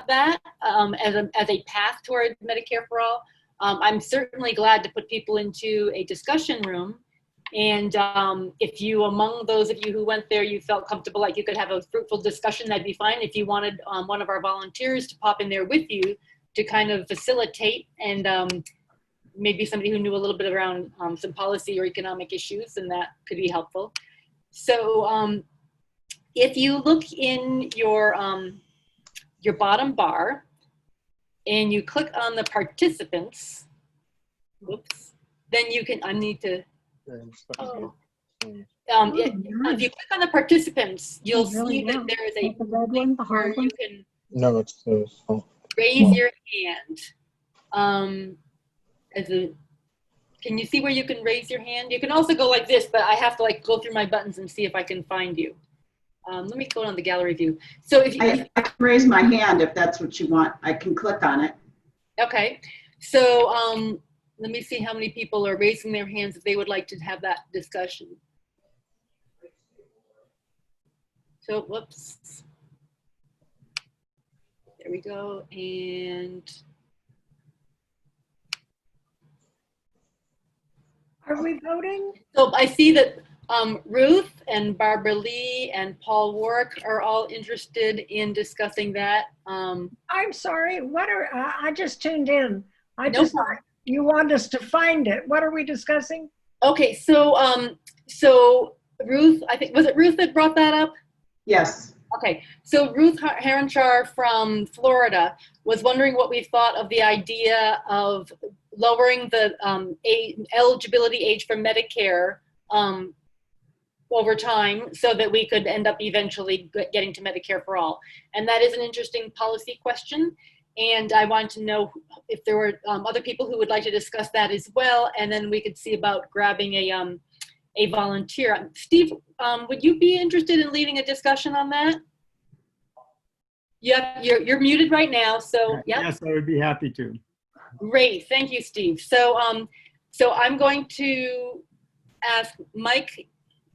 that as a path toward Medicare for all, I'm certainly glad to put people into a discussion room. And if you, among those of you who went there, you felt comfortable, like you could have a fruitful discussion, that'd be fine. If you wanted one of our volunteers to pop in there with you to kind of facilitate, and maybe somebody who knew a little bit around some policy or economic issues, and that could be helpful. So if you look in your bottom bar and you click on the participants, whoops, then you can, I need to, oh. If you click on the participants, you'll see that there is a link where you can raise your hand. Can you see where you can raise your hand? You can also go like this, but I have to like go through my buttons and see if I can find you. Let me go on the gallery view. So if you I can raise my hand if that's what you want. I can click on it. Okay. So let me see how many people are raising their hands if they would like to have that discussion. So, whoops. There we go. And are we voting? so I see that Ruth and Barbara Lee and Paul Warwick are all interested in discussing that. I'm sorry, what are, I just tuned in. You want us to find it. What are we discussing? Okay, so so Ruth, I think, was it Ruth that brought that up? Yes. Okay, so Ruth Heronchar from Florida was wondering what we thought of the idea of lowering the eligibility age for Medicare over time so that we could end up eventually getting to Medicare for all. And that is an interesting policy question. And I want to know if there were other people who would like to discuss that as well. And then we could see about grabbing a volunteer. Steve, would you be interested in leading a discussion on that? Yeah, you're muted right now, so yeah. Yes, I would be happy to. Great, thank you, Steve. So, so I'm going to ask Mike.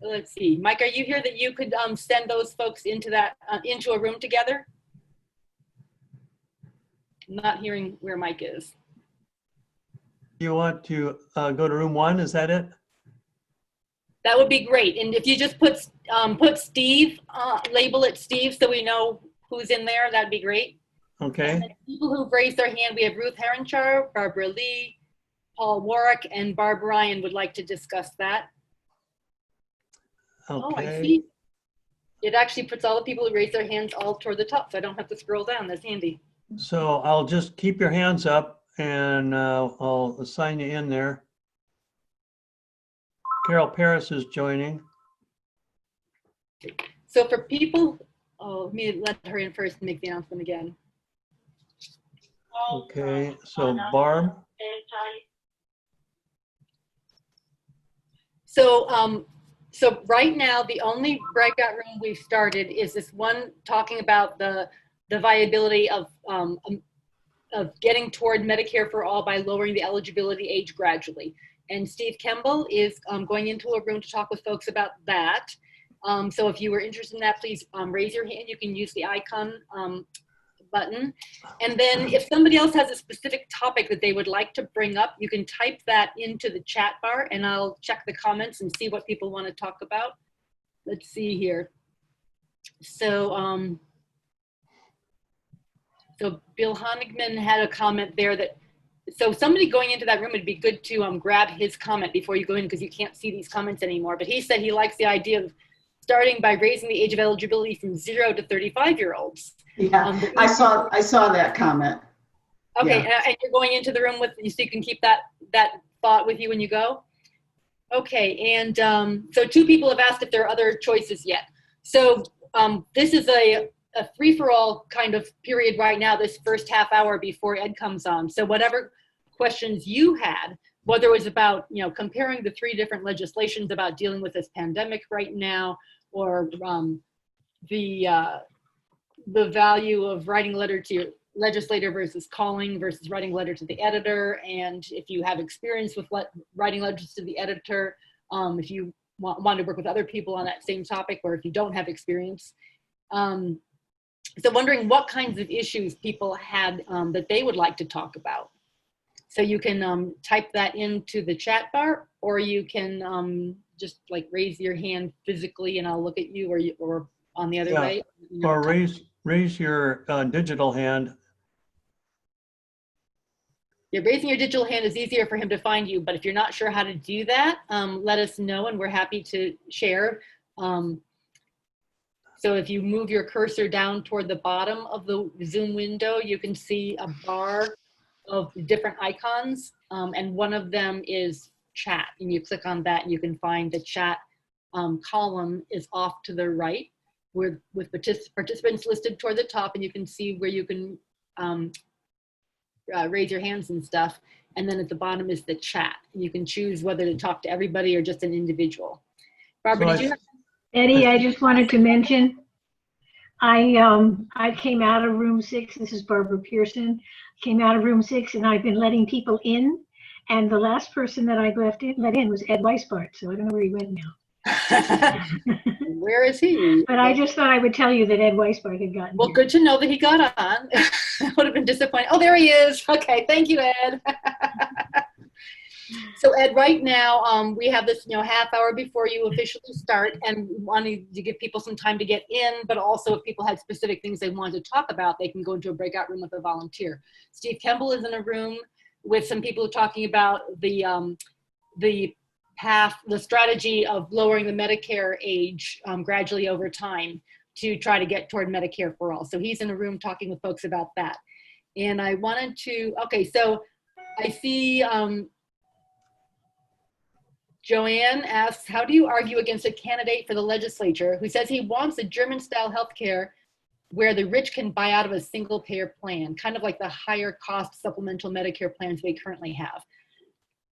Let's see, Mike, are you here that you could send those folks into that into a room together? I'm not hearing where Mike is. You want to go to room 1? Is that it? That would be great. And if you just put Steve, label it Steve, so we know who's in there, that'd be great. Okay. People who've raised their hand, we have Ruth Heronchar, Barbara Lee, Paul Warwick, and Barb Ryan would like to discuss that. Okay. Oh, I see. It actually puts all the people who raise their hands all toward the top, so I don't have to scroll down. That's handy. So I'll just keep your hands up and I'll assign you in there. Carol Paris is joining. So for people, oh, let me let her in first and make the announcement again. Okay, so Barb. So, so right now, the only breakout room we've started is this one talking about the viability of getting toward Medicare for all by lowering the eligibility age gradually. And Steve Kemble is going into a room to talk with folks about that. So if you were interested in that, please raise your hand. You can use the icon button. And then if somebody else has a specific topic that they would like to bring up, you can type that into the chat bar and I'll check the comments and see what people want to talk about. Let's see here. So, so Bill Honigman had a comment there that, so somebody going into that room, it'd be good to grab his comment before you go in because you can't see these comments anymore. But he said he likes the idea of starting by raising the age of eligibility from 0 to 35-year-olds. Yeah, I saw that comment. Okay, yeah. And you're going into the room with, so you can keep that thought with you when you go? Okay, and so 2 people have asked if there are other choices yet. So this is a free-for-all kind of period right now, this first half hour before Ed comes on. So whatever questions you had, whether it was about, you know, comparing the 3 different legislations about dealing with this pandemic right now, or the value of writing a letter to your legislator versus calling versus writing a letter to the editor, and if you have experience with writing letters to the editor, if you want to work with other people on that same topic, or if you don't have experience. So wondering what kinds of issues people had that they would like to talk about. So you can type that into the chat bar, or you can just like raise your hand physically and I'll look at you, or on the other way. You know, or raise your digital hand. Yeah, raising your digital hand is easier for him to find you, but if you're not sure how to do that, let us know and we're happy to share. So if you move your cursor down toward the bottom of the Zoom window, you can see a bar of different icons, and one of them is chat, and you click on that and you can find the chat column is off to the right with participants listed toward the top, and you can see where you can raise your hands and stuff. And then at the bottom is the chat, and you can choose whether to talk to everybody or just an individual. Barbara, So did you have? Eddie, I just wanted to mention, I came out of room 6. This is Barbara Pearson. Came out of room 6, and I've been letting people in. And the last person that I let in was Ed Weisbart. So I don't know where he went now. Where is he? But I just thought I would tell you that Ed Weisbart had gotten Well, here. good to know that he got on. I would have been disappointed. Oh, there he is. Okay, thank you, Ed. So Ed, right now we have this, half hour before you officially start, and we wanted to give people some time to get in, but also if people had specific things they wanted to talk about, they can go into a breakout room with a volunteer. Steve Kemble is in a room with some people talking about the path, the strategy of lowering the Medicare age gradually over time to try to get toward Medicare for all. So he's in a room talking with folks about that. And I wanted to, okay, so I see Joanne asks, how do you argue against a candidate for the legislature who says he wants a German-style healthcare where the rich can buy out of a single-payer plan, kind of like the higher cost supplemental Medicare plans we currently have?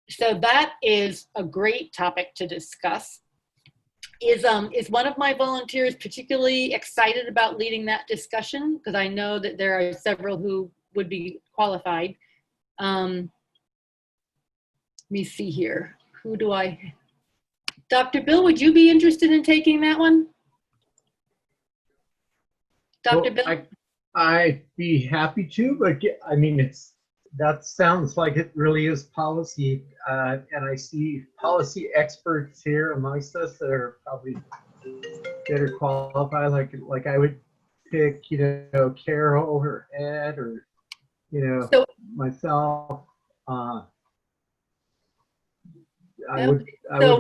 So that is a great topic to discuss. Is one of my volunteers particularly excited about leading that discussion? Because I know that there are several who would be qualified. Let me see here. Who do I? Dr. Bill, would you be interested in taking that one? Dr. Bill? I'd be happy to, but I mean, that sounds like it really is policy, and I see policy experts here amongst us that are probably better qualified. Like I would pick, Carol over Ed, or So, myself. I would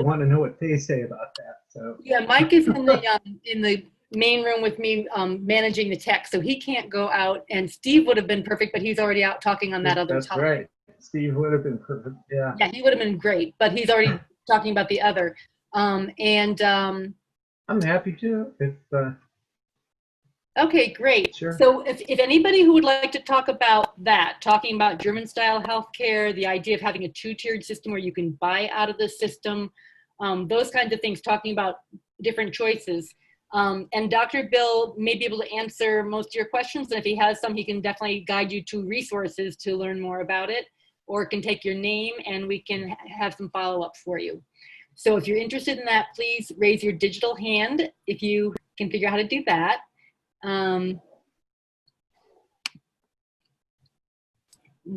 want to know what they say about that. So yeah, Mike is in the main room with me managing the tech, so he can't go out, and Steve would have been perfect, but he's already out talking on that other that's topic. right. Steve would have been perfect. Yeah. Yeah, he would have been great, but he's already talking about the other. I'm happy to. Okay, great. Sure. So if anybody who would like to talk about that, talking about German style healthcare, the idea of having a 2-tiered system where you can buy out of the system, those kinds of things, talking about different choices. And Dr. Bill may be able to answer most of your questions. And if he has some, he can definitely guide you to resources to learn more about it, or can take your name and we can have some follow-up for you. So if you're interested in that, please raise your digital hand if you can figure out how to do that.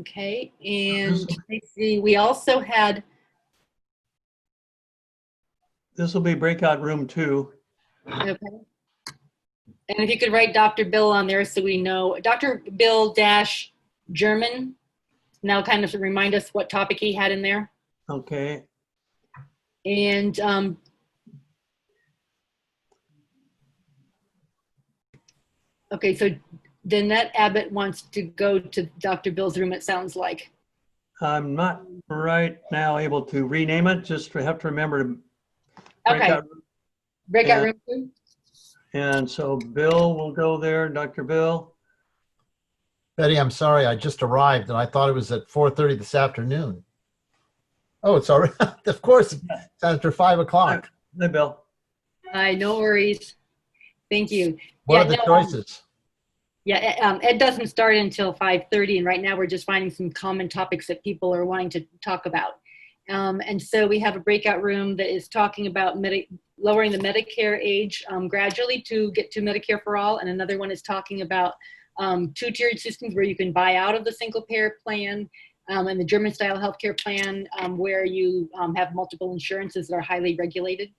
Okay, and let's see, we also had. This will be breakout room 2. Okay. And if you could write Dr. Bill on there so we know, Dr. Bill German, now kind of to remind us what topic he had in there. Okay. And okay, so Danette Abbott wants to go to Dr. Bill's room, it sounds like. I'm not right now able to rename it, just have to remember to Okay. Breakout room 2. And so Bill will go there, Dr. Bill. Betty, I'm sorry, I just arrived and I thought it was at 4:30 this afternoon. Oh, it's already, of course, it's after 5 o'clock. Hi, Bill. Hi, no worries. Thank you. What are the choices? Ed doesn't start until 5:30, and right now we're just finding some common topics that people are wanting to talk about. And so we have a breakout room that is talking about lowering the Medicare age gradually to get to Medicare for all. And another one is talking about two-tiered systems where you can buy out of the single-payer plan, and the German-style healthcare plan where you have multiple insurances that are highly regulated.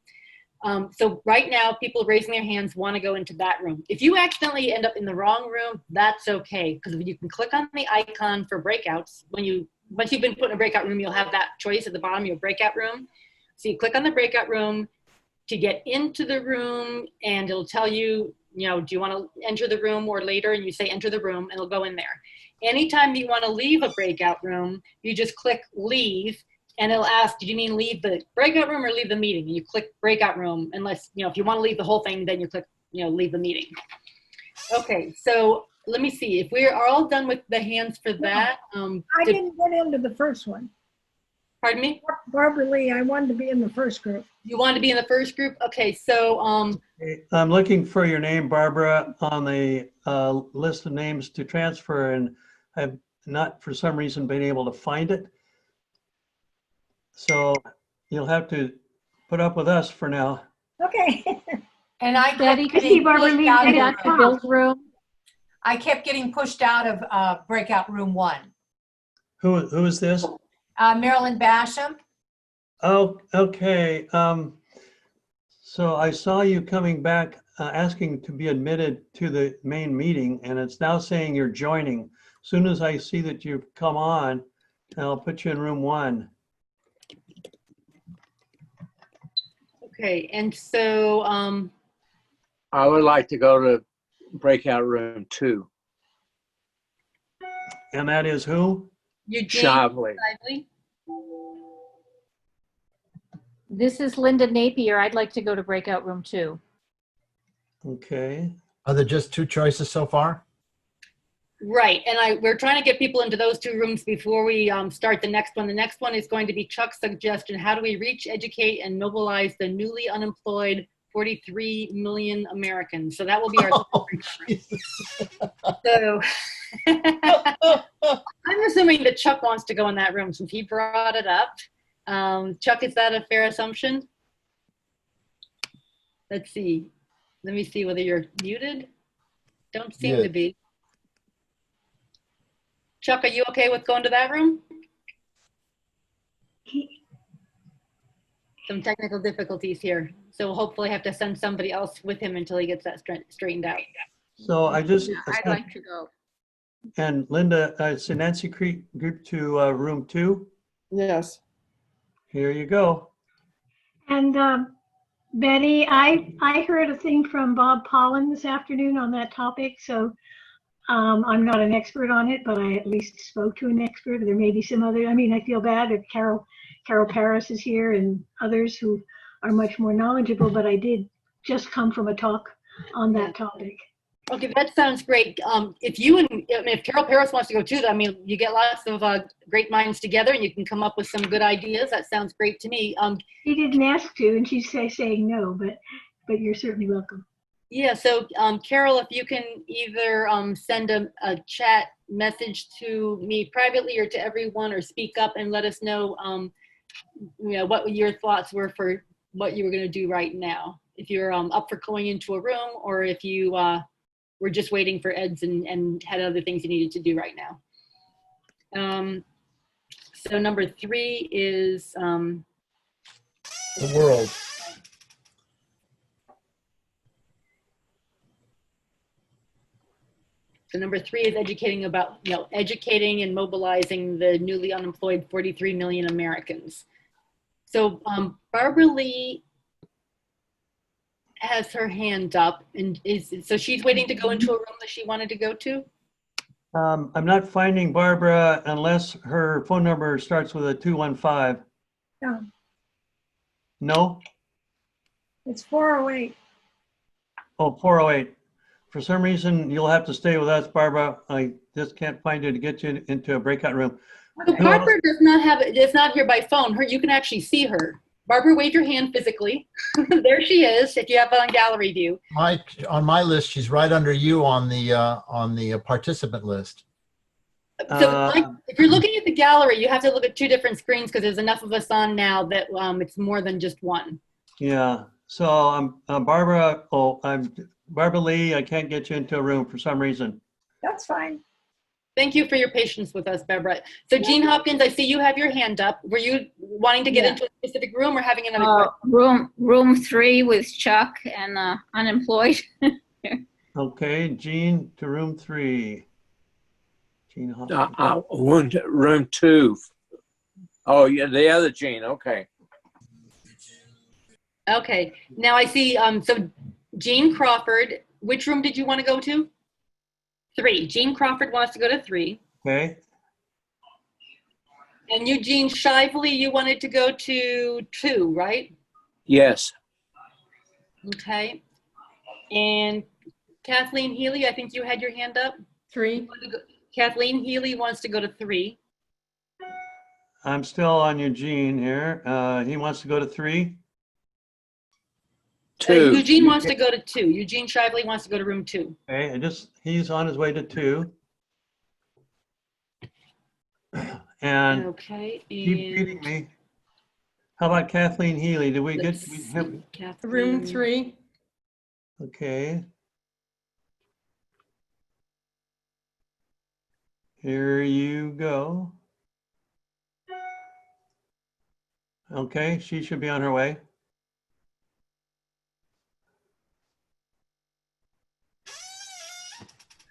So right now, people raising their hands want to go into that room. If you accidentally end up in the wrong room, that's okay, because you can click on the icon for breakouts. Once you've been put in a breakout room, you'll have that choice at the bottom, your breakout room. So you click on the breakout room to get into the room, and it'll tell you, do you want to enter the room or later? And you say enter the room, and it'll go in there. Anytime you want to leave a breakout room, you just click leave, and it'll ask, did you mean leave the breakout room or leave the meeting? And you click breakout room, unless, if you want to leave the whole thing, then you click, leave the meeting. Okay, so let me see. If we are all done with the hands for that. I didn't get into the first one. Pardon me? Barbara Lee, I wanted to be in the first group. You want to be in the first group? Okay, so. I'm looking for your name, Barbara, on the list of names to transfer, and I've not, for some reason, been able to find it. So you'll have to put up with us for now. Okay. And I Betty, kept see getting Barbara pushed Lee, out get of out the the room. Bill's room. I kept getting pushed out of breakout room 1. Who is this? Marilyn Basham. Oh, okay. So I saw you coming back, asking to be admitted to the main meeting, and it's now saying you're joining. As soon as I see that you've come on, I'll put you in room 1. Okay, and so. I would like to go to breakout room 2. And that is who? Eugene Shively. Shively. This is Linda Napier. I'd like to go to breakout room 2. Okay. Are there just 2 choices so far? Right, and we're trying to get people into those 2 rooms before we start the next one. The next one is going to be Chuck's suggestion: how do we reach, educate, and mobilize the newly unemployed 43 million Americans? So that will be our. Oh, so I'm assuming that Chuck wants to go in that room since he brought it up. Chuck, is that a fair assumption? Let's see. Let me see whether you're muted. Don't seem Yeah. to be. Chuck, are you okay with going to that room? Some technical difficulties here. So we'll hopefully have to send somebody else with him until he gets that straightened out. So I just. I'd like to go. And Linda, it's Nancy Creek group to room 2. Yes. Here you go. And Betty, I heard a thing from Bob Pollan this afternoon on that topic. So I'm not an expert on it, but I at least spoke to an expert. There may be some other, I feel bad that Carol Paris is here and others who are much more knowledgeable, but I did just come from a talk on that topic. Okay, that sounds great. If Carol Paris wants to go too, you get lots of great minds together and you can come up with some good ideas. That sounds great to me. She didn't ask to, and she's saying no, but you're certainly welcome. Yeah, so Carol, if you can either send a chat message to me privately or to everyone, or speak up and let us know, what your thoughts were for what you were going to do right now. If you're up for going into a room, or if you were just waiting for Eds and had other things you needed to do right now. So number 3 is the world. So number 3 is educating and mobilizing the newly unemployed 43 million Americans. So Barbara Lee has her hand up, and so she's waiting to go into a room that she wanted to go to? I'm not finding Barbara unless her phone number starts with a 215. No, No? it's 408. Oh, 408. For some reason, you'll have to stay with us, Barbara. I just can't find you to get you into a breakout room. So Barbara is not here by phone. You can actually see her. Barbara, wave your hand physically. There she is, if you have it on gallery view. On my list, she's right under you on the participant list. So if you're looking at the gallery, you have to look at 2 different screens because there's enough of us on now that it's more than just one. Yeah. So I'm Barbara Lee. I can't get you into a room for some reason. That's fine. Thank you for your patience with us, Barbara. So Jean Hopkins, I see you have your hand up. Were you wanting to get into a specific room or having another question? Room 3 with Chuck and unemployed. Okay, Jean to room 3. Jean Hopkins. Room 2. Oh, yeah, the other Jean. Okay. Okay. Now I see, so Jean Crawford, which room did you want to go to? 3. Jean Crawford wants to go to 3. Okay. And Eugene Shively, you wanted to go to 2, right? Yes. Okay. And Kathleen Healy, I think you had your hand up. 3. Kathleen Healy wants to go to 3. I'm still on Eugene here. He wants to go to 3. 2. Eugene wants to go to 2. Eugene Shively wants to go to room 2. Okay, he's on his way to 2. And Okay. keep beating me. How about Kathleen Healy? Did we get? Room 3. Okay. Here you go. Okay, she should be on her way.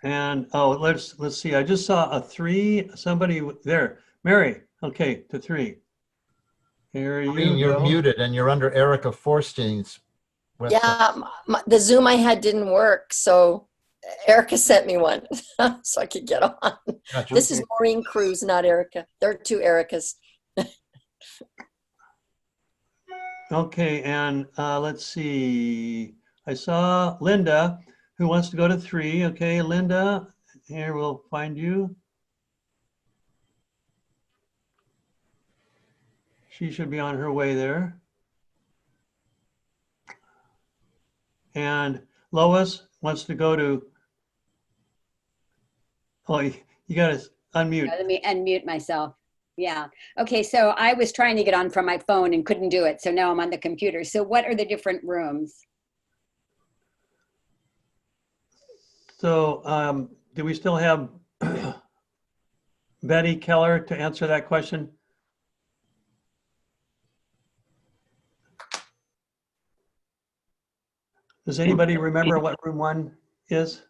And let's see. I just saw a 3. Somebody there. Mary. Okay, to 3. Here you Maureen, you're go. muted and you're under Erica Forstein's website. Yeah, the Zoom I had didn't work, so Erica sent me one so I could get on. Gotcha. This is Maureen Cruz, not Erica. There are 2 Ericas. Okay, and let's see. I saw Linda, who wants to go to 3. Okay, Linda, here we'll find you. She should be on her way there. And Lois wants to go to, oh, you got to unmute. Let me unmute myself. Yeah. Okay, so I was trying to get on from my phone and couldn't do it. So now I'm on the computer. So what are the different rooms? So do we still have Betty Keller to answer that question? Does anybody remember what room 1 is?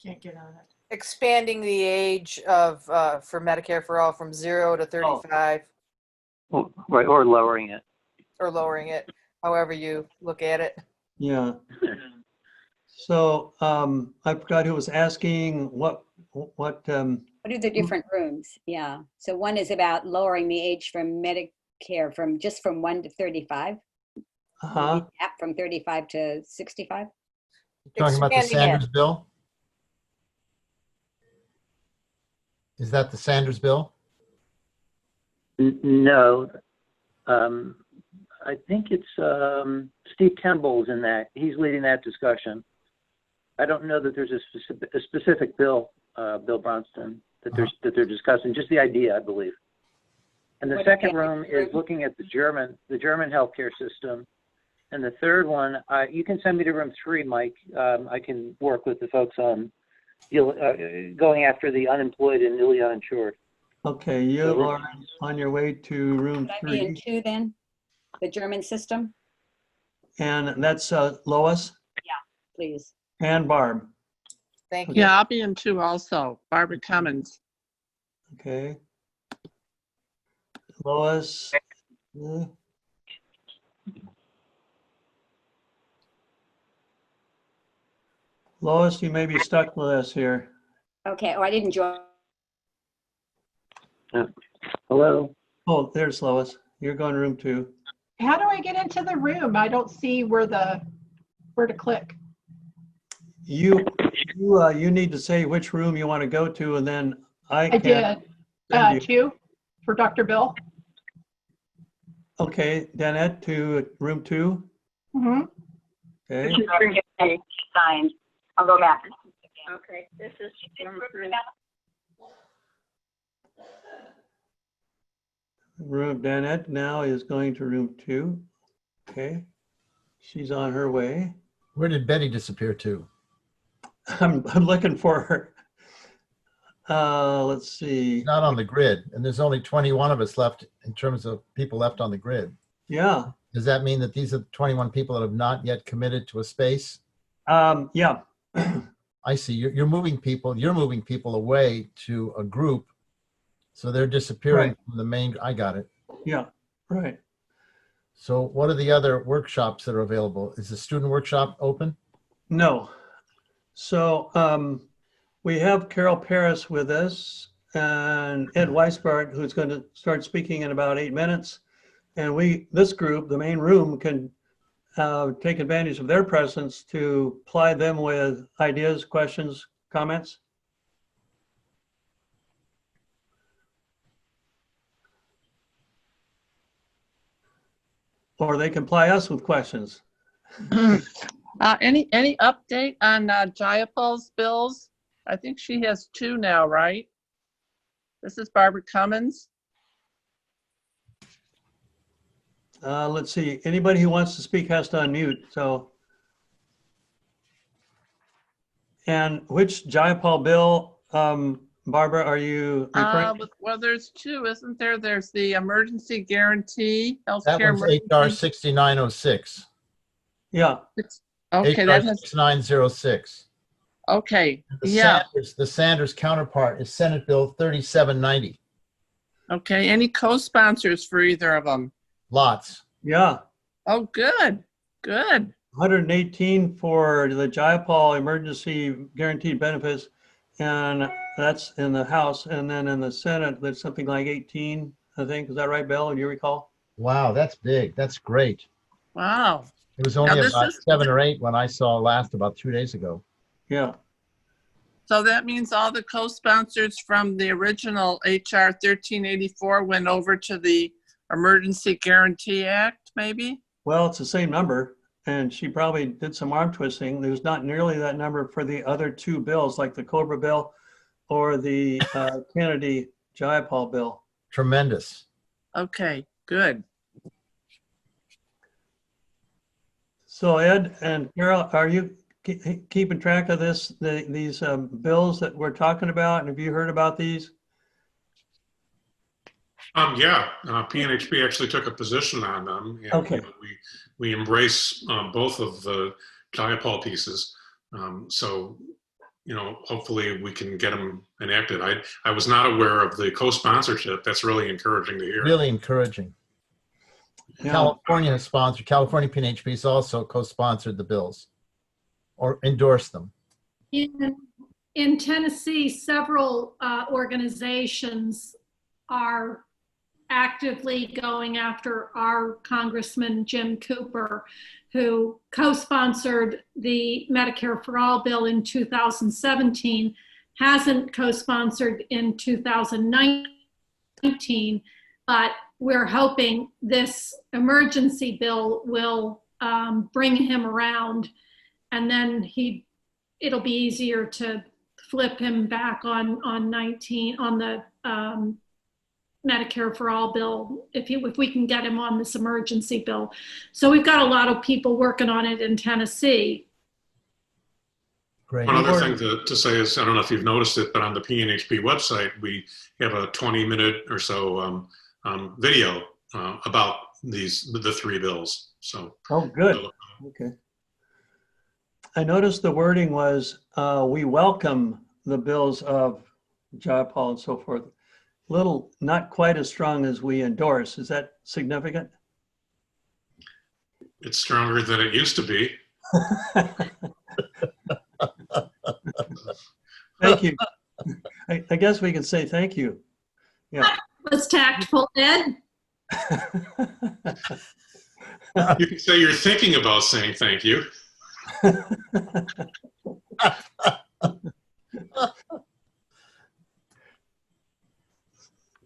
Can't get on it. Expanding the age of for Medicare for all from 0 to 35. Right, or lowering it. Or lowering it, however you look at it. Yeah. So I forgot who was asking what What are the different rooms? Yeah. So one is about lowering the age from Medicare from 1 to 35. From 35 to 65. Talking about the Sanders bill? Is that the Sanders bill? No. I think it's Steve Kemble's in that. He's leading that discussion. I don't know that there's a specific bill, Bill Bronston, that they're discussing. Just the idea, I believe. And the second room is looking at the German healthcare system. And the third one, you can send me to room 3, Mike. I can work with the folks on going after the unemployed and newly uninsured. Okay, you are on your way to room 3. Should I be in 2 then? The German system? And that's Lois? Yeah, please. And Barb. Thank you. Yeah, I'll be in 2 also. Barbara Cummins. Okay. Lois. Lois, you may be stuck with us here. Okay. Oh, I didn't join. Hello. Oh, there's Lois. You're going to room 2. How do I get into the room? I don't see where to click. You need to say which room you want to go to, and then I did. 2 for Dr. Bill. Okay, Danette to room 2. Mm-hmm. Okay. Signed. I'll go back. Okay, this is room 3. Danette now is going to room 2. Okay. She's on her way. Where did Betty disappear to? I'm looking for her. Let's see. Not on the grid, and there's only 21 of us left in terms of people left on the grid. Yeah. Does that mean that these are the 21 people that have not yet committed to a space? Yeah. I see. You're moving people. You're moving people away to a group, so they're disappearing Right. from the main. I got it. Yeah. Right. So, what are the other workshops that are available? Is the student workshop open? No. So we have Carol Paris with us and Ed Weisbart, who's going to start speaking in about 8 minutes. And this group, the main room, can take advantage of their presence to ply them with ideas, questions, comments. Or they can ply us with questions. Any update on Jayapal's bills? I think she has 2 now, right? This is Barbara Cummins. Let's see. Anybody who wants to speak has to unmute. So, and which Jayapal bill, Barbara, are you referring to? Well, there's 2, isn't there? There's the emergency guarantee, That healthcare one's emergency. HR 6906. Yeah. Okay, HR that has. 6906. Okay. Yeah. The Sanders counterpart is Senate Bill 3790. Okay. Any co-sponsors for either of them? Lots. Yeah. Oh, good. Good. 118 for the Jayapal emergency guaranteed benefits, and that's in the House. And then in the Senate, there's something like 18, I think. Is that right, Bill? Do you recall? Wow, that's big. That's great. Wow. It was only about 7 or 8 when I saw last about 2 days ago. Yeah. So that means all the co-sponsors from the original HR 1384 went over to the Emergency Guarantee Act, maybe? Well, it's the same number, and she probably did some arm twisting. There's not nearly that number for the other 2 bills, like the Cobra bill or the Kennedy Jayapal bill. Tremendous. Okay, good. So Ed and Carol, are you keeping track of these bills that we're talking about? And have you heard about these? Yeah, PNHP actually took a position on them. And, okay. We embrace both of the Jayapal pieces. So, hopefully we can get them enacted. I was not aware of the co-sponsorship. That's really encouraging to hear. Really encouraging. Yeah. California has sponsored, California PNHP has also co-sponsored the bills or endorsed them. In Tennessee, several organizations are actively going after our Congressman Jim Cooper, who co-sponsored the Medicare for All bill in 2017, hasn't co-sponsored in 2019, but we're hoping this emergency bill will bring him around, and then it'll be easier to flip him back on the Medicare for All bill if we can get him on this emergency bill. So we've got a lot of people working on it in Tennessee. Great. One other thing to say is, I don't know if you've noticed it, but on the PNHP website, we have a 20-minute or so video about the 3 bills. So. Oh, good. Okay. I noticed the wording was, we welcome the bills of Jayapal and so forth. Little, not quite as strong as we endorse. Is that significant? It's stronger than it used to be. Thank you. I guess we can say thank you. Yeah. That was tactful, Ed. You can say you're thinking about saying thank you.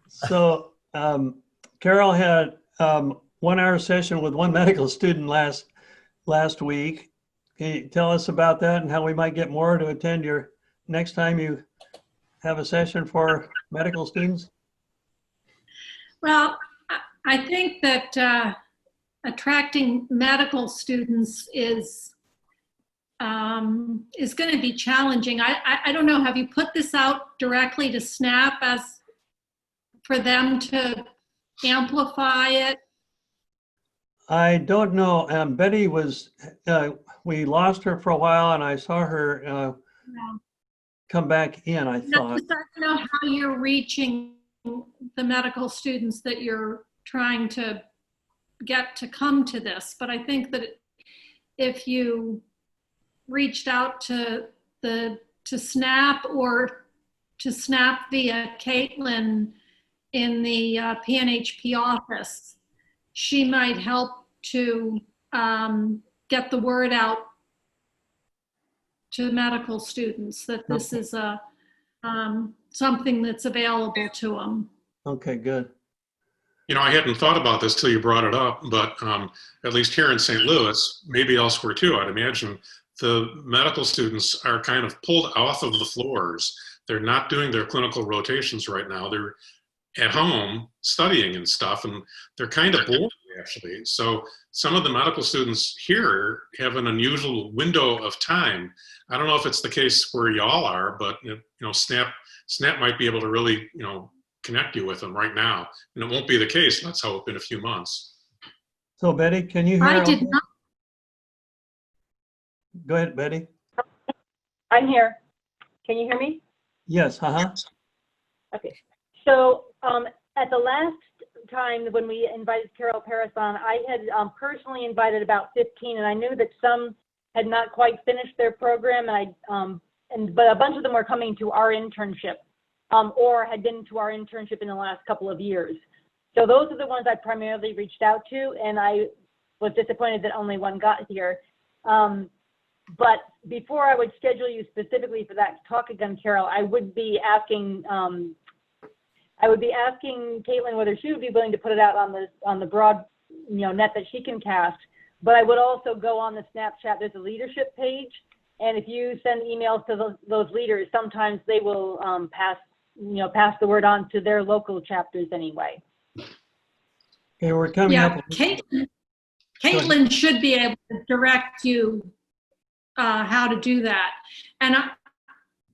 So Carol had 1-hour session with one medical student last week. Can you tell us about that and how we might get more to attend your next time you have a session for medical students? Well, I think that attracting medical students is going to be challenging. I don't know, have you put this out directly to SNAP as for them to amplify it? I don't know. Betty was, we lost her for a while and I saw her Yeah. come back in, I thought. I don't know how you're reaching the medical students that you're trying to get to come to this, but I think that if you reached out to SNAP or to SNAP via Caitlin in the PNHP office, she might help to get the word out to medical students that this is a something that's available to them. Okay, good. You know, I hadn't thought about this till you brought it up, but at least here in St. Louis, maybe elsewhere too, I'd imagine the medical students are kind of pulled off of the floors. They're not doing their clinical rotations right now. They're at home studying and stuff, and they're kind of bored actually. So some of the medical students here have an unusual window of time. I don't know if it's the case where y'all are, but you know, SNAP might be able to really, you know, connect you with them right now, and it won't be the case, let's hope, in a few months. So Betty, can you hear? I did not. Go ahead, Betty. I'm here. Can you hear me? Yes, Okay. So at the last time when we invited Carol Paris on, I had personally invited about 15, and I knew that some had not quite finished their program, and but a bunch of them were coming to our internship, or had been to our internship in the last couple of years. So those are the ones I primarily reached out to, and I was disappointed that only one got here. But before I would schedule you specifically for that talk again, Carol, I would be asking Caitlin whether she would be willing to put it out on the broad, you know, net that she can cast. But I would also go on the Snapchat. There's a leadership page, and if you send emails to those leaders, sometimes they will pass the word on to their local chapters anyway. Okay, we're coming up. Caitlin should be able to direct you how to do that,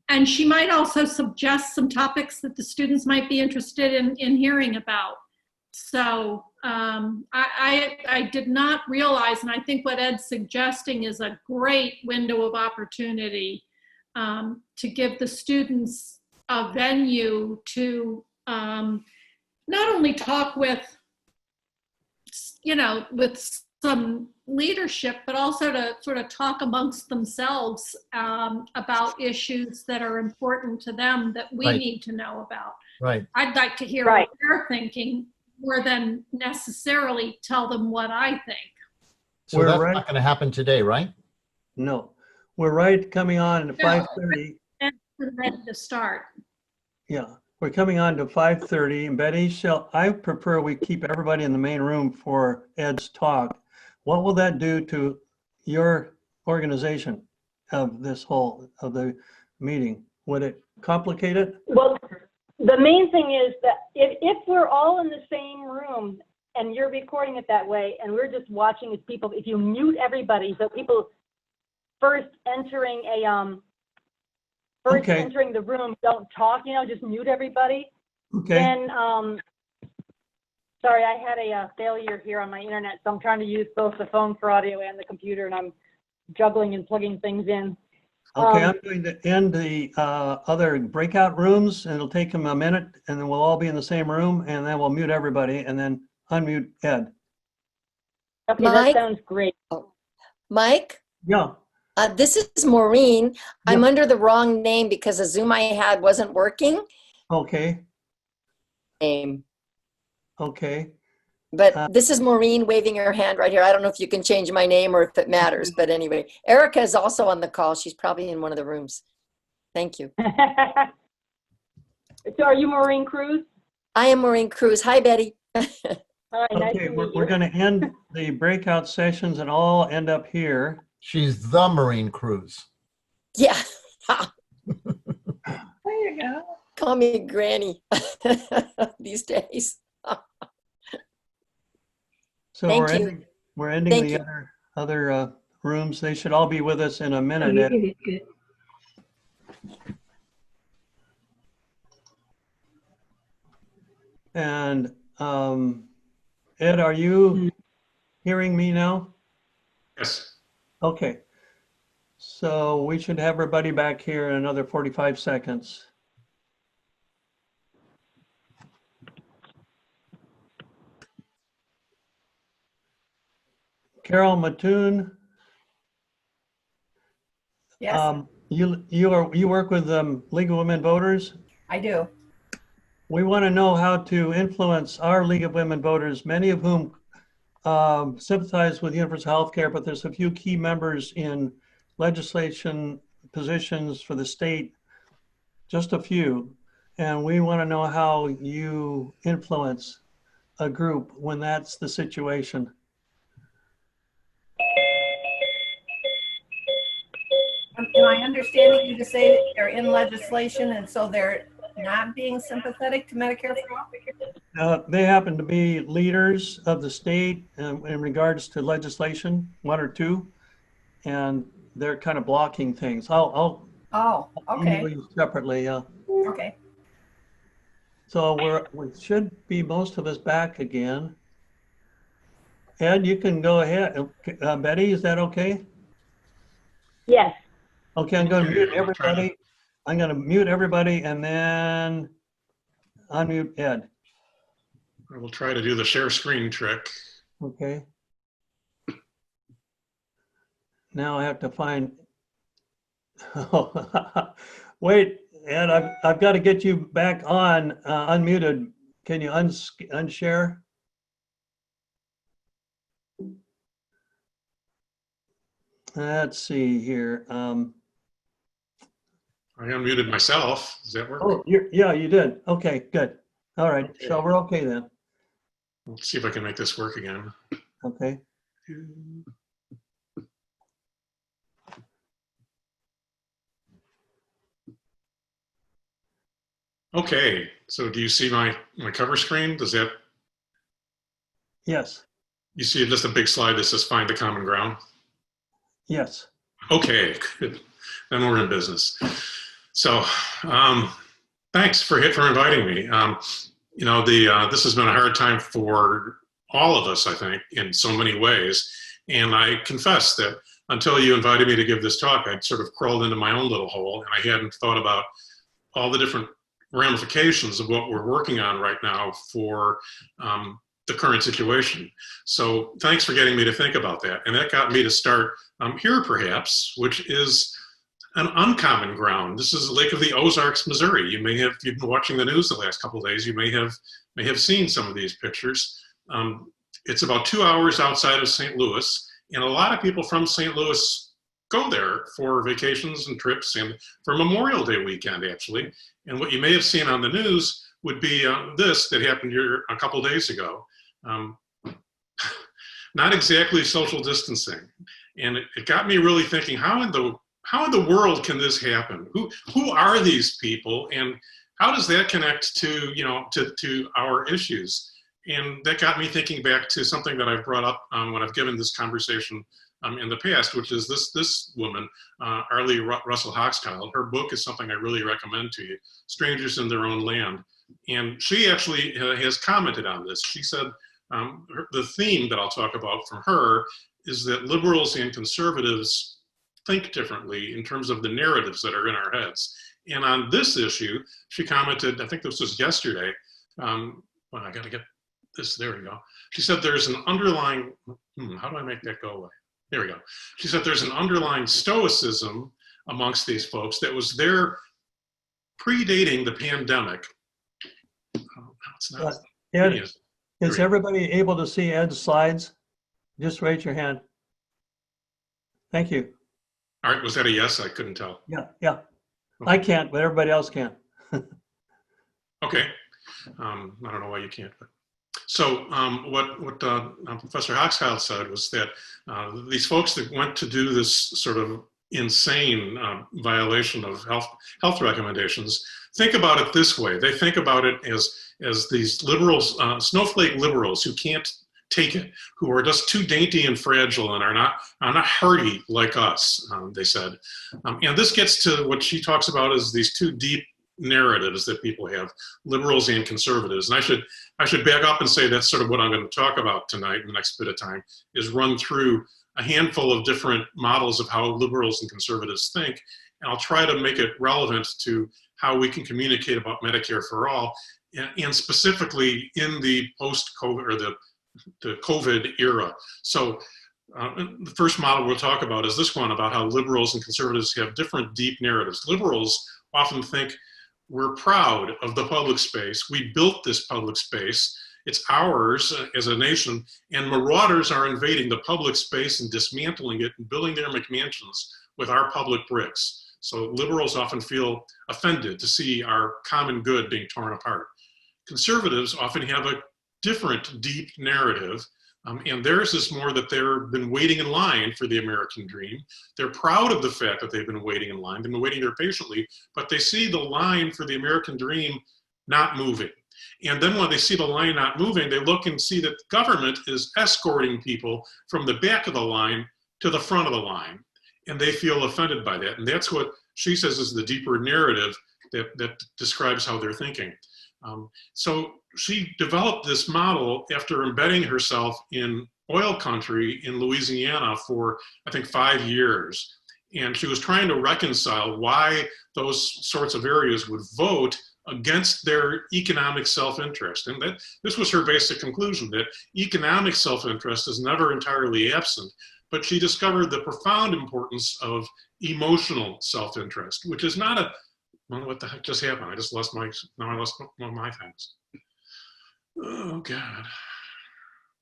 and she might also suggest some topics that the students might be interested in hearing about. So I did not realize, and I think what Ed's suggesting is a great window of opportunity to give the students a venue to not only talk with, you know, with some leadership, but also to sort of talk amongst themselves about issues that are important to them that we need to know about. Right. I'd like to hear what they're thinking more than necessarily tell them what I think. So that's not going to happen today, right? No. We're coming on at 5:30. We're ready to start. Yeah, we're coming on to 5:30. And Betty, I prefer we keep everybody in the main room for Ed's talk. What will that do to your organization of the meeting? Would it complicate it? Well, the main thing is that if we're all in the same room and you're recording it that way, and we're just watching as people, if you mute everybody, so people first entering entering the room don't talk, you know, just mute everybody. Okay. Then, sorry, I had a failure here on my internet, so I'm trying to use both the phone for audio and the computer, and I'm juggling and plugging things in. Okay, I'm going to end the other breakout rooms, and it'll take them a minute, and then we'll all be in the same room, and then we'll mute everybody, and then unmute Ed. Okay, that sounds great. Mike? Yeah. This is Maureen. I'm under the wrong name because the Zoom I had wasn't working. Okay. Name. Okay. But this is Maureen waving her hand right here. I don't know if you can change my name or if it matters, but anyway, Erica is also on the call. She's probably in one of the rooms. Thank you. So are you Maureen Cruz? I am Maureen Cruz. Hi, Betty. Hi, nice Okay, to meet you. we're going to end the breakout sessions and all end up here. She's the Marine Cruz. Yeah. There you go. Call me Granny these days. So Thank we're you. ending, We're ending Thank the you. other rooms. They should all be with us in a Oh, minute. you Ed. did it. Good. And Ed, are you hearing me now? Yes. Okay. So we should have everybody back here in another 45 seconds. Carol Mattoon. Yes, You work with League of Women Voters. I do. We want to know how to influence our League of Women Voters, many of whom sympathize with universal health care, but there's a few key members in legislation positions for the state, just a few. And we want to know how you influence a group when that's the situation. Am I understanding you to say that they're in legislation and so they're not being sympathetic to Medicare for all? They happen to be leaders of the state in regards to legislation, one or two, and they're kind of blocking things. I'll Okay. email you separately. Okay. So we should be most of us back again. Ed, you can go ahead. Betty, is that okay? Yes. Okay, I'm going to mute everybody. I'm going to mute everybody and then unmute Ed. I will try to do the share screen trick. Okay. Now I have to find. Wait, Ed, I've got to get you back on unmuted. Can you unshare? Let's see here. I unmuted myself. Does that work? Oh, yeah, you did. Okay, good. All right, Okay. so we're okay then. Let's see if I can make this work again. Okay. Okay, so do you see my cover screen? Does that, Yes, you see just a big slide that says find the common ground? yes. Okay, good. Then we're in business. So, thanks for inviting me. You know, this has been a hard time for all of us, I think, in so many ways. And I confess that until you invited me to give this talk, I'd sort of crawled into my own little hole, and I hadn't thought about all the different ramifications of what we're working on right now for the current situation. So thanks for getting me to think about that. And that got me to start here, perhaps, which is an uncommon ground. This is the Lake of the Ozarks, Missouri. You may have, if you've been watching the news the last couple of days, you may have seen some of these pictures. It's about 2 hours outside of St. Louis, and a lot of people from St. Louis go there for vacations and trips and for Memorial Day weekend, actually. And what you may have seen on the news would be this that happened here a couple of days ago. Not exactly social distancing. And it got me really thinking, how in the world can this happen? Who are these people, and how does that connect to, you know, to our issues? And that got me thinking back to something that I've brought up when I've given this conversation in the past, which is this woman, Arlie Russell Hochschild. Her book is something I really recommend to you, Strangers in Their Own Land. And she actually has commented on this. She said the theme that I'll talk about from her is that liberals and conservatives think differently in terms of the narratives that are in our heads. And on this issue, she commented, I think this was yesterday, well, I gotta get this, there we go. She said there's an underlying, how do I make that go away? There we go. She said there's an underlying stoicism amongst these folks that was there predating the pandemic. Oh, it's not. Ed, is everybody able to see Ed's slides? Just raise your hand. Thank you. All right, was that a yes? I couldn't tell. Yeah, yeah. Okay. I can't, but everybody else can. Okay. I don't know why you can't. But. So what Professor Hochschild said was that these folks that went to do this sort of insane violation of health recommendations think about it this way. They think about it as these liberals, snowflake liberals who can't take it, who are just too dainty and fragile and are not hardy like us, they said. And this gets to what she talks about as these two deep narratives that people have, liberals and conservatives. And I should back up and say that's sort of what I'm going to talk about tonight in the next bit of time, is run through a handful of different models of how liberals and conservatives think. And I'll try to make it relevant to how we can communicate about Medicare for all, and specifically in the post-COVID or the COVID era. So the first model we'll talk about is this one, about how liberals and conservatives have different deep narratives. Liberals often think we're proud of the public space. We built this public space. It's ours as a nation, and marauders are invading the public space and dismantling it and building their McMansions with our public bricks. So liberals often feel offended to see our common good being torn apart. Conservatives often have a different deep narrative, and theirs is more that they've been waiting in line for the American dream. They're proud of the fact that they've been waiting in line. They've been waiting there patiently, but they see the line for the American dream not moving. And then when they see the line not moving, they look and see that the government is escorting people from the back of the line to the front of the line. And they feel offended by that. And that's what she says is the deeper narrative that describes how they're thinking. So she developed this model after embedding herself in oil country in Louisiana for, I think, 5 years. And she was trying to reconcile why those sorts of areas would vote against their economic self-interest. And that this was her basic conclusion, that economic self-interest is never entirely absent, but she discovered the profound importance of emotional self-interest, which is not a, well, what the heck just happened? I just lost my, now I lost one of my things. Oh God,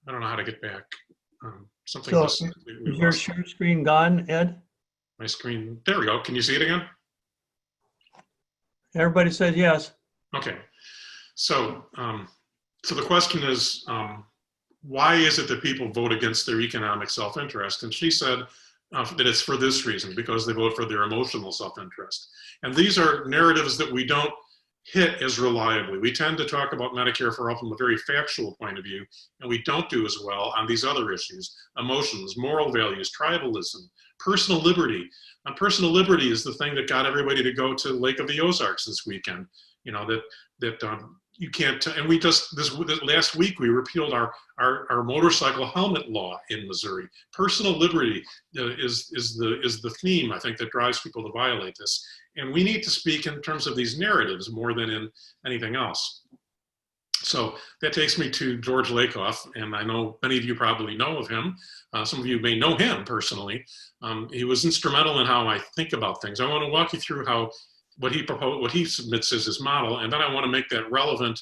I don't know how to get back. Something So just, is your share screen gone, Ed? My screen, there we go. Can you see it again? Everybody says yes. Okay, so so the question is, why is it that people vote against their economic self-interest? And she said that it's for this reason, because they vote for their emotional self-interest. And these are narratives that we don't hit as reliably. We tend to talk about Medicare for all from a very factual point of view, and we don't do as well on these other issues: emotions, moral values, tribalism, personal liberty. And personal liberty is the thing that got everybody to go to Lake of the Ozarks this weekend. You know, that you can't, and we just, this last week we repealed our motorcycle helmet law in Missouri. Personal liberty is the theme, I think, that drives people to violate this. And we need to speak in terms of these narratives more than in anything else. So that takes me to George Lakoff, and I know many of you probably know of him. Some of you may know him personally. He was instrumental in how I think about things. I want to walk you through how what he submits as his model, and then I want to make that relevant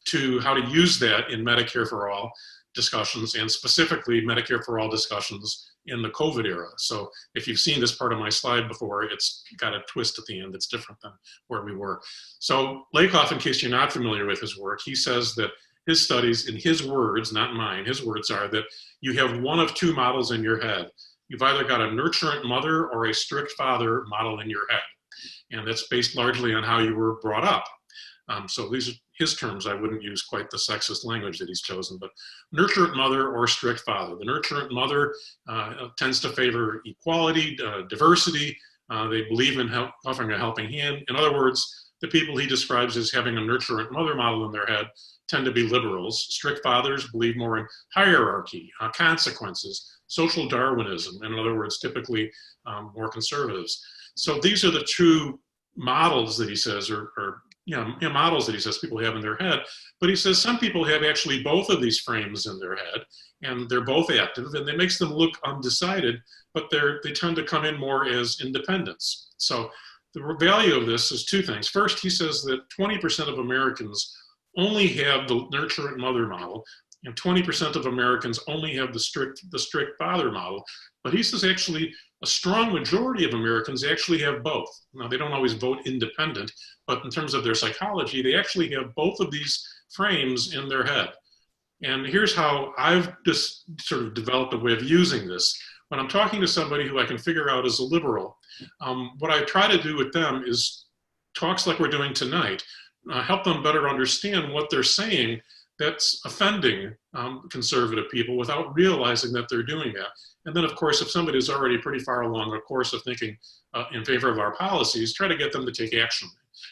to how to use that in Medicare for All discussions, and specifically Medicare for All discussions in the COVID era. So if you've seen this part of my slide before, it's got a twist at the end that's different than where we were. So Lakoff, in case you're not familiar with his work, he says that his studies, in his words, not mine, his words are that you have one of two models in your head. You've either got a nurturant mother or a strict father model in your head. And that's based largely on how you were brought up. So these are his terms. I wouldn't use quite the sexist language that he's chosen, but nurturant mother or strict father. The nurturant mother tends to favor equality, diversity. They believe in offering a helping hand. In other words, the people he describes as having a nurturant mother model in their head tend to be liberals. Strict fathers believe more in hierarchy, consequences, social Darwinism. In other words, typically more conservatives. So these are the two models that he says, or models that he says people have in their head. But he says some people have actually both of these frames in their head, and they're both active, and it makes them look undecided, but they tend to come in more as independents. So the value of this is two things. First, he says that 20% of Americans only have the nurturant mother model, and 20% of Americans only have the strict father model. But he says actually a strong majority of Americans actually have both. Now, they don't always vote independent, but in terms of their psychology, they actually have both of these frames in their head. And here's how I've just sort of developed a way of using this. When I'm talking to somebody who I can figure out is a liberal, what I try to do with them is talks like we're doing tonight, help them better understand what they're saying that's offending conservative people without realizing that they're doing that. And then, of course, if somebody is already pretty far along a course of thinking in favor of our policies, try to get them to take action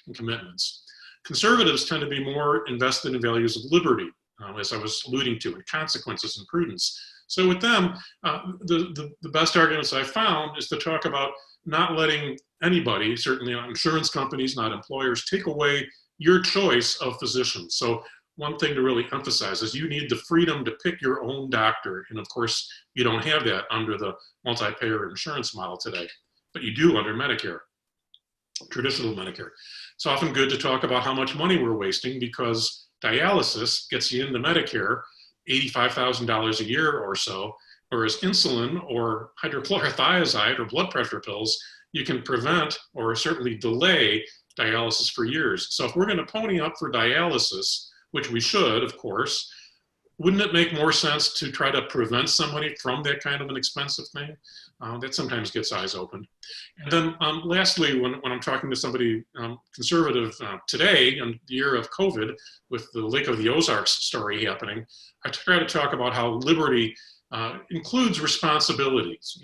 and commitments. Conservatives tend to be more invested in values of liberty, as I was alluding to, and consequences and prudence. So with them, the best arguments I found is to talk about not letting anybody, certainly not insurance companies, not employers, take away your choice of physicians. So one thing to really emphasize is you need the freedom to pick your own doctor. And of course, you don't have that under the multi-payer insurance model today, but you do under Medicare, traditional Medicare. It's often good to talk about how much money we're wasting, because dialysis gets you into Medicare $85,000 a year or so, whereas insulin or hydrochlorothiazide or blood pressure pills, you can prevent or certainly delay dialysis for years. So if we're going to pony up for dialysis, which we should, of course, wouldn't it make more sense to try to prevent somebody from that kind of an expensive thing? That sometimes gets eyes opened. And then lastly, when I'm talking to somebody conservative today, in the year of COVID, with the Lake of the Ozarks story happening, I try to talk about how liberty includes responsibilities,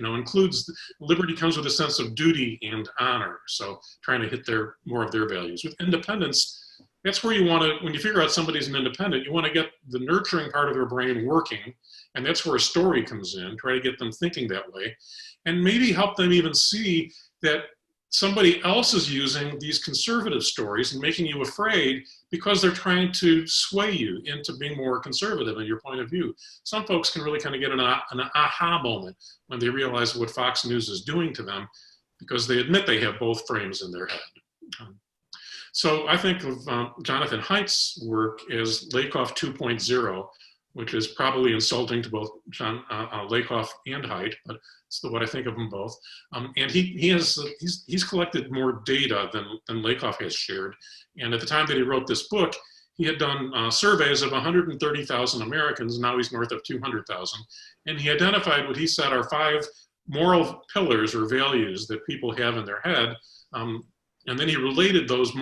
liberty comes with a sense of duty and honor. So trying to hit more of their values. With independence, that's where you want to, when you figure out somebody's an independent, you want to get the nurturing part of their brain working. And that's where a story comes in, try to get them thinking that way. And maybe help them even see that somebody else is using these conservative stories and making you afraid because they're trying to sway you into being more conservative in your point of view. Some folks can really kind of get an aha moment when they realize what Fox News is doing to them, because they admit they have both frames in their head. So I think of Jonathan Haidt's work as Lakoff 2.0, which is probably insulting to both Lakoff and Haidt, but it's what I think of them both. And he's collected more data than Lakoff has shared. And at the time that he wrote this book, he had done surveys of 130,000 Americans. Now he's north of 200,000. And he identified what he said are 5 moral pillars or values that people have in their head. And then he related those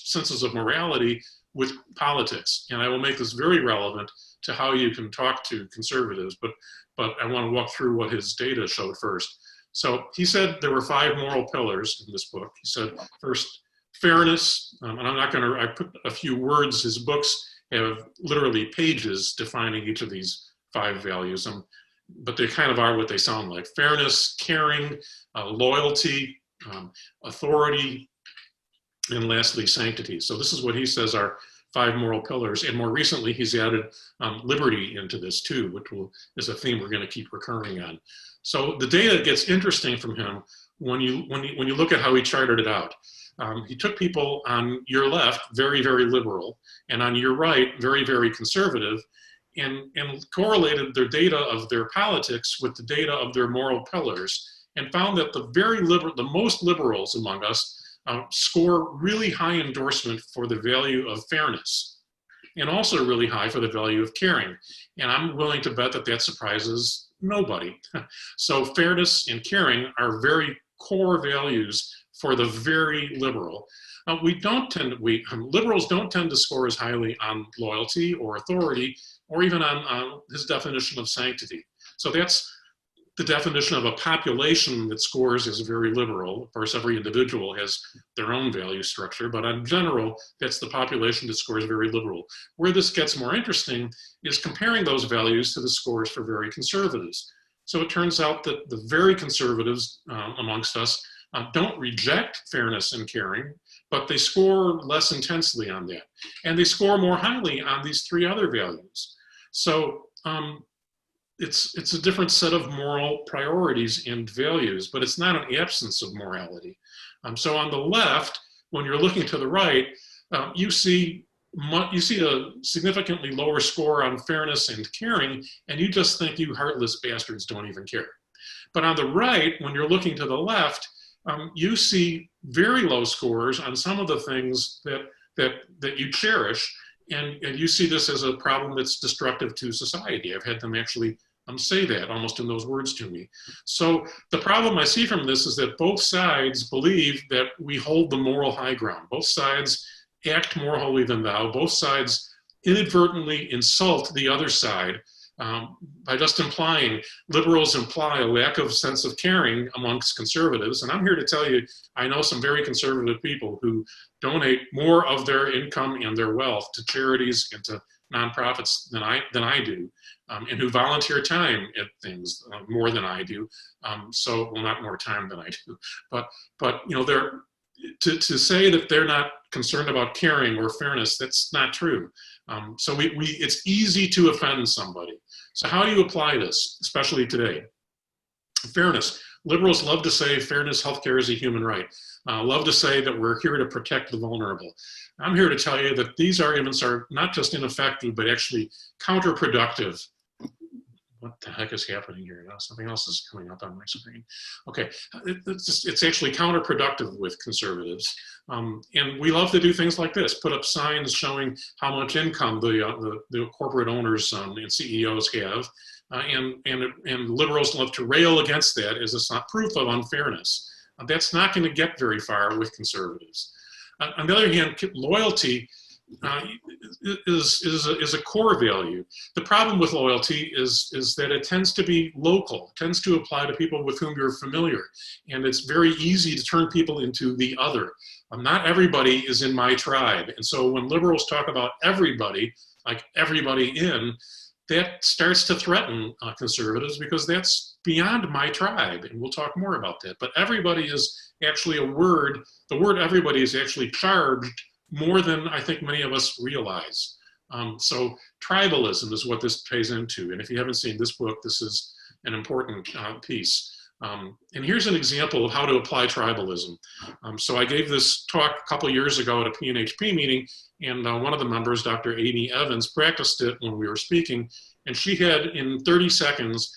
senses of morality with politics. And I will make this very relevant to how you can talk to conservatives, but I want to walk through what his data showed first. So he said there were 5 moral pillars in this book. He said, first, fairness, and I put a few words. His books have literally pages defining each of these 5 values, but they kind of are what they sound like. Fairness, caring, loyalty, authority, and lastly, sanctity. So this is what he says are 5 moral pillars. And more recently, he's added liberty into this too, which is a theme we're going to keep recurring on. So the data gets interesting from him when you look at how he charted it out. He took people on your left, very, very liberal, and on your right, very, very conservative, and correlated their data of their politics with the data of their moral pillars, and found that the most liberals among us score really high endorsement for the value of fairness, and also really high for the value of caring. And I'm willing to bet that liberals nobody. So fairness and caring are very core values for the very liberal. Liberals don't tend to score as highly on loyalty or authority, or even on his definition of sanctity. So that's the definition of a population that scores as very liberal. Of course, every individual has their own value structure, but in general, that's the population that scores very liberal. Where this gets more interesting is comparing those values to the scores for very conservatives. So it turns out that the very conservatives amongst us don't reject fairness and caring, but they score less intensely on that. And they score more highly on these 3 other values. So it's a different set of moral priorities and values, but it's not an absence of morality. So on the left, when you're looking to the right, you see a significantly lower score on fairness and caring, and you just think you heartless bastards don't even care. But on the right, when you're looking to the left, you see very low scores on some of the things that you cherish, and you see this as a problem that's destructive to society. I've had them actually say that almost in those words to me. So the problem I see from this is that both sides believe that we hold the moral high ground. Both sides act more holy than thou. Both sides inadvertently insult the other side by just implying, liberals imply a lack of sense of caring amongst conservatives. And I'm here to tell you, I know some very conservative people who donate more of their income and their wealth to charities and to nonprofits than I do, and who volunteer time at things more than I do. So, well, not more time than I do, but you know, they're to say that they're not concerned about caring or fairness, that's not true. So it's easy to offend somebody. So how do you apply this, especially today? Fairness. Liberals love to say fairness, healthcare is a human right. Love to say that we're here to protect the vulnerable. I'm here to tell you that these arguments are not just ineffective, but actually counterproductive. What the heck is happening here? Now something else is coming up on my screen. Okay, it's actually counterproductive with conservatives. And we love to do things like this, put up signs showing how much income the corporate owners and CEOs have. And liberals love to rail against that as a proof of unfairness. That's not going to get very far with conservatives. On the other hand, loyalty is a core value. The problem with loyalty is that it tends to be local, tends to apply to people with whom you're familiar, and it's very easy to turn people into the other. Not everybody is in my tribe, and so when liberals talk about everybody, like everybody in, that starts to threaten conservatives, because that's beyond my tribe, and we'll talk more about that. But everybody is actually a word, the word everybody is actually charged more than I think many of us realize. So tribalism is what this plays into. And if you haven't seen this book, this is an important piece. And here's an example of how to apply tribalism. So I gave this talk a couple years ago at a PNHP meeting, and one of the members, Dr. Amy Evans, practiced it when we were speaking. And she had, in 30 seconds,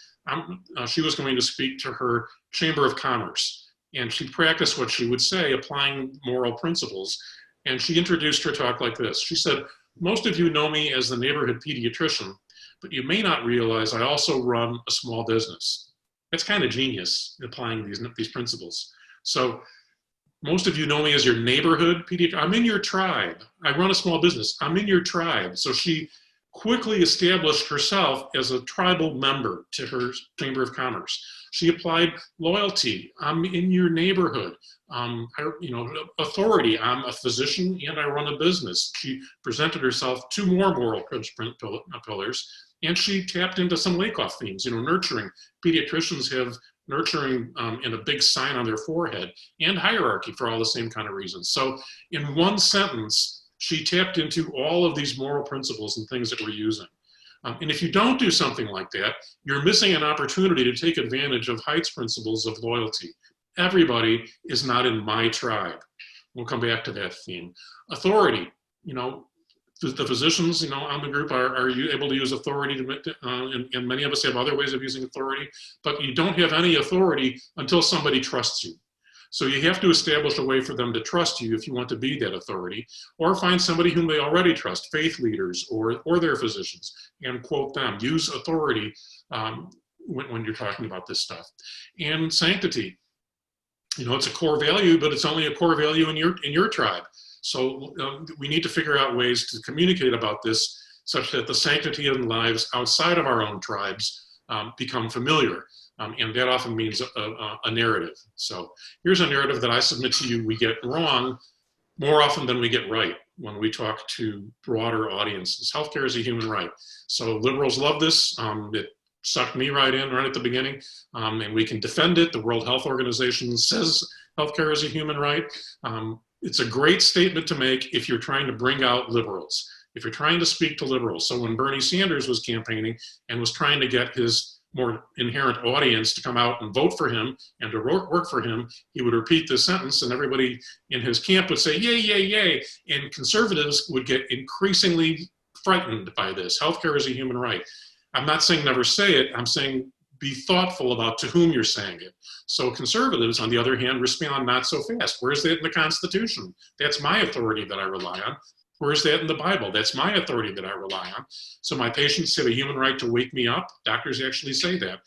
she was going to speak to her Chamber of Commerce. And she practiced what she would say, applying moral principles. And she introduced her talk like this. She said, "Most of you know me as the neighborhood pediatrician, but you may not realize I also run a small business." That's kind of genius, applying these principles. So most of you know me as your neighborhood pediatrician. I'm in your tribe. I run a small business. I'm in your tribe. So she quickly established herself as a tribal member to her Chamber of Commerce. She applied loyalty. I'm in your neighborhood. Authority. I'm a physician and I run a business. She presented herself two more moral pillars, and she tapped into some Lakoff themes. Nurturing. Pediatricians have nurturing and a big sign on their forehead, and hierarchy for all the same kind of reasons. So in one sentence, she tapped into all of these moral principles and things that we're using. And if you don't do something like that, you're missing an opportunity to take advantage of Haidt's principles of loyalty. Everybody is not in my tribe. We'll come back to that theme. Authority, the physicians, on the group are you able to use authority and many of us have other ways of using authority, but you don't have any authority until somebody trusts you. So you have to establish a way for them to trust you if you want to be that authority, or find somebody whom they already trust, faith leaders or their physicians, and quote them. Use authority when you're talking about this stuff. And sanctity. It's a core value, but it's only a core value in your tribe. So we need to figure out ways to communicate about this such that the sanctity of lives outside of our own tribes become familiar. And that often means a narrative. So here's a narrative that I submit to you we get wrong more often than we get right when we talk to broader audiences. Healthcare is a human right. So liberals love this. It sucked me right in right at the beginning, and we can defend it. The World Health Organization says healthcare is a human right. It's a great statement to make if you're trying to bring out liberals, if you're trying to speak to liberals. So when Bernie Sanders was campaigning and was trying to get his more inherent audience to come out and vote for him and to work for him, he would repeat this sentence and everybody in his camp would say, yay, yay, yay. And conservatives would get increasingly frightened by this. Healthcare is a human right. I'm not saying never say it. I'm saying be thoughtful about to whom you're saying it. So conservatives, on the other hand, respond not so fast. Where's that in the Constitution? That's my authority that I rely on. Where's that in the Bible? That's my authority that I rely on. So my patients have a human right to wake me up. Doctors actually say that.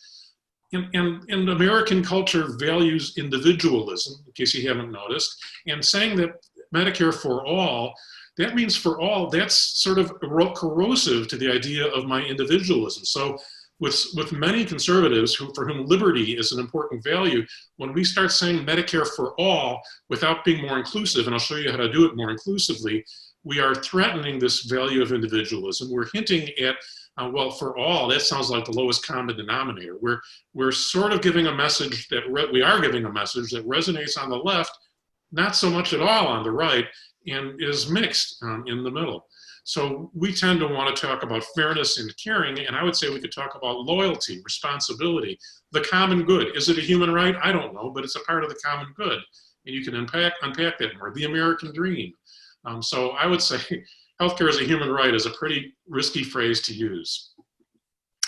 And American culture values individualism, in case you haven't noticed, and saying that Medicare for all that means for all, that's sort of corrosive to the idea of my individualism. So with many conservatives for whom liberty is an important value, when we start saying Medicare for all without being more inclusive, and I'll show you how to do it more inclusively, we are threatening this value of individualism. We're hinting at, well, for all, that sounds like the lowest common denominator. We're sort of giving a message that we are giving a message that resonates on the left, not so much at all on the right, and is mixed in the middle. So we tend to want to talk about fairness and caring, and I would say we could talk about loyalty, responsibility, the common good. Is it a human right? I don't know, but it's a part of the common good. And you can unpack that more. The American dream. So I would say healthcare as a human right is a pretty risky phrase to use.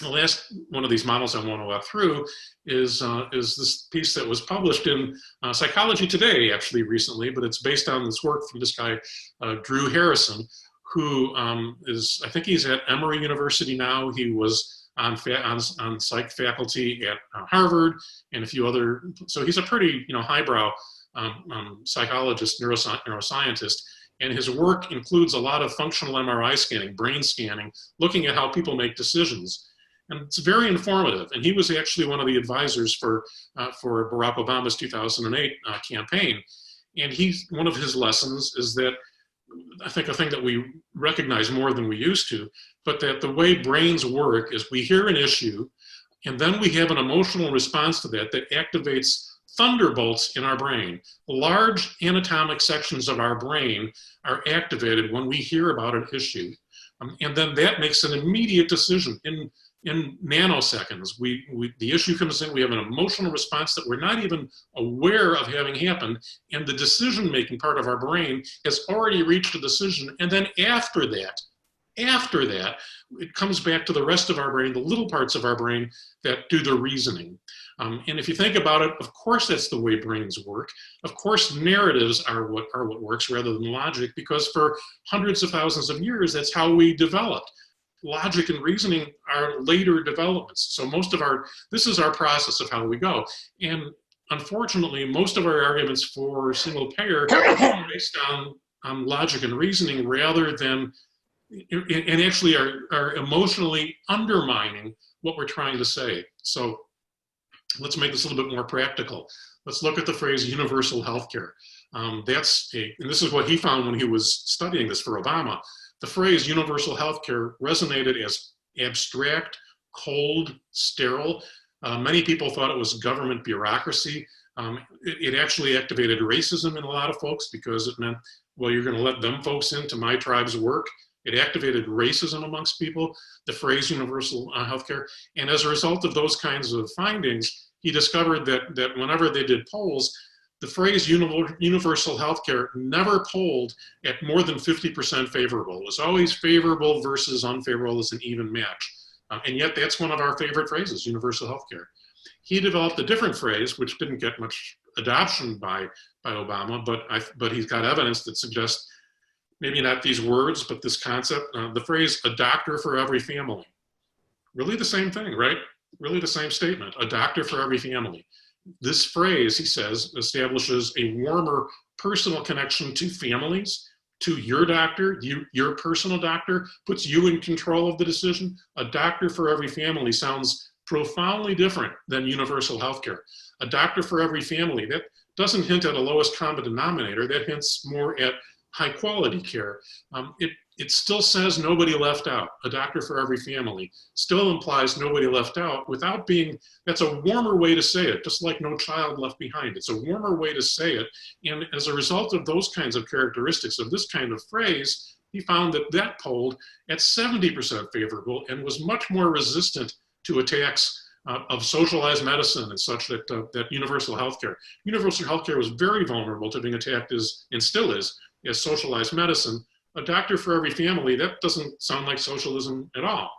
The last one of these models I want to walk through is this piece that was published in Psychology Today, actually recently, but it's based on this work from this guy, Drew Harrison, who I think he's at Emory University now. He was on psych faculty at Harvard and a few other, so he's a pretty highbrow psychologist, neuroscientist, and his work includes a lot of functional MRI scanning, brain scanning, looking at how people make decisions. And it's very informative. And he was actually one of the advisors for Barack Obama's 2008 campaign. And one of his lessons is that, I think a thing that we recognize more than we used to, but that the way brains work is we hear an issue, and then we have an emotional response to that activates thunderbolts in our brain. Large anatomic sections of our brain are activated when we hear about an issue. And then that makes an immediate decision. In nanoseconds, the issue comes in, we have an emotional response that we're not even aware of having happened, and the decision-making part of our brain has already reached a decision, and then after that, it comes back to the rest of our brain, the little parts of our brain that do the reasoning. And if you think about it, of course that's the way brains work. Of course narratives are what works rather than logic, because for hundreds of thousands of years, that's how we developed. Logic and reasoning are later developments. So this is our process of how we go. And unfortunately, most of our arguments for single payer are based on logic and reasoning rather than, and actually are emotionally undermining what we're trying to say. So let's make this a little bit more practical. Let's look at the phrase universal healthcare. And this is what he found when he was studying this for Obama. The phrase universal healthcare resonated as abstract, cold, sterile. Many people thought it was government bureaucracy. It actually activated racism in a lot of folks because it meant, well, you're going to let them folks into my tribe's work. It activated racism amongst people, the phrase universal healthcare. And as a result of those kinds of findings, he discovered that whenever they did polls, the phrase universal healthcare never polled at more than 50% favorable. It was always favorable versus unfavorable as an even match. And yet that's one of our favorite phrases, universal healthcare. He developed a different phrase, which didn't get much adoption by Obama, but he's got evidence that suggests maybe not these words, but this concept, the phrase a doctor for every family. Really the same thing, right? Really the same statement, a doctor for every family. This phrase, he says, establishes a warmer personal connection to families, to your doctor, your personal doctor, puts you in control of the decision. A doctor for every family sounds profoundly different than universal healthcare. A doctor for every family, that doesn't hint at a lowest common denominator, that hints more at high quality care. It still says nobody left out. A doctor for every family still implies nobody left out without being, that's a warmer way to say it, just like no child left behind. It's a warmer way to say it. And as a result of those kinds of characteristics of this kind of phrase, he found that polled at 70% favorable and was much more resistant to attacks of socialized medicine and such that universal healthcare. Universal healthcare was very vulnerable to being attacked and still is, as socialized medicine. A doctor for every family, that doesn't sound like socialism at all.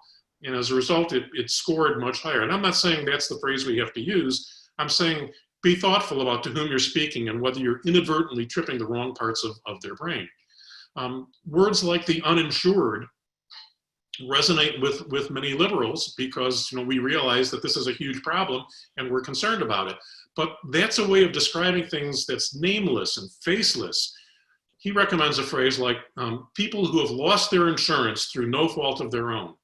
And as a result, it scored much higher. And I'm not saying that's the phrase we have to use. I'm saying be thoughtful about to whom you're speaking and whether you're inadvertently tripping the wrong parts of their brain. Words like the uninsured resonate with many liberals because we realize that this is a huge problem and we're concerned about it. But that's a way of describing things that's nameless and faceless. he recommends a phrase like people who have lost their insurance through no fault of their own.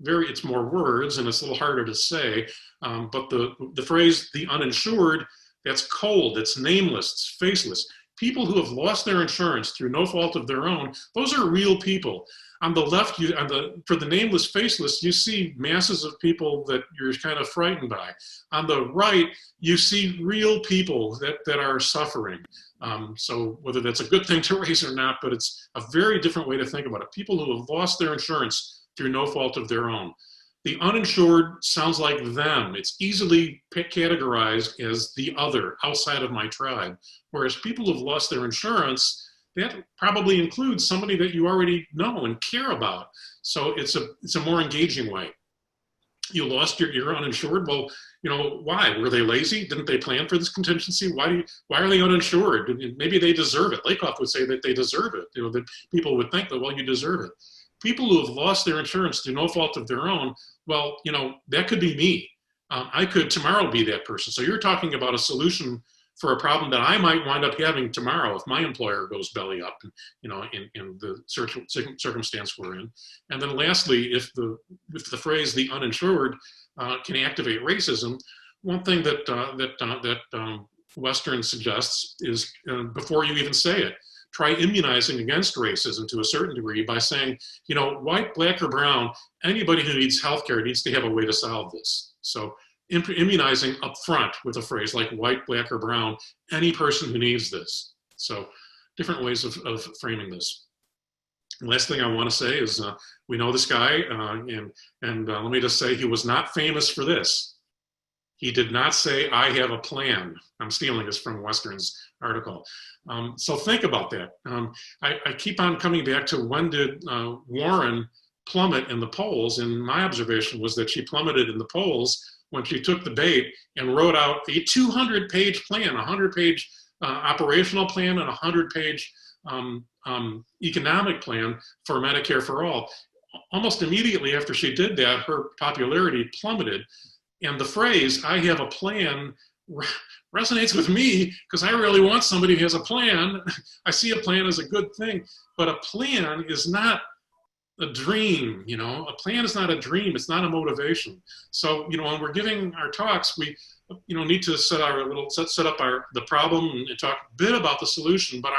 It's more words and it's a little harder to say, but the phrase the uninsured, that's cold, it's nameless, it's faceless. People who have lost their insurance through no fault of their own, those are real people. On the left, for the nameless, faceless, you see masses of people that you're kind of frightened by. On the right, you see real people that are suffering. So whether that's a good thing to raise or not, but it's a very different way to think about it. People who have lost their insurance through no fault of their own. The uninsured sounds like them. It's easily categorized as the other, outside of my tribe. Whereas people who've lost their insurance, that probably includes somebody that you already know and care about. So it's a more engaging way. You lost your uninsured. Well, you know, why? Were they lazy? Didn't they plan for this contingency? Why are they uninsured? Maybe they deserve it. Lakoff would say that they deserve it. You know, that people would think that, well, you deserve it. People who have lost their insurance through no fault of their own, well, you know, that could be me. I could tomorrow be that person. So you're talking about a solution for a problem that I might wind up having tomorrow if my employer goes belly up, you know, in the circumstance we're in. And then lastly, if the phrase "the uninsured" can activate racism, one thing that Western suggests is before you even say it, try immunizing against racism to a certain degree by saying, you know, white, black, or brown, anybody who needs healthcare needs to have a way to solve this. So immunizing up front with a phrase like white, black, or brown, any person who needs this. So different ways of framing this. And last thing I want to say is we know this guy, and let me just say he was not famous for this. He did not say, I have a plan. I'm stealing this from Western's article. So think about that. I keep on coming back to when did Warren plummet in the polls, and my observation was that she plummeted in the polls when she took the bait and wrote out a 200-page plan, a 100-page operational plan, and a 100-page economic plan for Medicare for All. Almost immediately after she did that, her popularity plummeted. And the phrase, I have a plan, resonates with me because I really want somebody who has a plan. I see a plan as a good thing, but a plan is not a dream, you know. A plan is not a dream, it's not a motivation. So, you know, when we're giving our talks, we, you know, need to set up the problem and talk a bit about the solution, but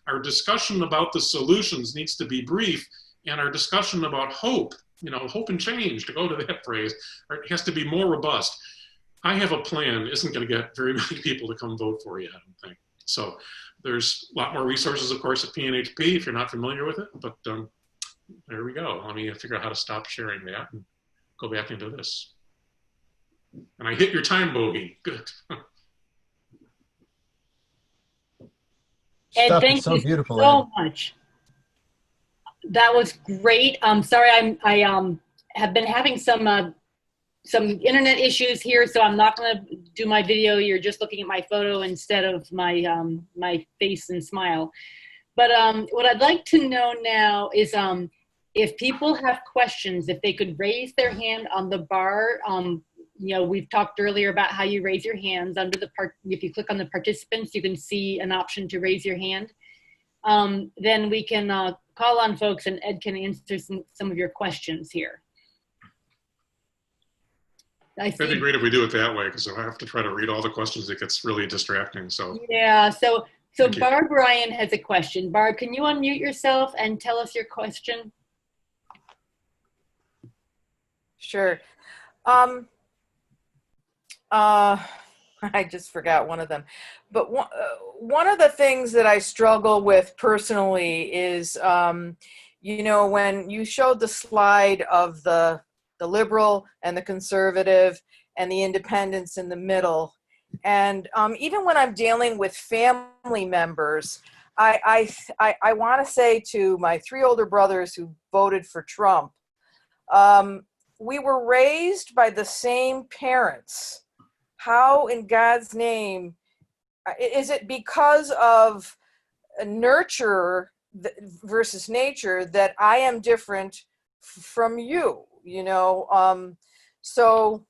our discussion about the solutions needs to be brief, and our discussion about hope, you know, hope and change, to go to that phrase, it has to be more robust. I have a plan isn't going to get very many people to come vote for you, I don't think. So there's a lot more resources, of course, at PNHP if you're not familiar with it, but there we go. Let me figure out how to stop sharing that and go back into this. And I hit your time bogey. Good. Ed, Stuff thank is so you beautiful, so much. That was great. I'm sorry, I have been having some internet issues here, so I'm not going to do my video. You're just looking at my photo instead of my my face and smile. But what I'd like to know now is if people have questions, if they could raise their hand on the bar. You know, we've talked earlier about how you raise your hands under the if you click on the participants, you can see an option to raise your hand. Then we can call on folks and Ed can answer some of your questions here. It'd be great if we do it that way, because if I have to try to read all the questions, it gets really distracting. So yeah, so Barb Ryan has a question. Barb, can you unmute yourself and tell us your question? Sure. I just forgot one of them. But one of the things that I struggle with personally is, you know, when you showed the slide of the liberal and the conservative and the independents in the middle. And even when I'm dealing with family members, I want to say to my 3 older brothers who voted for Trump, we were raised by the same parents. How in God's name, is it because of nurture versus nature that I am different from you? You know, so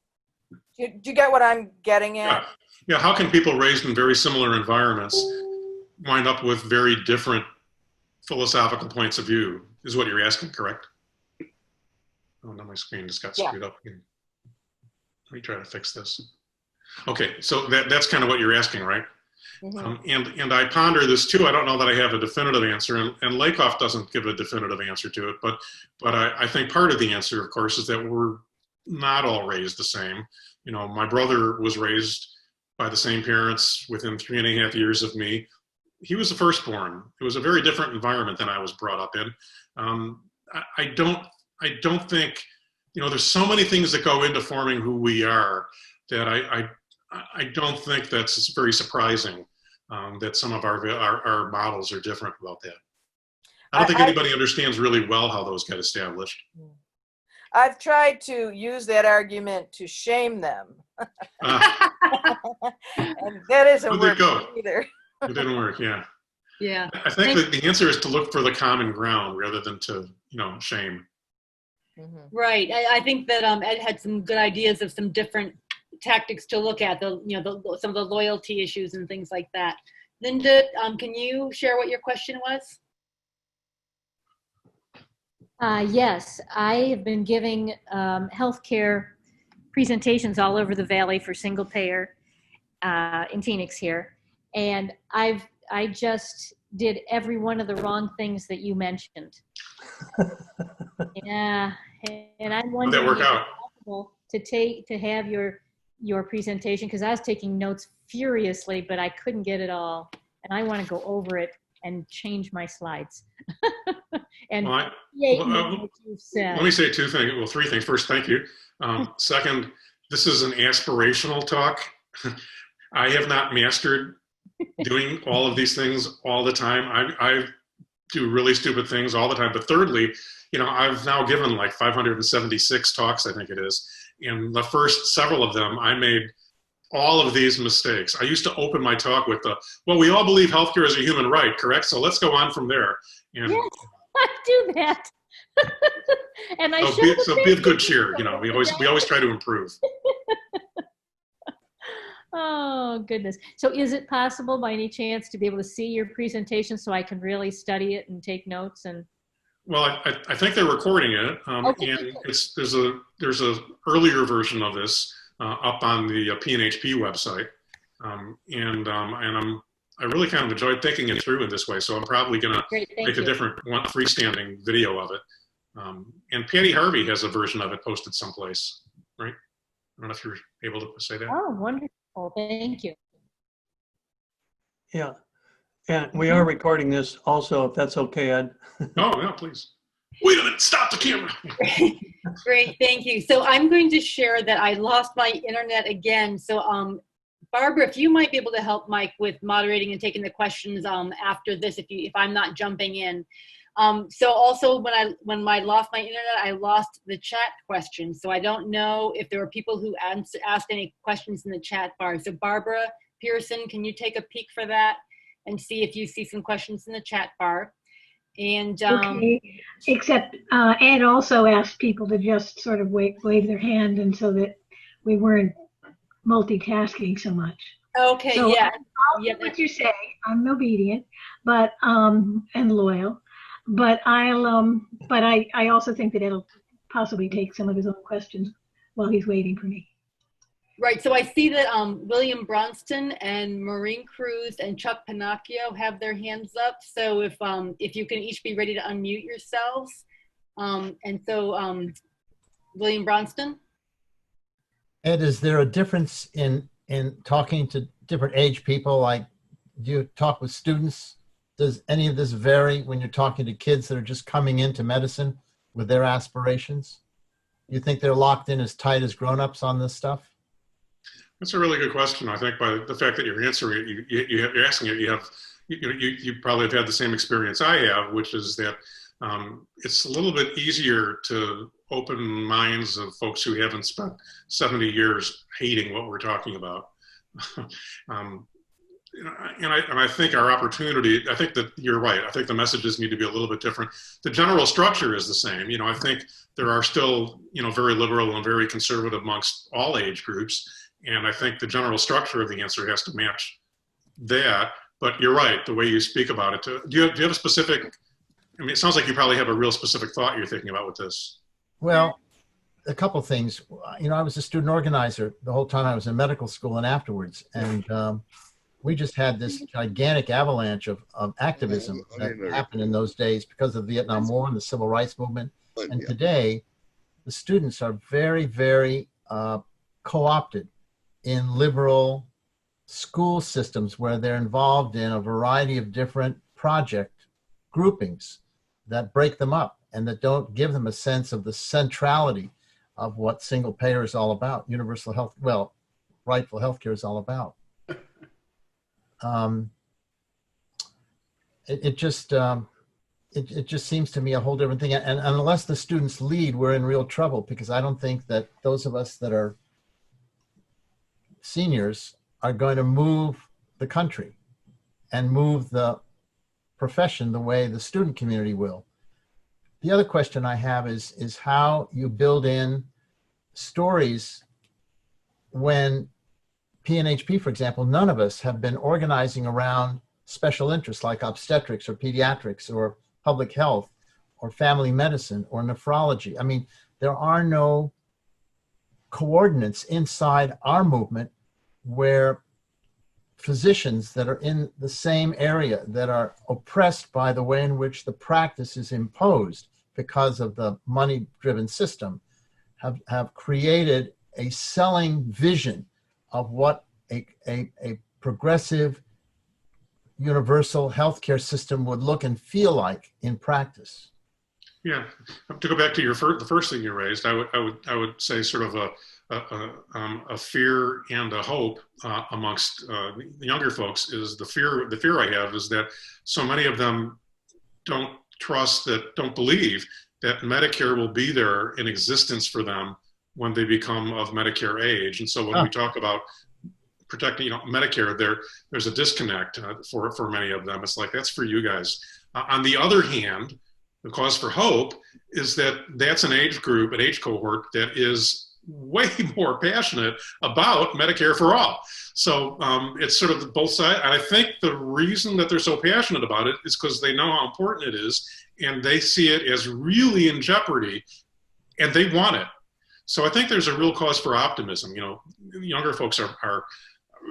do you get what I'm getting at? Yeah, how can people raised in very similar environments wind up with very different philosophical points of view is what you're asking, correct? Oh, now my screen just got screwed up again. Let me try to fix this. Okay, so that's kind of what you're asking, right? And I ponder this too. I don't know that I have a definitive answer, and Lakoff doesn't give a definitive answer to it, but I think part of the answer, of course, is that we're not all raised the same. You know, my brother was raised by the same parents within 3.5 years of me. He was the firstborn. It was a very different environment than I was brought up in. I don't think, you know, there's so many things that go into forming who we are that I don't think that's very surprising that some of our models are different about that. I don't think anybody understands really well how those get established. I've tried to use that argument to shame them. And that isn't working either. It didn't work, yeah. Yeah. I think that the answer is to look for the common ground rather than to, you know, shame. Right. I think that Ed had some good ideas of some different tactics to look at, some of the loyalty issues and things like that. Linda, can you share what your question was? Yes, I have been giving healthcare presentations all over the valley for single payer in Phoenix here, and I just did every one of the wrong things that you mentioned. Yeah, and I'm wondering if it's possible to have your presentation, because I was taking notes furiously, but I couldn't get it all, and I want to go over it and change my slides. And let me say two things. Well, three things. First, thank you. Second, this is an aspirational talk. I have not mastered doing all of these things all the time. I do really stupid things all the time. But thirdly, you know, I've now given like 576 talks, I think it is. And the first several of them, I made all of these mistakes. I used to open my talk with well, we all believe healthcare is a human right, correct? So let's go on from there. And yes, I do that. And I so be of good cheer. You know, we always try to improve. Oh, goodness. So is it possible by any chance to be able to see your presentation so I can really study it and take notes? And well, I think they're recording it, okay. And there's a earlier version of this up on the PNHP website, and I really kind of enjoyed thinking it through in this way. So I'm probably going to make a different freestanding video of it. And Patty Harvey has a version of it posted someplace, right? I don't know if you're able to say that. Oh, wonderful. Thank you. Yeah. And we are recording this also, if that's okay, Ed. Oh, yeah, please. Wait a minute, stop the camera. Great, thank you. So I'm going to share that I lost my internet again. So Barbara, if you might be able to help Mike with moderating and taking the questions after this, if I'm not jumping in. So also when I lost my internet, I lost the chat questions. So I don't know if there were people who asked any questions in the chat bar. So Barbara Pearson, can you take a peek for that and see if you see some questions in the chat bar? And okay, except Ed also asked people to just sort of wave their hand, and so that we weren't multitasking so much. Okay, so yeah. I'll do what you say. I'm obedient, but and loyal. But I also think that it'll possibly take some of his own questions while he's waiting for me. Right. So I see that William Bronston and Maureen Cruz and Chuck Pinocchio have their hands up. So if you can each be ready to unmute yourselves. And so William Bronston. Ed, is there a difference in talking to different age people? Like, do you talk with students? Does any of this vary when you're talking to kids that are just coming into medicine with their aspirations? You think they're locked in as tight as grown-ups on this stuff? That's a really good question. I think by the fact that you're answering it, you're asking it, you probably have had the same experience I have, which is that it's a little bit easier to open minds of folks who haven't spent 70 years hating what we're talking about. And I think our opportunity, I think that you're right. I think the messages need to be a little bit different. The general structure is the same. You know, I think there are still, very liberal and very conservative amongst all age groups. And I think the general structure of the answer has to match that. But you're right, the way you speak about it. Do you have a specific I mean, it sounds like you probably have a real specific thought you're thinking about with this. Well, a couple things. You know, I was a student organizer the whole time I was in medical school and afterwards. And we just had this gigantic avalanche of activism that happened in those days because of the Vietnam War and the civil rights movement. And today, the students are very, very co-opted in liberal school systems where they're involved in a variety of different project groupings that break them up and that don't give them a sense of the centrality of what single payer is all about, universal health, well, rightful healthcare is all about. It just seems to me a whole different thing. And unless the students lead, we're in real trouble, because I don't think that those of us that are seniors are going to move the country and move the profession the way the student community will. The other question I have is how you build in stories when PNHP, for example, none of us have been organizing around special interests like obstetrics or pediatrics or public health or family medicine or nephrology. I mean, there are no coordinates inside our movement where physicians that are in the same area that are oppressed by the way in which the practice is imposed because of the money-driven system have created a selling vision of what a progressive universal healthcare system would look and feel like in practice. Yeah, to go back to the first thing you raised, I would say sort of a fear and a hope amongst the younger folks is the fear I have is that so many of them don't believe that Medicare will be there in existence for them when they become of Medicare age. And so when we talk about protecting, Medicare, there's a disconnect for many of them. It's like, that's for you guys. On the other hand, the cause for hope is that that's an age group, an age cohort that is way more passionate about Medicare for all. So it's sort of both sides. And I think the reason that they're so passionate about it is because they know how important it is, and they see it as really in jeopardy, and they want it. So I think there's a real cause for optimism. Younger folks are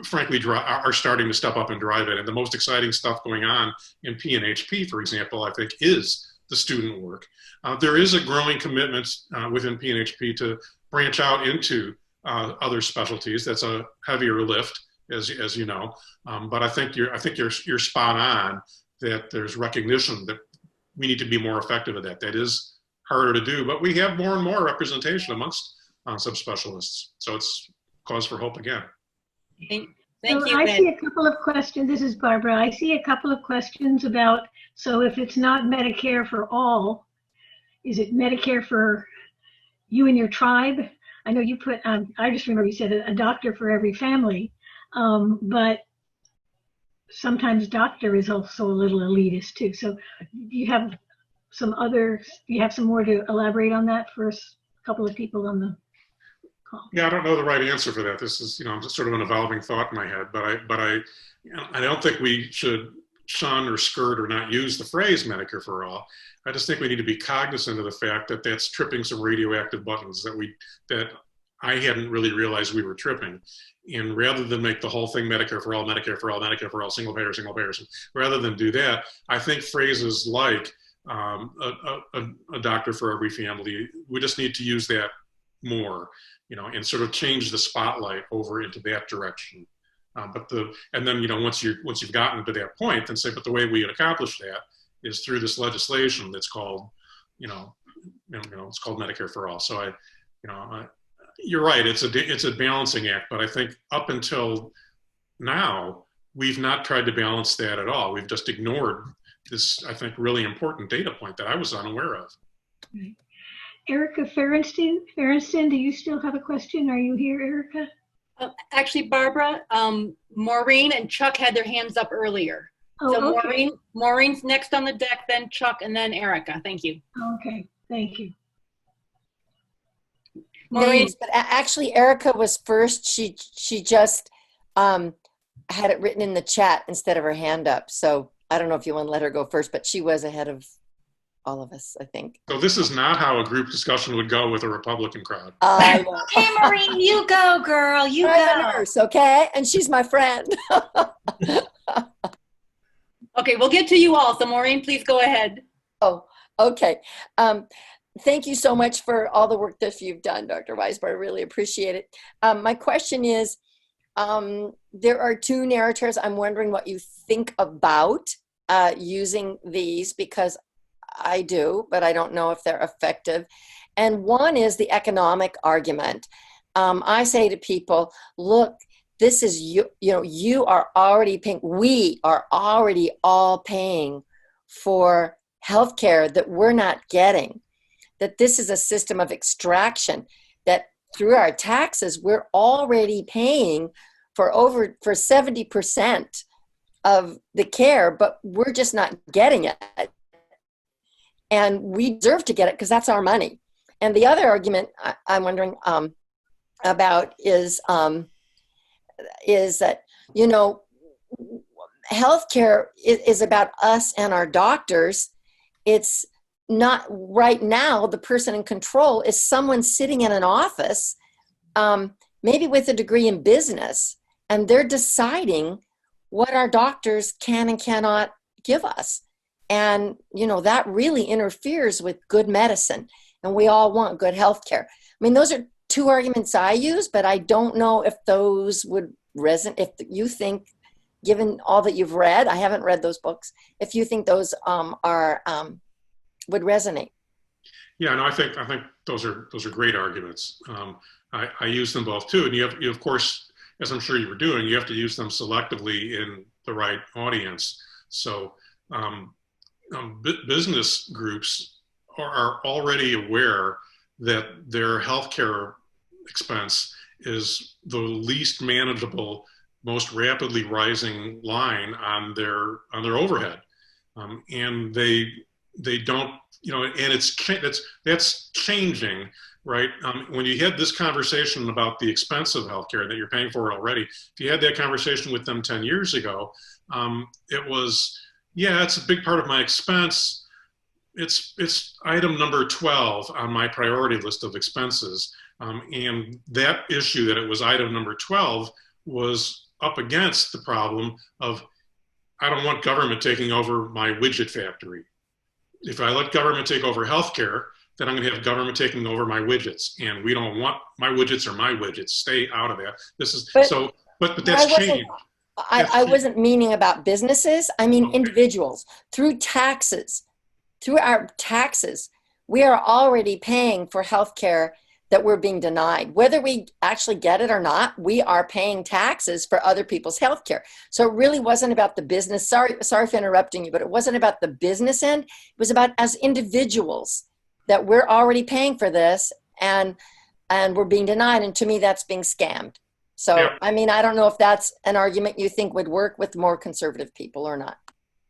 frankly starting to step up and drive it. And the most exciting stuff going on in PNHP, for example, I think is the student work. There is a growing commitment within PNHP to branch out into other specialties. That's a heavier lift, as you know. But I think you're spot on that there's recognition that we need to be more effective at that. That is harder to do, but we have more and more representation amongst subspecialists. So it's cause for hope again. Thank So you, I Ben. see a couple of questions. This is Barbara. I see a couple of questions about, so if it's not Medicare for all, is it Medicare for you and your tribe? I know you put, I just remember you said a doctor for every family, but sometimes doctor is also a little elitist too. So you have some more to elaborate on that for a couple of people on the call. Yeah, I don't know the right answer for that. This is, just sort of an evolving thought in my head, but I don't think we should shun or skirt or not use the phrase Medicare for all. I just think we need to be cognizant of the fact that that's tripping some radioactive buttons that I hadn't really realized we were tripping. And rather than make the whole thing Medicare for all, Medicare for all, Medicare for all, single payer, rather than do that, I think phrases like a doctor for every family, we just need to use that more, and sort of change the spotlight over into that direction. And then once you've gotten to that point, then say, but the way we accomplish that is through this legislation that's called, it's called Medicare for all. So you're right. It's a balancing act, but I think up until now, we've not tried to balance that at all. We've just ignored this, I think, really important data point that I was unaware of. Right. Erica Ferenstein, do you still have a question? Are you here, Erica? Actually, Barbara, Maureen and Chuck had their hands up earlier. Oh, so okay. Maureen's next on the deck, then Chuck, and then Erica. Thank you. Okay, thank you. Maureen. Names, but actually Erica was first. She just had it written in the chat instead of her hand up. So I don't know if you want to let her go first, but she was ahead of all of us, I think. So this is not how a group discussion would go with a Republican crowd. I know. Hey, Maureen, you go, girl. You I'm go. a nurse, okay? And she's my friend. Okay, we'll get to you all. So Maureen, please go ahead. Oh, okay. Thank you so much for all the work that you've done, Dr. Weisbart. I really appreciate it. My question is, there are two narratives. I'm wondering what you think about using these, because I do, but I don't know if they're effective. And one is the economic argument. I say to people, look, this is you are already paying, we are already all paying for healthcare that we're not getting, that this is a system of extraction, that through our taxes, we're already paying for 70% of the care, but we're just not getting it. And we deserve to get it because that's our money. And the other argument I'm wondering about is that, healthcare is about us and our doctors. It's not right now. The person in control is someone sitting in an office, maybe with a degree in business, and they're deciding what our doctors can and cannot give us. And, that really interferes with good medicine. And we all want good healthcare. I mean, those are two arguments I use, but I don't know if those would resonate. If you think, given all that you've read, I haven't read those books, if you think those would resonate. Yeah, no, I think those are great arguments. I use them both too, and you of course, as I'm sure you were doing, you have to use them selectively in the right audience. So business groups are already aware that their healthcare expense is the least manageable, most rapidly rising line on their overhead, and they don't, and that's changing, right? When you had this conversation about the expense of healthcare that you're paying for it already, if you had that conversation with them 10 years ago, it was, yeah, it's a big part of my expense. It's item number 12 on my priority list of expenses. And that issue that it was item number 12 was up against the problem of, I don't want government taking over my widget factory. If I let government take over healthcare, then I'm going to have government taking over my widgets. And we don't want, my widgets are my widgets. Stay out of that. But that's changed. I wasn't meaning about businesses. I mean, individuals. Through taxes, through our taxes, we are already paying for healthcare that we're being denied. Whether we actually get it or not, we are paying taxes for other people's healthcare. So it really wasn't about the business. Sorry for interrupting you, but it wasn't about the business end. It was about as individuals that we're already paying for this and we're being denied. And to me, that's being scammed. So, yeah. I mean, I don't know if that's an argument you think would work with more conservative people or not.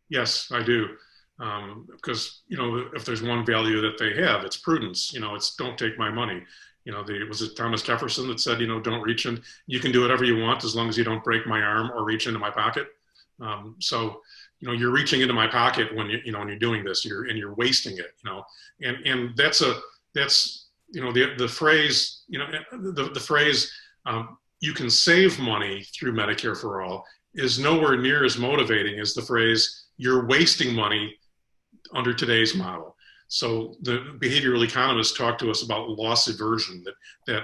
Yes, I do. Because, if there's one value that they have, it's prudence. It's don't take my money. Was it Thomas Jefferson that said, don't reach in, you can do whatever you want as long as you don't break my arm or reach into my pocket. So, you're reaching into my pocket when when you're doing this, you're wasting it, and that's the phrase, the phrase, you can save money through Medicare for all is nowhere near as motivating as the phrase, you're wasting money under today's model. So the behavioral economists talk to us about loss aversion, that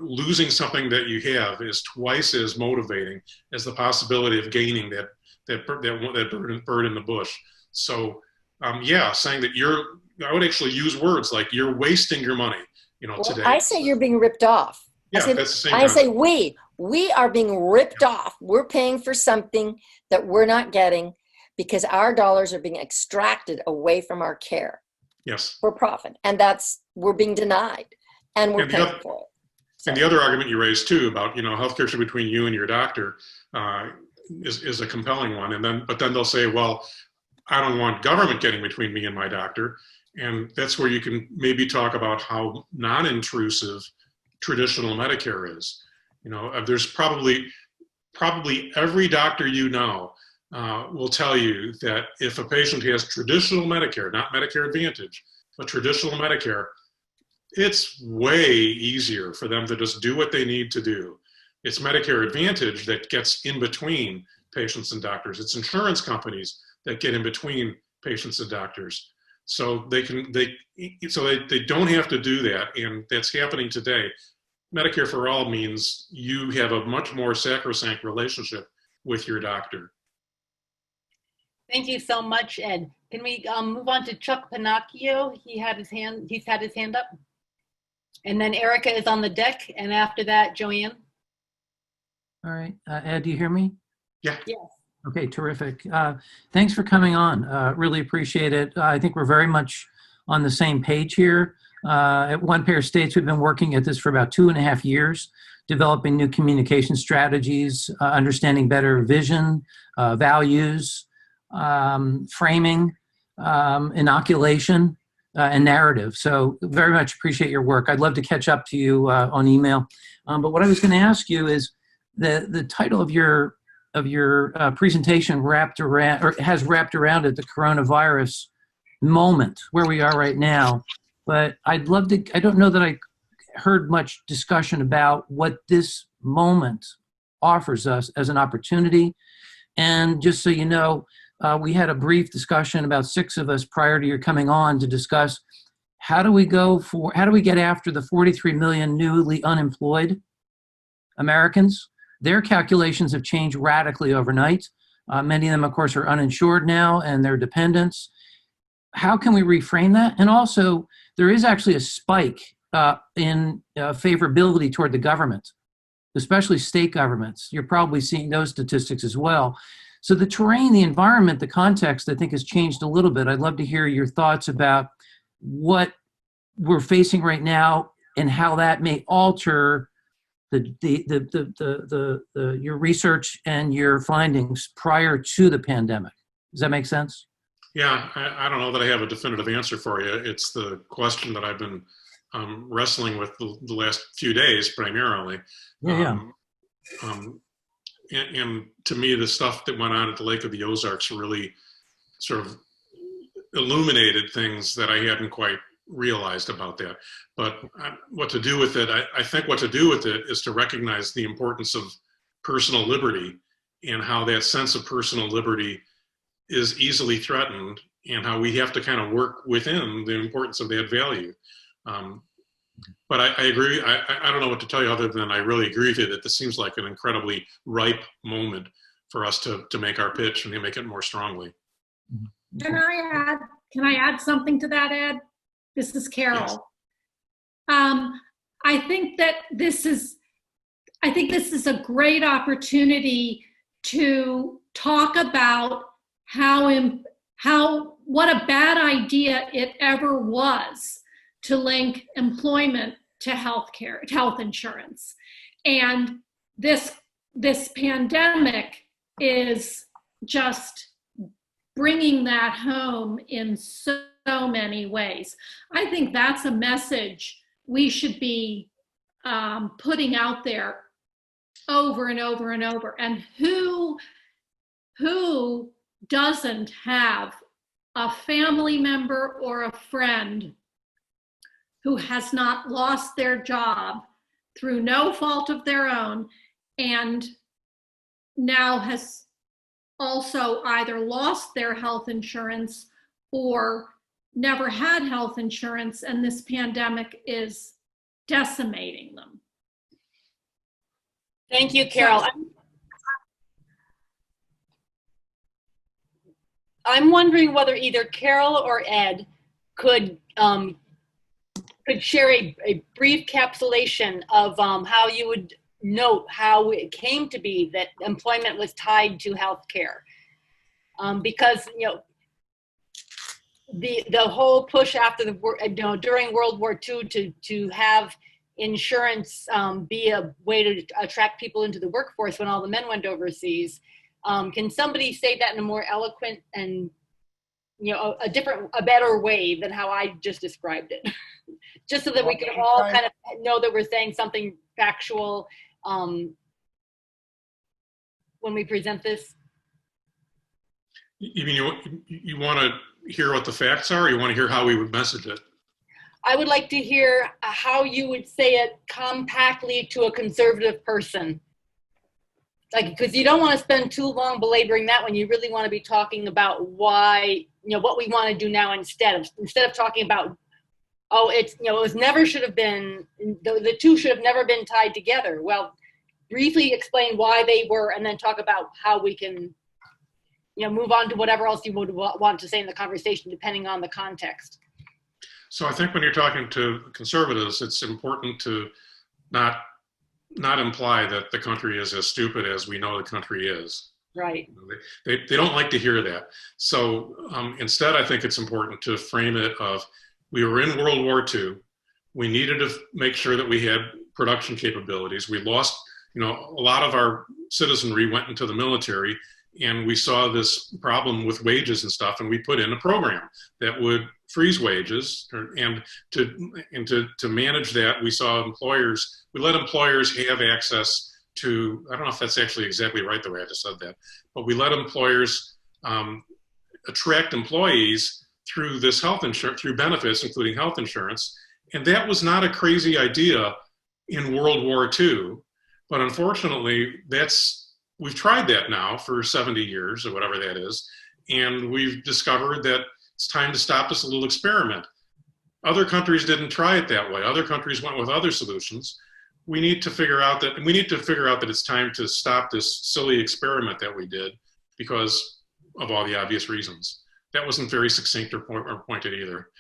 losing something that you have is twice as motivating as the possibility of gaining that bird in the bush. So saying that I would actually use words like you're wasting your money, today. I say you're being ripped off. Yeah, that's the same. I say we are being ripped off. We're paying for something that we're not getting because our dollars are being extracted away from our care. Yes. For profit. And we're being denied and we're paying for it. So. And the other argument you raised too about, healthcare should be between you and your doctor is a compelling one. But then they'll say, well, I don't want government getting between me and my doctor. And that's where you can maybe talk about how non-intrusive traditional Medicare is. There's probably every doctor will tell you that if a patient has traditional Medicare, not Medicare Advantage, but traditional Medicare, it's way easier for them to just do what they need to do. It's Medicare Advantage that gets in between patients and doctors. It's insurance companies that get in between patients and doctors. So they don't have to do that, and that's happening today. Medicare for All means you have a much more sacrosanct relationship with your doctor. Thank you so much, Ed. Can we move on to Chuck Pinocchio? He's had his hand up. And then Erica is on the deck, and after that, Joanne. All right. Ed, do you hear me? Yeah. Yes. Okay, terrific. Thanks for coming on. Really appreciate it. I think we're very much on the same page here. At One Pair States, we've been working at this for about 2.5 years, developing new communication strategies, understanding better vision, values, framing, inoculation, and narrative. So very much appreciate your work. I'd love to catch up to you on email. But what I was going to ask you is the title of your presentation has wrapped around it the coronavirus moment where we are right now. But I'd love to, I don't know that I heard much discussion about what this moment offers us as an opportunity. And just so you know, we had a brief discussion, about 6 of us prior to your coming on, to discuss how do we get after the 43 million newly unemployed Americans. Their calculations have changed radically overnight. Many of them, of course, are uninsured now and their dependents. How can we reframe that? And also, there is actually a spike in favorability toward the government, especially state governments. You're probably seeing those statistics as well. So the terrain, the environment, the context, I think, has changed a little bit. I'd love to hear your thoughts about what we're facing right now and how that may alter your research and your findings prior to the pandemic. Does that make sense? Yeah, I don't know that I have a definitive answer for you. It's the question that I've been wrestling with the last few days primarily. Yeah. And to me, the stuff that went on at the Lake of the Ozarks really sort of illuminated things that I hadn't quite realized about that. But what to do with it, I think what to do with it is to recognize the importance of personal liberty and how that sense of personal liberty is easily threatened, and how we have to kind of work within the importance of that value. But I agree. I don't know what to tell you other than I really agree with you that this seems like an incredibly ripe moment for us to make our pitch and to make it more strongly. Can I add something to that, Ed? This is Carol. Yes. I think this is a great opportunity to talk about what a bad idea it ever was to link employment to healthcare, health insurance. And this pandemic is just bringing that home in so many ways. I think that's a message we should be putting out there over and over and over. And who doesn't have a family member or a friend who has not lost their job through no fault of their own and now has also either lost their health insurance or never had health insurance, and this pandemic is decimating them? Thank you, Carol. I'm wondering whether either Carol or Ed could share a brief capsulation of how you would note how it came to be that employment was tied to healthcare, because the whole push after during World War II to have insurance be a way to attract people into the workforce when all the men went overseas. Can somebody say that in a more eloquent and a better way than how I just described it? Just so that we can all kind of know that we're saying something factual when we present this. You mean you want to hear what the facts are, or you want to hear how we would message it? I would like to hear how you would say it compactly to a conservative person. Like, because you don't want to spend too long belaboring that when you really want to be talking about why, what we want to do now instead of talking about, oh, it's, it was never should have been, the two should have never been tied together. Well, briefly explain why they were, and then talk about how we can, move on to whatever else you would want to say in the conversation, depending on the context. So I think when you're talking to conservatives, it's important to not imply that the country is as stupid as we know the country is. Right. They don't like to hear that. So instead, I think it's important to frame it of, we were in World War II. We needed to make sure that we had production capabilities. We lost, a lot of our citizenry went into the military, and we saw this problem with wages and stuff, and we put in a program that would freeze wages, and to manage that, we let employers have access to, I don't know if that's actually exactly right the way I just said that, but we let employers attract employees through this health insurance, through benefits, including health insurance. And that was not a crazy idea in World War II, but unfortunately, we've tried that now for 70 years or whatever that is, and we've discovered that it's time to stop this little experiment. Other countries didn't try it that way. Other countries went with other solutions. We need to figure out that it's time to stop this silly experiment that we did because of all the obvious reasons. That wasn't very succinct or pointed either.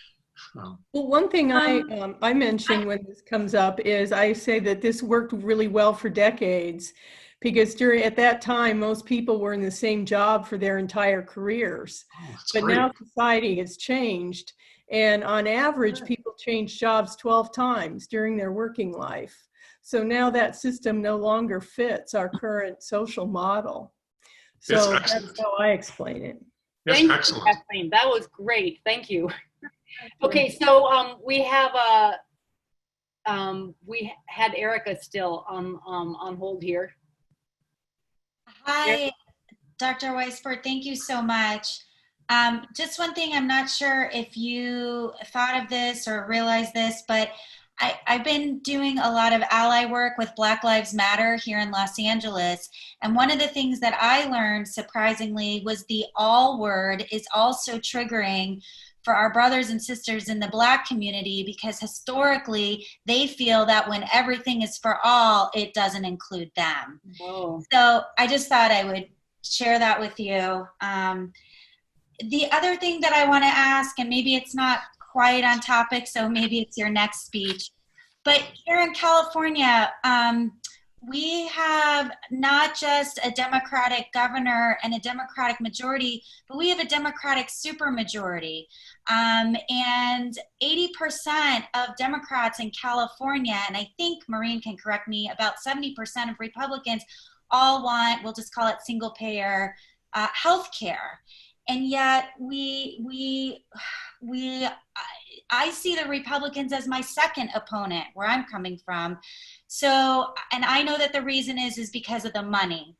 Well, one thing I mention when this comes up is I say that this worked really well for decades, because at that time, most people were in the same job for their entire careers. But great. Now society has changed. And on average, people change jobs 12 times during their working life. So now that system no longer fits our current social model. So that's how I explain it. That's Thank excellent. you, Kathleen. That was great. Thank you. Okay, so we had Erica still on hold here. Hi, Dr. Weisbord. Thank you so much. Just one thing, I'm not sure if you thought of this or realized this, but I've been doing a lot of ally work with Black Lives Matter here in Los Angeles. And one of the things that I learned, surprisingly, was the all word is also triggering for our brothers and sisters in the Black community, because historically they feel that when everything is for all, it doesn't include them. Oh. So I just thought I would share that with you. The other thing that I want to ask, and maybe it's not quite on topic, so maybe it's your next speech, but here in California, we have not just a Democratic governor and a Democratic majority, but we have a Democratic supermajority. And 80% of Democrats in California, and I think Maureen can correct me, about 70% of Republicans all want, we'll just call it single payer health care. And yet I see the Republicans as my second opponent where I'm coming from. So, and I know that the reason is because of the money.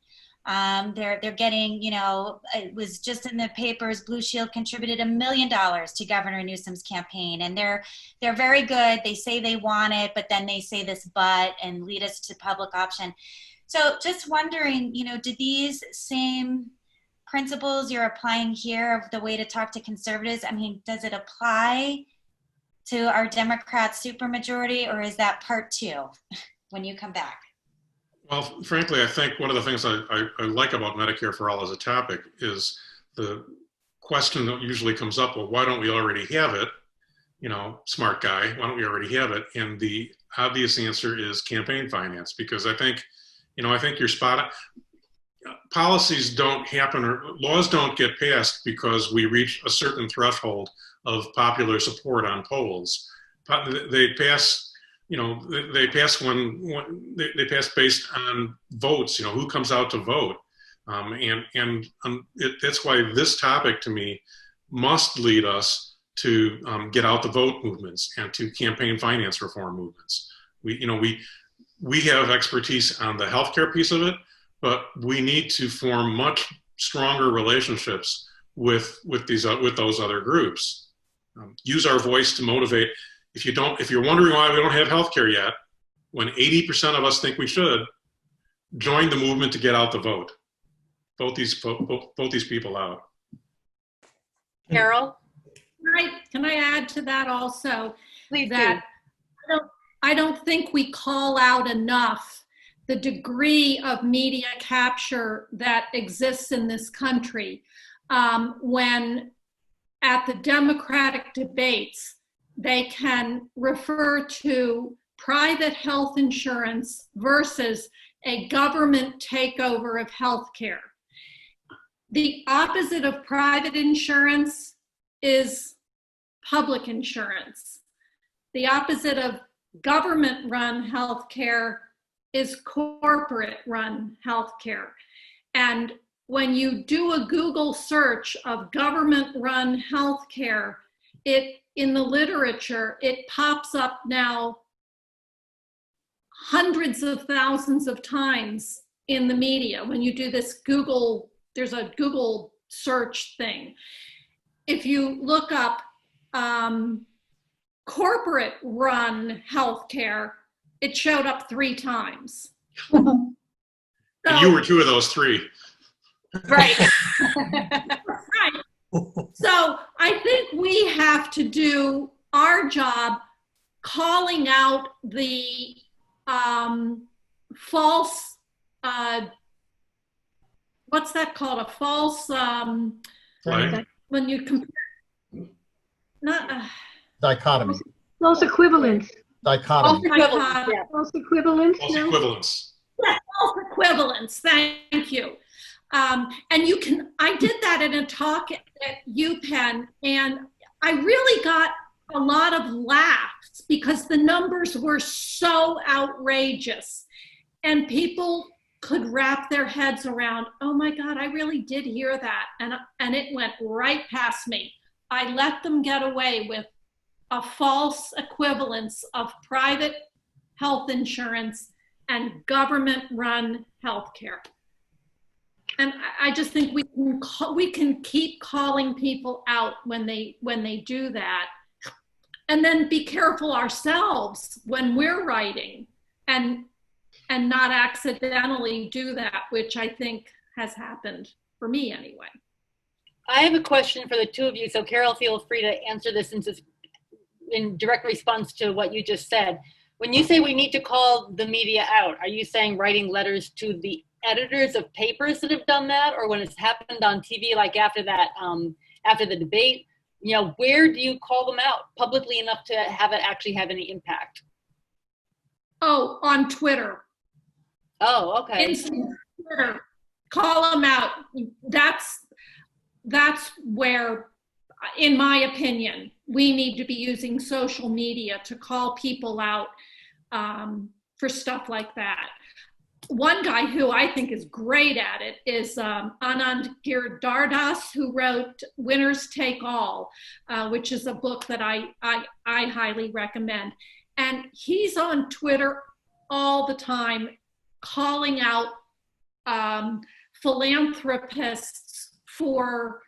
They're getting, it was just in the papers, Blue Shield contributed $1 million to Governor Newsom's campaign, and they're very good. They say they want it, but then they say this but and lead us to public option. So just wondering, do these same principles you're applying here of the way to talk to conservatives, I mean, does it apply to our Democrat supermajority, or is that part two when you come back? Well, frankly, I think one of the things I like about Medicare for All as a topic is the question that usually comes up, well, why don't we already have it? Smart guy, why don't we already have it? And the obvious answer is campaign finance, because I think you're spot on. Policies don't happen, or laws don't get passed because we reach a certain threshold of popular support on polls. They pass, they pass they pass based on votes. Who comes out to vote, that's why this topic to me must lead us to get out the vote movements and to campaign finance reform movements. We have expertise on the healthcare piece of it, but we need to form much stronger relationships with those other groups. Use our voice to motivate. If you're wondering why we don't have healthcare yet, when 80% of us think we should, join the movement to get out the vote. Vote these people out. Carol? Can I add to that also? Please that do. I don't think we call out enough the degree of media capture that exists in this country. When at the Democratic debates, they can refer to private health insurance versus a government takeover of healthcare. The opposite of private insurance is public insurance. The opposite of government-run healthcare is corporate-run healthcare. And when you do a Google search of government-run healthcare, in the literature, it pops up now hundreds of thousands of times in the media. When you do this Google, there's a Google search thing. If you look up corporate run healthcare, it showed up 3 times. And you were 2 of those 3. Right. Right. So I think we have to do our job calling out the false, what's that called? A false, when you compare, not, dichotomy. False equivalence. Dichotomy. False equivalence. False equivalence. Yeah, false equivalence. Thank you. And you can, I did that in a talk at UPenn, and I really got a lot of laughs because the numbers were so outrageous. And people could wrap their heads around, oh my God, I really did hear that. And it went right past me. I let them get away with a false equivalence of private health insurance and government-run healthcare. And I just think we can keep calling people out when they do that, and then be careful ourselves when we're writing and not accidentally do that, which I think has happened for me anyway. I have a question for the 2 of you. So Carol, feel free to answer this since it's in direct response to what you just said. When you say we need to call the media out, are you saying writing letters to the editors of papers that have done that, or when it's happened on TV, like after that, after the debate, where do you call them out publicly enough to have it actually have any impact? Oh, on Twitter. Oh, okay. Twitter. Call them out. That's where, in my opinion, we need to be using social media to call people out for stuff like that. One guy who I think is great at it is Anand Giridharadas, who wrote Winners Take All, which is a book that I highly recommend. And he's on Twitter all the time calling out philanthropists for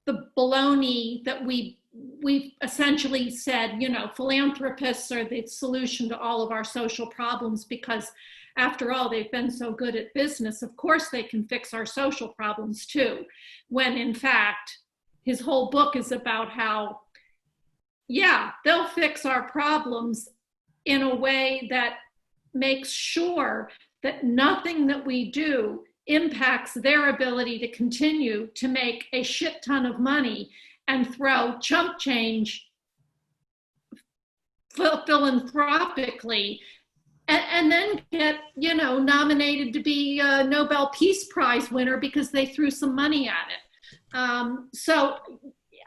the baloney that we've essentially said, philanthropists are the solution to all of our social problems because after all, they've been so good at business. Of course, they can fix our social problems too. When in fact, his whole book is about how, yeah, they'll fix our problems in a way that makes sure that nothing that we do impacts their ability to continue to make a shit ton of money and throw chump change philanthropically and then get, nominated to be a Nobel Peace Prize winner because they threw some money at it. So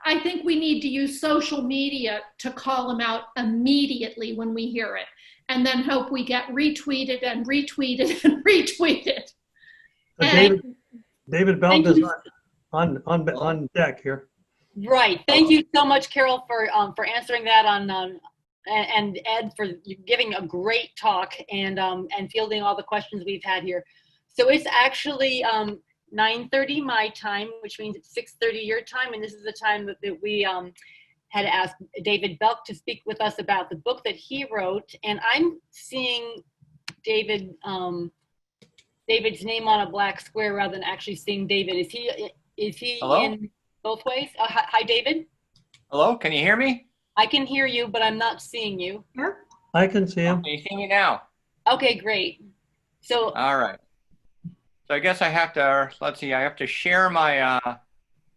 I think we need to use social media to call them out immediately when we hear it, and then hope we get retweeted and retweeted and retweeted. David Belk is on deck here. Right. Thank you so much, Carol, for answering that and Ed for giving a great talk and fielding all the questions we've had here. So it's actually 9:30 my time, which means it's 6:30 your time. And this is the time that we had asked David Belk to speak with us about the book that he wrote. And I'm seeing David, David's name on a black square rather than actually seeing David. Is he Hello? in both ways? Hi, David. Hello, can you hear me? I can hear you, but I'm not seeing you. I can see him. Can you see me now? Okay, great. So, All right. So I guess I have to, let's see, I have to share my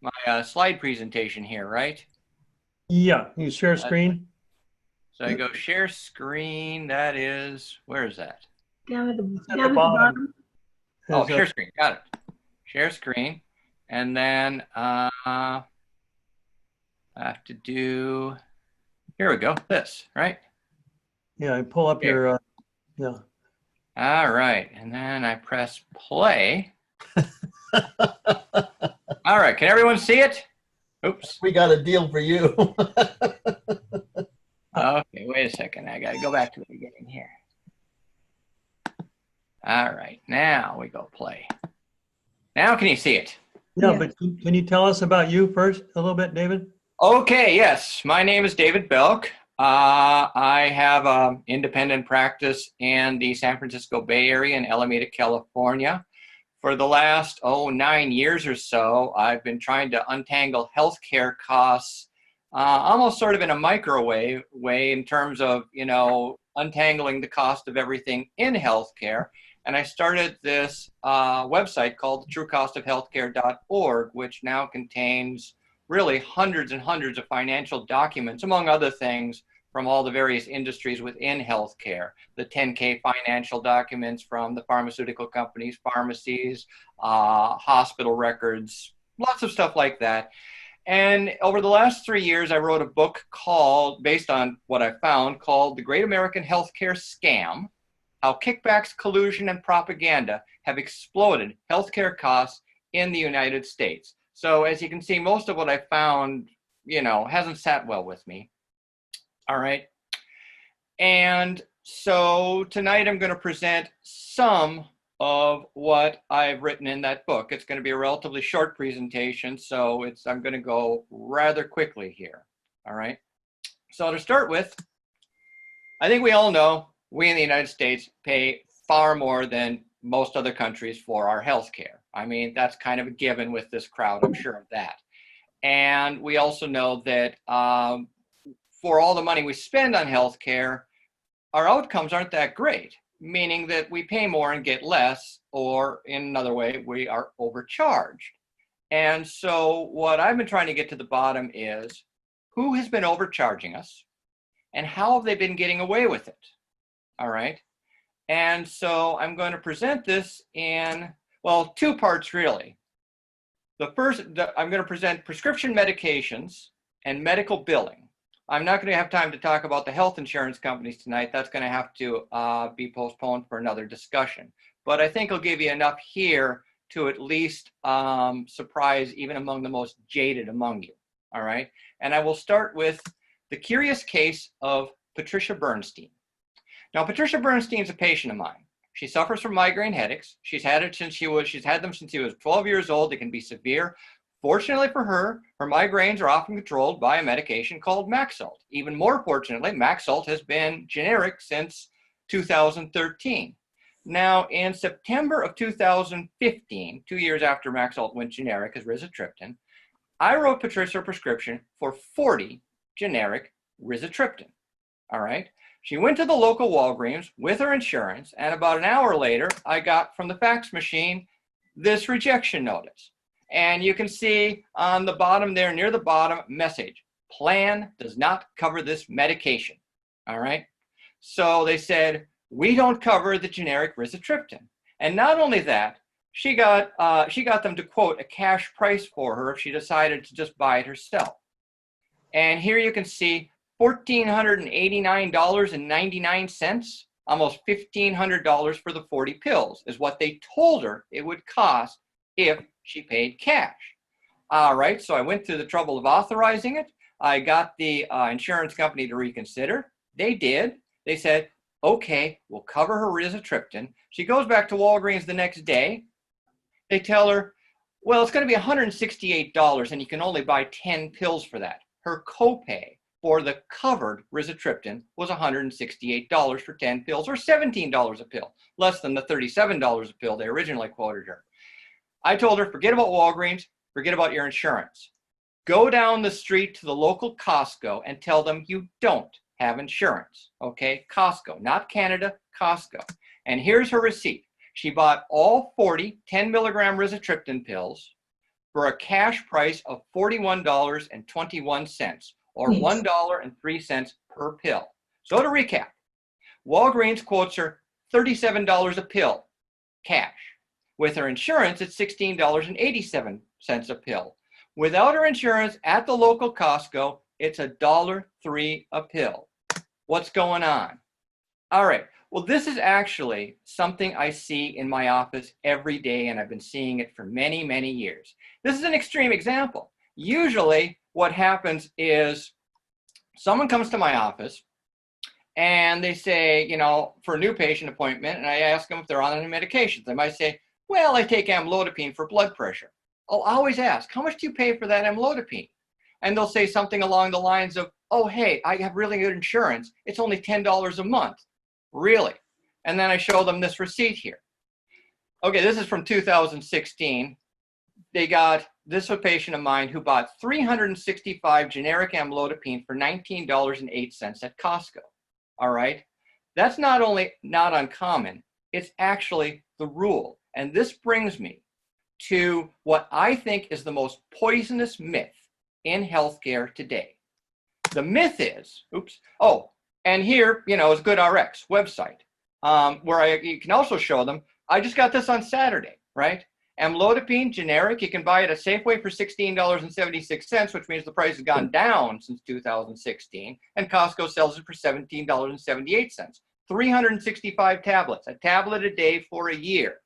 my slide presentation here, right? Yeah, you share screen. So I go share screen, that is, where is that? Down at the bottom. Oh, share screen, got it. Share screen. And then I have to do, here we go, this, right? Yeah, I pull up your, yeah. All right, and then I press play. All right, can everyone see it? Oops. We got a deal for you. Okay, wait a second. I got to go back to the beginning here. All right, now we go play. Now can you see it? Yeah, but can you tell us about you first a little bit, David? Okay, yes. My name is David Belk. I have an independent practice in the San Francisco Bay Area in Alameda, California. For the last, 9 years or so, I've been trying to untangle healthcare costs almost sort of in a microwave way in terms of, untangling the cost of everything in healthcare. And I started this website called truecostofhealthcare.org, which now contains really hundreds and hundreds of financial documents, among other things, from all the various industries within healthcare. The 10K financial documents from the pharmaceutical companies, pharmacies, hospital records, lots of stuff like that. And over the last 3 years, I wrote a book based on what I found, called The Great American Healthcare Scam: How Kickbacks, Collusion, and Propaganda Have Exploded Healthcare Costs in the United States. So as you can see, most of what I found, hasn't sat well with me. All right. And so tonight I'm going to present some of what I've written in that book. It's going to be a relatively short presentation, so I'm going to go rather quickly here. All right. So to start with, I think we all know we in the United States pay far more than most other countries for our health care. I mean, that's kind of a given with this crowd, I'm sure of that. And we also know that for all the money we spend on healthcare, our outcomes aren't that great, meaning that we pay more and get less, or in another way, we are overcharged. And so what I've been trying to get to the bottom is, who has been overcharging us and how have they been getting away with it? All right. And so I'm going to present this in, well, two parts really. The first, I'm going to present prescription medications and medical billing. I'm not going to have time to talk about the health insurance companies tonight. That's going to have to be postponed for another discussion. But I think I'll give you enough here to at least surprise even among the most jaded among you. All right. And I will start with the curious case of Patricia Bernstein. Now, Patricia Bernstein is a patient of mine. She suffers from migraine headaches. She's had them since she was 12 years old. They can be severe. Fortunately for her, her migraines are often controlled by a medication called Maxalt. Even more fortunately, Maxalt has been generic since 2013. Now, in September of 2015, 2 years after Maxalt went generic as rizatriptan, I wrote Patricia a prescription for 40 generic rizatriptan. All right. She went to the local Walgreens with her insurance, and about an hour later, I got from the fax machine this rejection notice. And you can see on the bottom there, near the bottom, message: plan does not cover this medication. All right. So they said, we don't cover the generic rizatriptan. And not only that, she got them to quote a cash price for her if she decided to just buy it herself. And here you can see $1,489.99, almost $1,500 for the 40 pills is what they told her it would cost if she paid cash. All right, so I went through the trouble of authorizing it. I got the insurance company to reconsider. They did. They said, okay, we'll cover her rizatriptan. She goes back to Walgreens the next day. They tell her, Well, it's going to be $168, and you can only buy 10 pills for that. Her copay for the covered rizatriptan was $168 for 10 pills, or $17 a pill, less than the $37 a pill they originally quoted her. I told her, forget about Walgreens, forget about your insurance. Go down the street to the local Costco and tell them you don't have insurance, okay? Costco, not Canada, Costco. And here's her receipt. She bought all 40 10 milligram rizatriptan pills for a cash price of $41.21, or $1.03 per pill. So to recap, Walgreens quotes her $37 a pill cash. With her insurance, it's $16.87 a pill. Without her insurance at the local Costco, it's $1.03 a pill. What's going on? All right. Well, this is actually something I see in my office every day, and I've been seeing it for many, many years. This is an extreme example. Usually what happens is someone comes to my office and they say, you know, for a new patient appointment, and I ask them if they're on any medications. They might say, well, I take amlodipine for blood pressure. I'll always ask, how much do you pay for that amlodipine? And they'll say something along the lines of, oh, hey, I have really good insurance. It's only $10 a month. Really? And then I show them this receipt here. Okay, this is from 2016. They got this a patient of mine who bought 365 generic amlodipine for $19.08 at Costco. All right? That's not only not uncommon, it's actually the rule. And this brings me to what I think is the most poisonous myth in healthcare today. The myth is, and here, you know, is GoodRx website, where you can also show them. I just got this on Saturday, right? Amlodipine, generic, you can buy it at Safeway for $16.76, which means the price has gone down since 2016, and Costco sells it for $17.78. 365 tablets, a tablet a day for a year,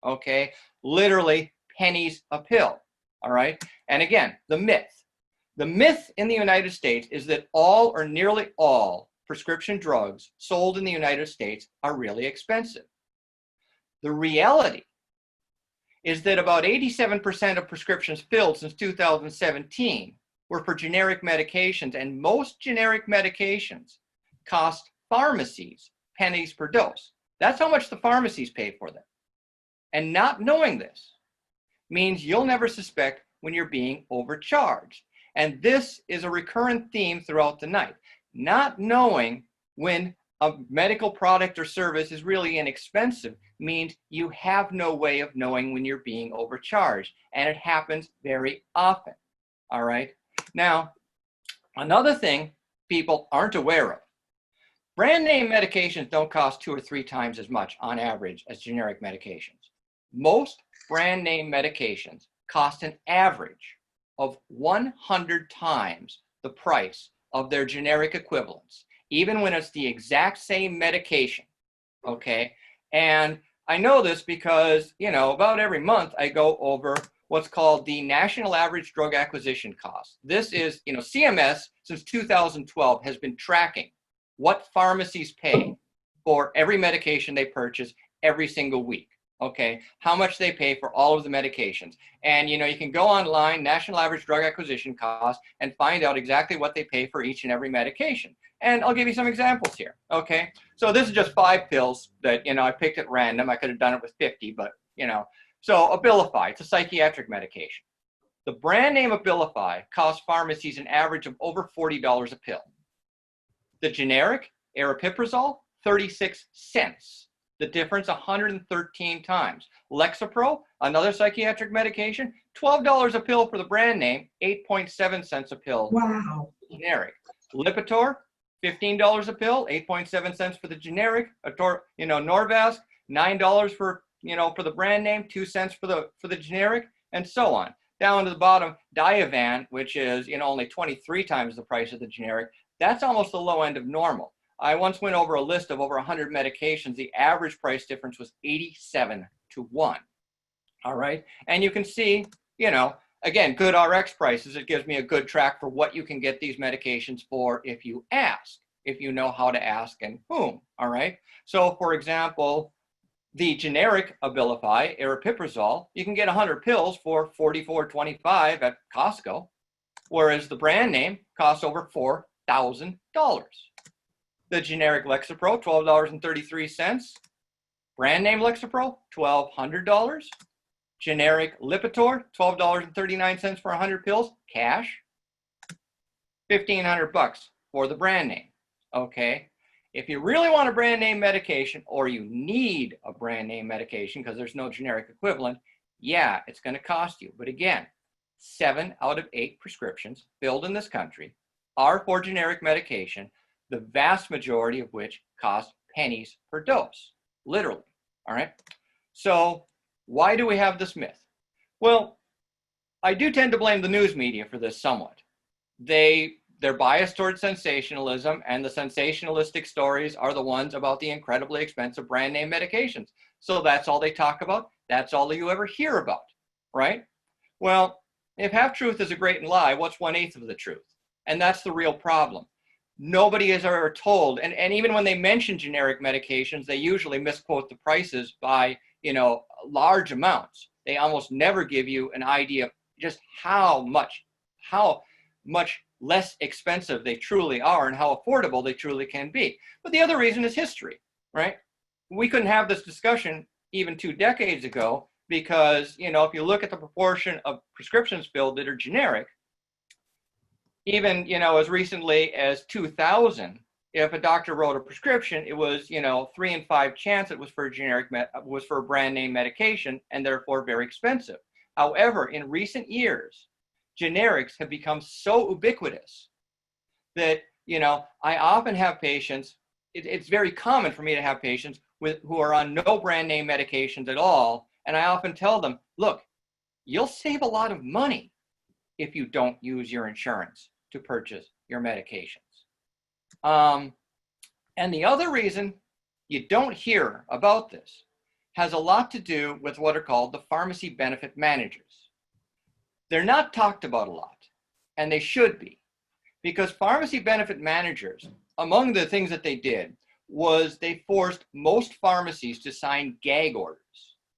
okay? Literally pennies a pill, all right? And again, the myth. The myth in the United States is that all or nearly all prescription drugs sold in the United States are really expensive. The reality is that about 87% of prescriptions filled since 2017 were for generic medications, and most generic medications cost pharmacies pennies per dose. That's how much the pharmacies pay for them. And not knowing this means you'll never suspect when you're being overcharged. And this is a recurrent theme throughout the night. Not knowing when a medical product or service is really inexpensive means you have no way of knowing when you're being overcharged. And it happens very often. All right. Now, another thing people aren't aware of. Brand name medications don't cost 2 or 3 times as much on average as generic medications. Most brand name medications cost an average of 100 times the price of their generic equivalents, even when it's the exact same medication, okay? And I know this because, you know, about every month I go over what's called the National Average Drug Acquisition Cost. This is, you know, CMS since 2012 has been tracking what pharmacies pay for every medication they purchase every single week. Okay, how much they pay for all of the medications. And, you know, you can go online, National Average Drug Acquisition Cost, and find out exactly what they pay for each and every medication. And I'll give you some examples here, okay? So this is just 5 pills that, you know, I picked at random. I could have done it with 50, but, you know. So Abilify, it's a psychiatric medication. The brand name Abilify costs pharmacies an average of over $40 a pill. The generic, aripiprazole, 36 cents. The difference 113 times. Lexapro, another psychiatric medication, $12 a pill for the brand name, 8.7 cents a pill. Wow. Generic. Lipitor, $15 a pill, 8.7 cents for the generic. You know, Norvasc, $9 for, you know, for the brand name, 2 cents for the generic, and so on. Down to the bottom, Diovan, which is, you know, only 23 times the price of the generic. That's almost the low end of normal. I once went over a list of over 100 medications. The average price difference was 87 to 1. All right. And you can see, you know, again, GoodRx prices. It gives me a good track for what you can get these medications for if you ask, if you know how to ask and whom. All right. So, for example, the generic Abilify, aripiprazole, you can get 100 pills for $44.25 at Costco, whereas the brand name costs over $4,000. The generic Lexapro, $12.33. Brand name Lexapro, $1,200. Generic Lipitor, $12.39 for 100 pills, cash. $1,500 for the brand name. Okay. If you really want a brand name medication, or you need a brand name medication because there's no generic equivalent, yeah, it's going to cost you. But again, 7 out of 8 prescriptions filled in this country are for generic medication, the vast majority of which cost pennies per dose, literally. All right. So why do we have this myth? Well, I do tend to blame the news media for this somewhat. They're biased towards sensationalism, and the sensationalistic stories are the ones about the incredibly expensive brand name medications. So that's all they talk about. That's all you ever hear about, right? Well, if half truth is a great lie, what's 1/8 of the truth? And that's the real problem. Nobody is ever told, and even when they mention generic medications, they usually misquote the prices by, large amounts. They almost never give you an idea of just how much less expensive they truly are and how affordable they truly can be. But the other reason is history, right? We couldn't have this discussion even 2 decades ago because, if you look at the proportion of prescriptions filled that are generic, even, as recently as 2000, if a doctor wrote a prescription, it was, 3 in 5 chance it was for a brand name medication and therefore very expensive. However, in recent years, generics have become so ubiquitous that, I often have patients, it's very common for me to have patients who are on no brand name medications at all. And I often tell them, look, you'll save a lot of money if you don't use your insurance to purchase your medications. And the other reason you don't hear about this has a lot to do with what are called the pharmacy benefit managers. They're not talked about a lot, and they should be, because pharmacy benefit managers, among the things that they did was they forced most pharmacies to sign gag orders.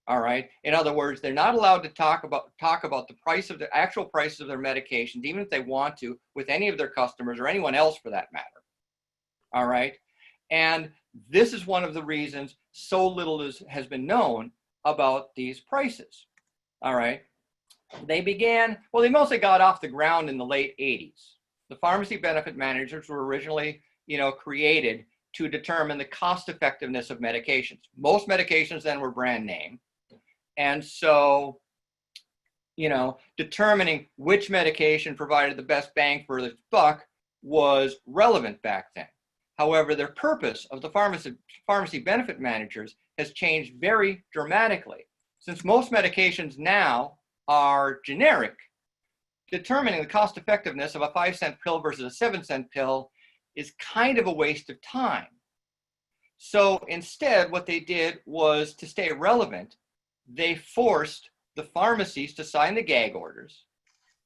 All right. In other words, they're not allowed to talk about the actual prices of their medications, even if they want to, with any of their customers or anyone else for that matter. All right. And this is one of the reasons so little has been known about these prices. All right. They mostly got off the ground in the late 80s. The pharmacy benefit managers were originally, created to determine the cost effectiveness of medications. Most medications then were brand name. And so, determining which medication provided the best bang for the buck was relevant back then. However, the purpose of the pharmacy benefit managers has changed very dramatically. Since most medications now are generic, determining the cost effectiveness of a 5-cent pill versus a 7-cent pill is kind of a waste of time. So instead, what they did was, to stay relevant, they forced the pharmacies to sign the gag orders.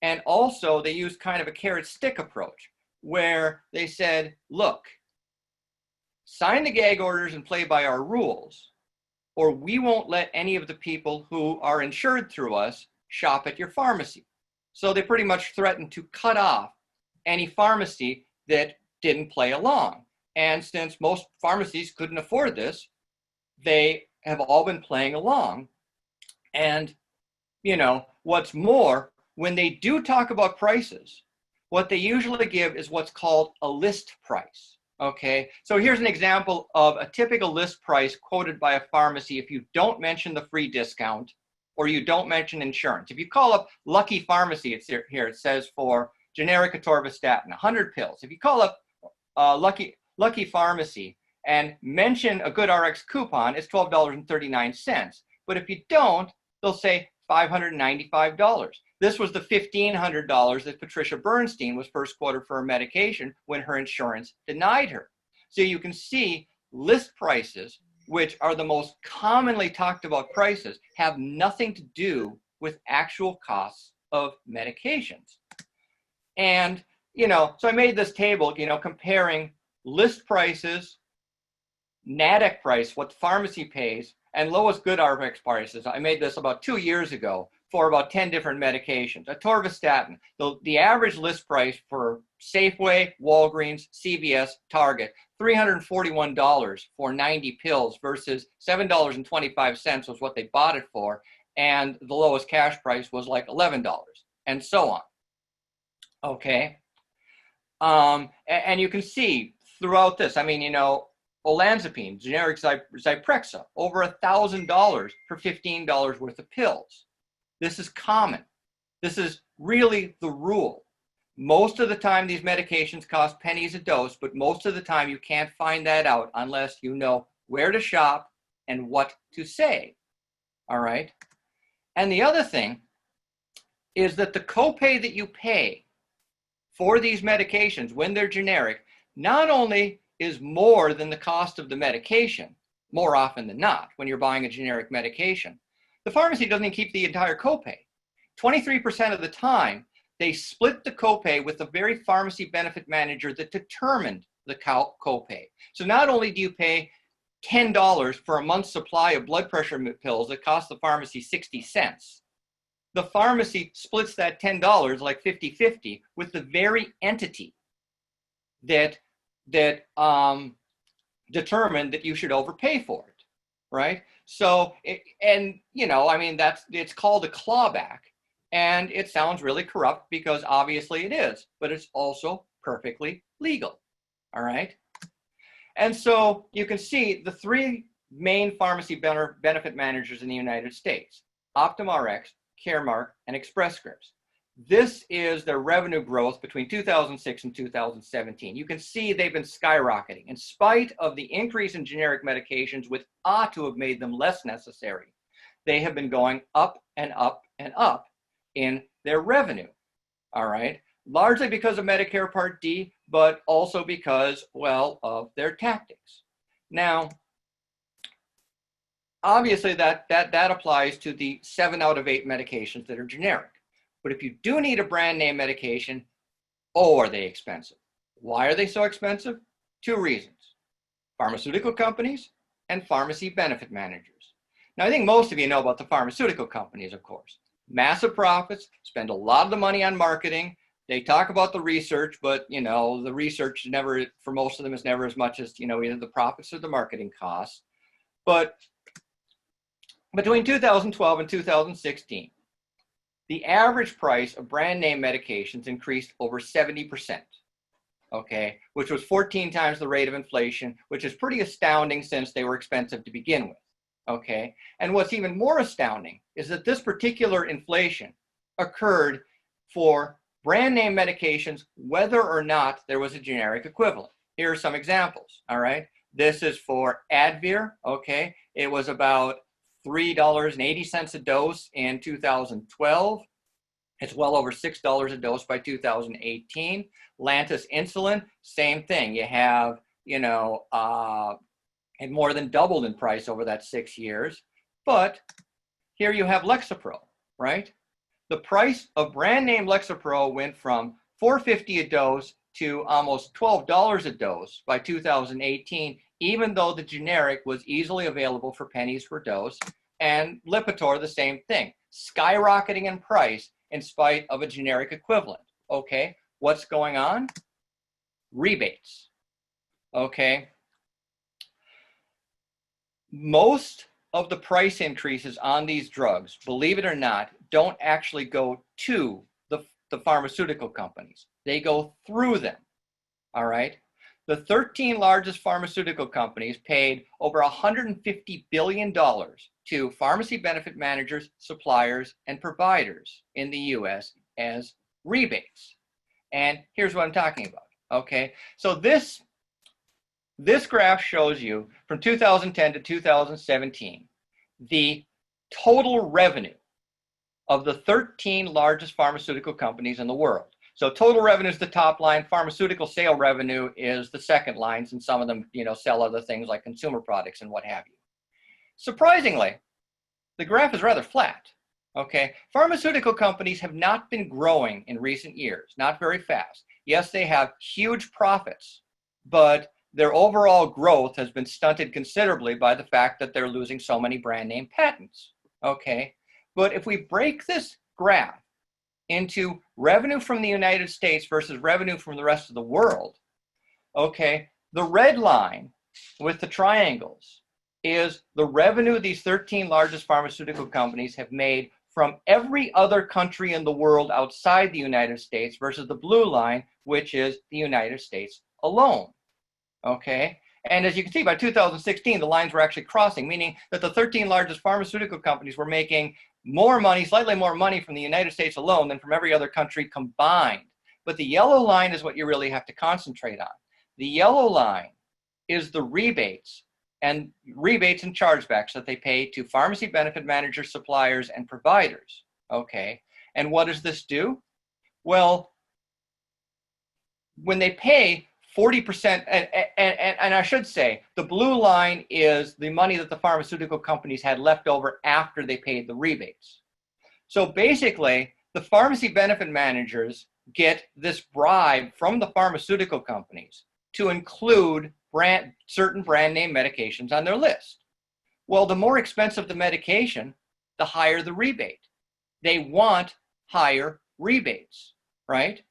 And also they used kind of a carrot stick approach where they said, look, sign the gag orders and play by our rules, or we won't let any of the people who are insured through us shop at your pharmacy. So they pretty much threatened to cut off any pharmacy that didn't play along. And since most pharmacies couldn't afford this, they have all been playing along. And, what's more, when they do talk about prices, what they usually give is what's called a list price. Okay, so here's an example of a typical list price quoted by a pharmacy if you don't mention the free discount or you don't mention insurance. If you call up Lucky Pharmacy, it's here, it says for generic atorvastatin, 100 pills. If you call up Lucky Pharmacy and mention a GoodRx coupon, it's $12.39. But if you don't, they'll say $595. This was the $1,500 that Patricia Bernstein was first quoted for her medication when her insurance denied her. So you can see list prices, which are the most commonly talked about prices, have nothing to do with actual costs of medications. And, so I made this table, comparing list prices NADEC price, what the pharmacy pays, and lowest good RX prices. I made this about 2 years ago for about 10 different medications. Atorvastatin, the average list price for Safeway, Walgreens, CVS, Target, $341 for 90 pills versus $7.25 was what they bought it for, and the lowest cash price was like $11, and so on. Okay. And you can see throughout this, I mean, you know, olanzapine, generic Zyprexa, over $1,000 for $15 worth of pills. This is common. This is really the rule. Most of the time, these medications cost pennies a dose, but most of the time you can't find that out unless you know where to shop and what to say. All right. And the other thing is that the copay that you pay for these medications when they're generic not only is more than the cost of the medication, more often than not, when you're buying a generic medication, the pharmacy doesn't even keep the entire copay. 23% of the time, they split the copay with the very pharmacy benefit manager that determined the copay. So not only do you pay $10 for a month's supply of blood pressure pills that cost the pharmacy 60 cents, the pharmacy splits that $10 like 50-50 with the very entity that determined that you should overpay for it, right? So, and you know, I mean, it's called a clawback, and it sounds really corrupt because obviously it is, but it's also perfectly legal, all right? And so you can see the three main pharmacy benefit managers in the United States: OptumRx, Caremark, and Express Scripts. This is their revenue growth between 2006 and 2017. You can see they've been skyrocketing in spite of the increase in generic medications, which ought to have made them less necessary. They have been going up and up and up in their revenue, all right? Largely because of Medicare Part D, but also because, well, of their tactics. Now, obviously that applies to the 7 out of 8 medications that are generic. But if you do need a brand name medication, oh, are they expensive? Why are they so expensive? 2 reasons: pharmaceutical companies and pharmacy benefit managers. Now, I think most of you know about the pharmaceutical companies, of course. Massive profits, spend a lot of the money on marketing. They talk about the research, but you know, the research never, for most of them, is never as much as, you know, either the profits or the marketing costs. But between 2012 and 2016, the average price of brand name medications increased over 70%, okay, which was 14 times the rate of inflation, which is pretty astounding since they were expensive to begin with, okay? And what's even more astounding is that this particular inflation occurred for brand name medications, whether or not there was a generic equivalent. Here are some examples, all right? This is for Advir, okay? It was about $3.80 a dose in 2012. It's well over $6 a dose by 2018. Lantus insulin, same thing. You have, you know, it more than doubled in price over that 6 years. But here you have Lexapro, right? The price of brand name Lexapro went from $4.50 a dose to almost $12 a dose by 2018, even though the generic was easily available for pennies per dose. And Lipitor, the same thing, skyrocketing in price in spite of a generic equivalent. Okay, what's going on? Rebates. Okay. Most of the price increases on these drugs, believe it or not, don't actually go to the pharmaceutical companies. They go through them, all right? The 13 largest pharmaceutical companies paid over $150 billion to pharmacy benefit managers, suppliers, and providers in the US as rebates. And here's what I'm talking about, okay? So this graph shows you from 2010 to 2017, the total revenue of the 13 largest pharmaceutical companies in the world. So total revenue is the top line, pharmaceutical sale revenue is the second line, and some of them, you know, sell other things like consumer products and what have you. Surprisingly, the graph is rather flat, okay? Pharmaceutical companies have not been growing in recent years, not very fast. Yes, they have huge profits, but their overall growth has been stunted considerably by the fact that they're losing so many brand name patents. Okay, but if we break this graph into revenue from the United States versus revenue from the rest of the world, okay, the red line with the triangles is the revenue these 13 largest pharmaceutical companies have made from every other country in the world outside the United States versus the blue line, which is the United States alone. Okay, and as you can see, by 2016, the lines were actually crossing, meaning that the 13 largest pharmaceutical companies were making more money, slightly more money from the United States alone than from every other country combined. But the yellow line is what you really have to concentrate on. The yellow line is the rebates and chargebacks that they pay to pharmacy benefit managers, suppliers, and providers. Okay, and what does this do? Well, when they pay 40%, and I should say, the blue line is the money that the pharmaceutical companies had left over after they paid the rebates. So basically, the pharmacy benefit managers get this bribe from the pharmaceutical companies to include certain brand name medications on their list. Well, the more expensive the medication, the higher the rebate. They want higher rebates, right?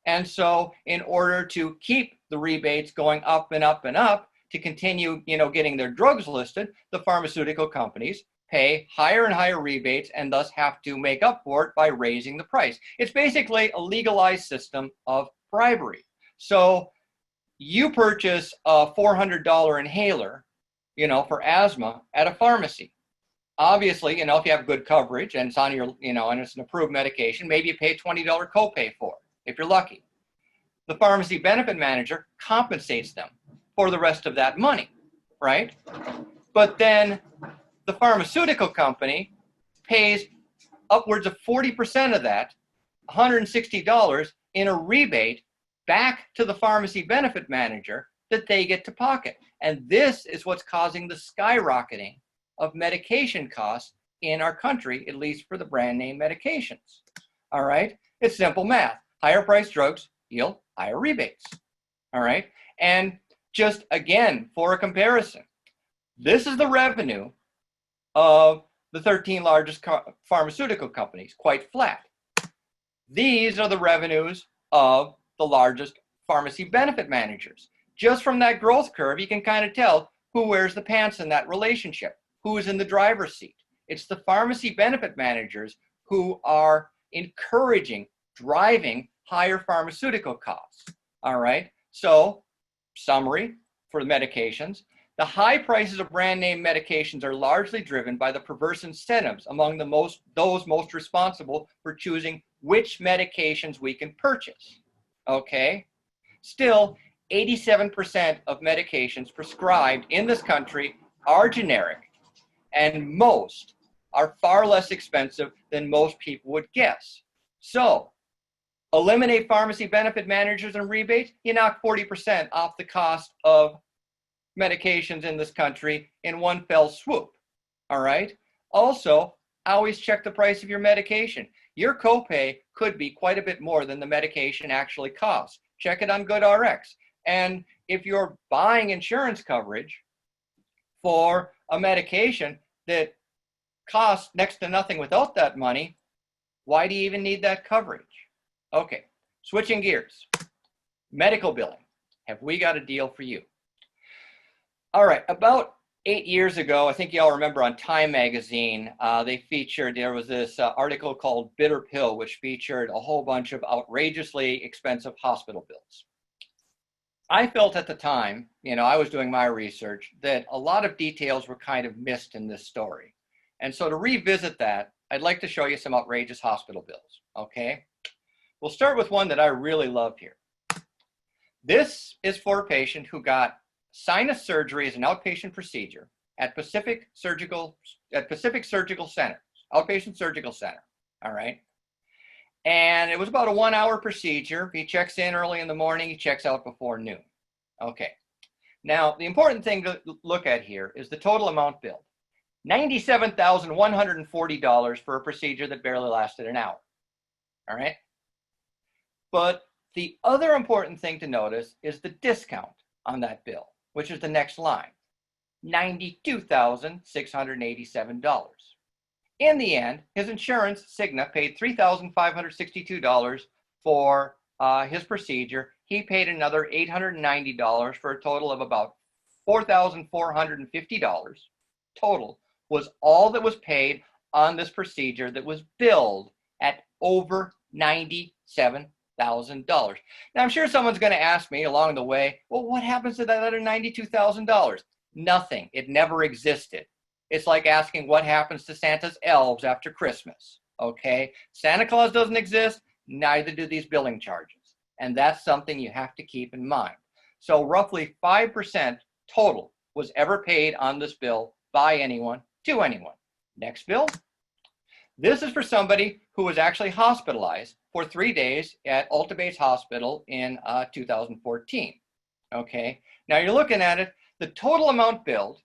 And so in order to keep the rebates going up and up and up to continue, getting their drugs listed, the pharmaceutical companies pay higher and higher rebates and thus have to make up for it by raising the price. It's basically a legalized system of bribery. So you purchase a $400 inhaler, for asthma at a pharmacy. Obviously, if you have good coverage and it's on your, and it's an approved medication, maybe you pay a $20 copay for it, if you're lucky. The pharmacy benefit manager compensates them for the rest of that money, right? But then the pharmaceutical company pays upwards of 40% of that, $160, in a rebate back to the pharmacy benefit manager that they get to pocket. And this is what's causing the skyrocketing of medication costs in our country, at least for the brand name medications. All right, it's simple math. Higher priced drugs yield higher rebates. All right, and just again, for a comparison, this is the revenue of the 13 largest pharmaceutical companies, quite flat. These are the revenues of the largest pharmacy benefit managers. Just from that growth curve, you can kind of tell who wears the pants in that relationship, who is in the driver's seat. It's the pharmacy benefit managers who are encouraging, driving higher pharmaceutical costs. All right, so summary for the medications. The high prices of brand name medications are largely driven by the perverse incentives among those most responsible for choosing which medications we can purchase. Okay, still 87% of medications prescribed in this country are generic, and most are far less expensive than most people would guess. So eliminate pharmacy benefit managers and rebates, you knock 40% off the cost of medications in this country in one fell swoop. All right. Also, always check the price of your medication. Your copay could be quite a bit more than the medication actually costs. Check it on GoodRx. And if you're buying insurance coverage for a medication that costs next to nothing without that money, why do you even need that coverage? Okay, switching gears. Medical billing. Have we got a deal for you? All right, about 8 years ago, I think y'all remember on Time magazine, there was this article called Bitter Pill, which featured a whole bunch of outrageously expensive hospital bills. I felt at the time, I was doing my research, that a lot of details were kind of missed in this story. And so to revisit that, I'd like to show you some outrageous hospital bills, okay? We'll start with one that I really love here. This is for a patient who got sinus surgery as an outpatient procedure at Pacific Surgical Center, outpatient surgical center, all right? And it was about a 1 hour procedure. He checks in early in the morning, he checks out before noon. Okay, now the important thing to look at here is the total amount billed. $97,140 for a procedure that barely lasted an hour, all right? But the other important thing to notice is the discount on that bill. which is the next line, $92,687. In the end, his insurance, Cigna, paid $3,562 for his procedure. He paid another $890 for a total of about $4,450 total was all that was paid on this procedure that was billed at over $97,000. Now, I'm sure someone's going to ask me along the way, well, what happens to that other $92,000? Nothing. It never existed. It's like asking what happens to Santa's elves after Christmas, okay? Santa Claus doesn't exist, neither do these billing charges. And that's something you have to keep in mind. So roughly 5% total was ever paid on this bill by anyone to anyone. Next bill. This is for somebody who was actually hospitalized for 3 days at Alta-Bates Hospital in 2014. Okay, now you're looking at it, the total amount billed,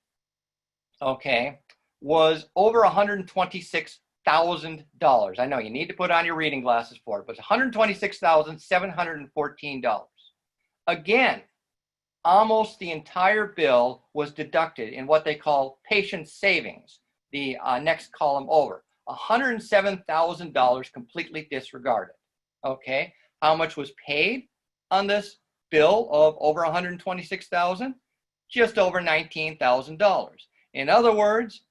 okay, was over $126,000. I know you need to put on your reading glasses for it, but it's $126,714. Again, almost the entire bill was deducted in what they call patient savings, the next column over. $107,000 completely disregarded. Okay, how much was paid on this bill of over $126,000? Just over $19,000. In other words,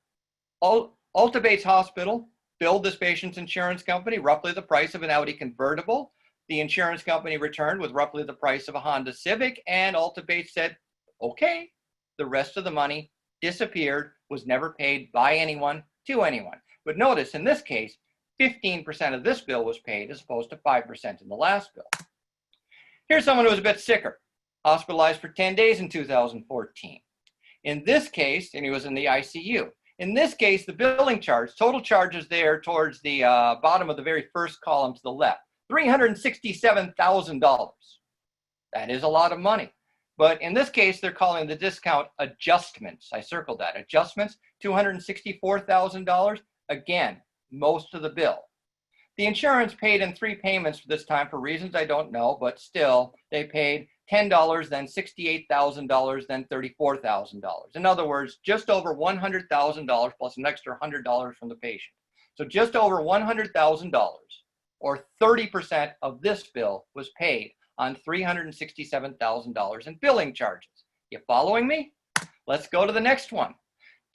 Alta-Bates Hospital billed this patient's insurance company roughly the price of an Audi convertible. The insurance company returned with roughly the price of a Honda Civic, and Alta-Bates said, okay. The rest of the money disappeared, was never paid by anyone to anyone. But notice, in this case, 15% of this bill was paid as opposed to 5% in the last bill. Here's someone who was a bit sicker, hospitalized for 10 days in 2014. In this case, and he was in the ICU. In this case, the billing charge, total charges there towards the bottom of the very first column to the left, $367,000. That is a lot of money. But in this case, they're calling the discount adjustments. I circled that. Adjustments, $264,000. Again, most of the bill. The insurance paid in 3 payments this time for reasons I don't know, but still, they paid $10, then $68,000, then $34,000. In other words, just over $100,000 plus an extra $100 from the patient. So just over $100,000, or 30% of this bill, was paid on $367,000 in billing charges. You following me? Let's go to the next one.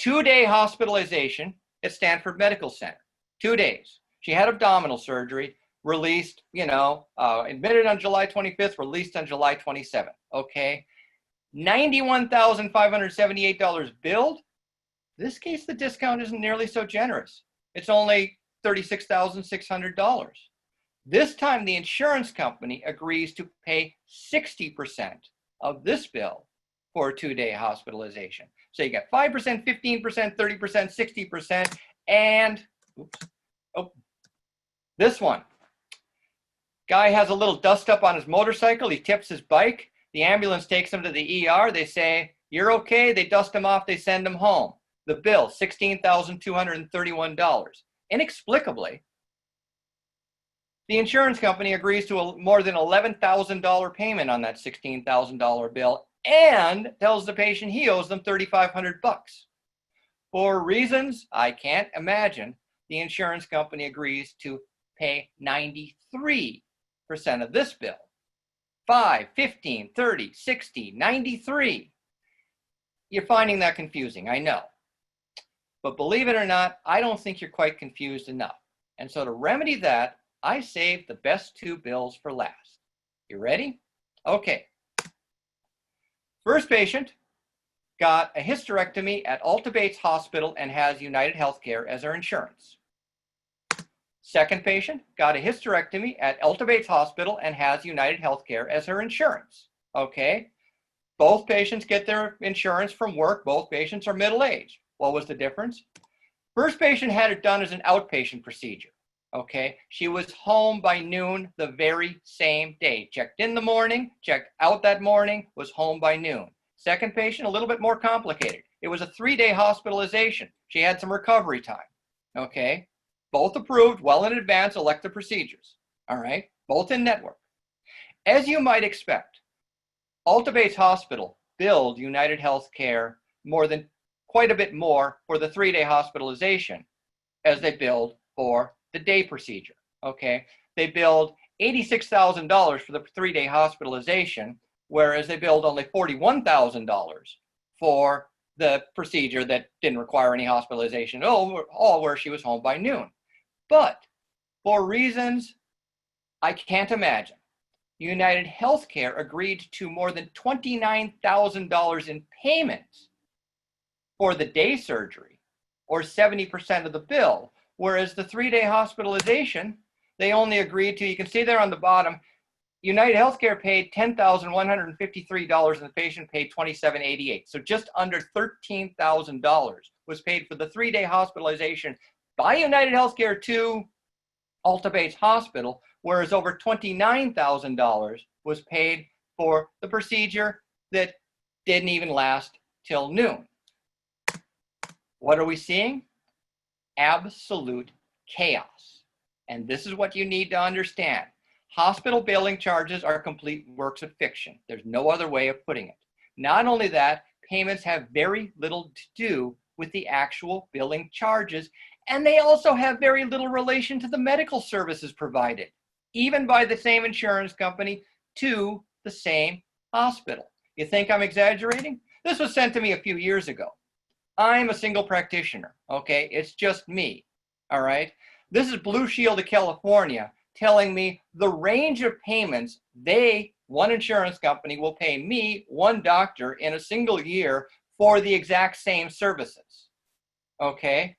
2-day hospitalization at Stanford Medical Center. 2 days. She had abdominal surgery, released, admitted on July 25th, released on July 27th. Okay. $91,578 billed. This case, the discount isn't nearly so generous. It's only $36,600. This time, the insurance company agrees to pay 60% of this bill for a 2-day hospitalization. So you get 5%, 15%, 30%, 60%, and this one. Guy has a little dust up on his motorcycle. He tips his bike. The ambulance takes him to the ER. They say, you're okay. They dust him off. They send him home. The bill, $16,231. Inexplicably, the insurance company agrees to a more than $11,000 payment on that $16,000 bill and tells the patient he owes them $3,500. For reasons I can't imagine, the insurance company agrees to pay 93% of this bill. 5, 15, 30, 60, 93. You're finding that confusing, I know. But believe it or not, I don't think you're quite confused enough. And so to remedy that, I saved the best 2 bills for last. You ready? Okay. First patient got a hysterectomy at Alta-Bates Hospital and has United Healthcare as her insurance. Second patient got a hysterectomy at Alta-Bates Hospital and has United Healthcare as her insurance. Okay. Both patients get their insurance from work. Both patients are middle-aged. What was the difference? First patient had it done as an outpatient procedure. Okay. She was home by noon the very same day. Checked in the morning, checked out that morning, was home by noon. Second patient, a little bit more complicated. It was a 3-day hospitalization. She had some recovery time. Okay. Both approved well in advance elective procedures. All right. Both in network. As you might expect, Alta-Bates Hospital billed United Healthcare quite a bit more for the 3-day hospitalization as they billed for the day procedure, okay? They billed $86,000 for the 3-day hospitalization, whereas they billed only $41,000 for the procedure that didn't require any hospitalization at all, where she was home by noon. But for reasons I can't imagine, United Healthcare agreed to more than $29,000 in payments for the day surgery, or 70% of the bill, whereas the 3-day hospitalization, they only agreed to, you can see there on the bottom, United Healthcare paid $10,153 and the patient paid $2,788. So just under $13,000 was paid for the 3-day hospitalization by United Healthcare to Alta Bates Hospital, whereas over $29,000 was paid for the procedure that didn't even last till noon. What are we seeing? Absolute chaos. And this is what you need to understand. Hospital billing charges are complete works of fiction. There's no other way of putting it. Not only that, payments have very little to do with the actual billing charges, and they also have very little relation to the medical services provided, even by the same insurance company to the same hospital. You think I'm exaggerating? This was sent to me a few years ago. I'm a single practitioner, okay? It's just me, all right? This is Blue Shield of California telling me the range of payments one insurance company will pay me, one doctor, in a single year for the exact same services, okay?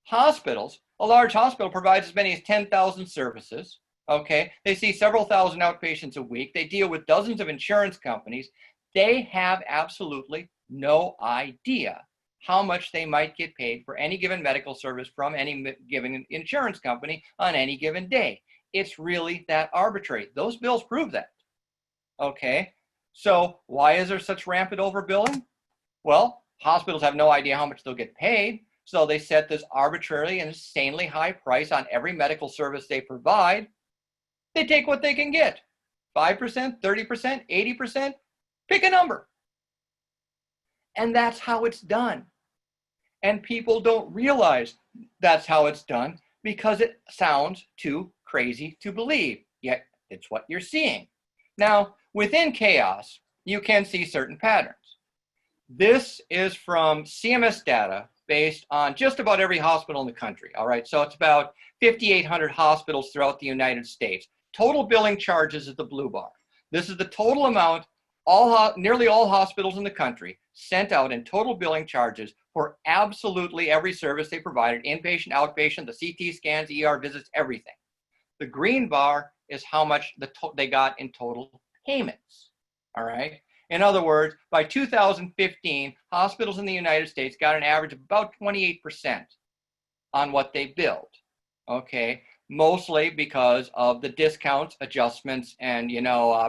Hospitals, a large hospital provides as many as 10,000 services, okay? They see several thousand outpatients a week. They deal with dozens of insurance companies. They have absolutely no idea how much they might get paid for any given medical service from any given insurance company on any given day. It's really that arbitrary. Those bills prove that. Okay, so why is there such rampant overbilling? Well, hospitals have no idea how much they'll get paid, so they set this arbitrarily and insanely high price on every medical service they provide. They take what they can get. 5%, 30%, 80%, pick a number. And that's how it's done. And people don't realize that's how it's done because it sounds too crazy to believe, yet it's what you're seeing. Now, within chaos, you can see certain patterns. This is from CMS data based on just about every hospital in the country, all right? So it's about 5,800 hospitals throughout the United States. Total billing charges is the blue bar. This is the total amount nearly all hospitals in the country sent out in total billing charges for absolutely every service they provided, inpatient, outpatient, the CT scans, ER visits, everything. The green bar is how much they got in total payments, all right? In other words, by 2015, hospitals in the United States got an average of about 28% on what they billed, okay? Mostly because of the discounts, adjustments, and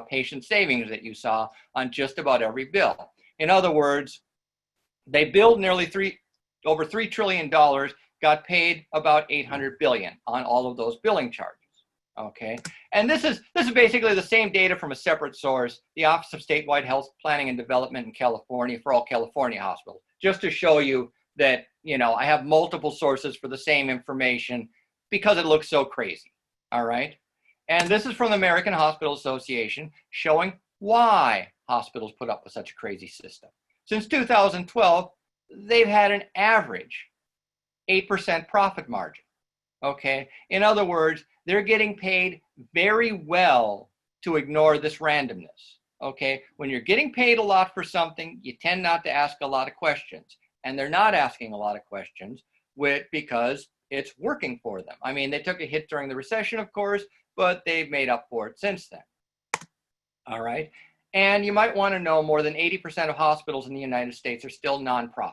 patient savings that you saw on just about every bill. In other words, they billed over $3 trillion, got paid about $800 billion on all of those billing charges. Okay, and this is basically the same data from a separate source, the Office of Statewide Health Planning and Development in California for all California hospitals, just to show you that I have multiple sources for the same information because it looks so crazy, all right? And this is from the American Hospital Association showing why hospitals put up with such a crazy system. Since 2012, they've had an average 8% profit margin, okay? In other words, they're getting paid very well to ignore this randomness, okay? When you're getting paid a lot for something, you tend not to ask a lot of questions. And they're not asking a lot of questions because it's working for them. I mean, they took a hit during the recession, of course, but they've made up for it since then. All right. And you might want to know more than 80% of hospitals in the United States are still nonprofit.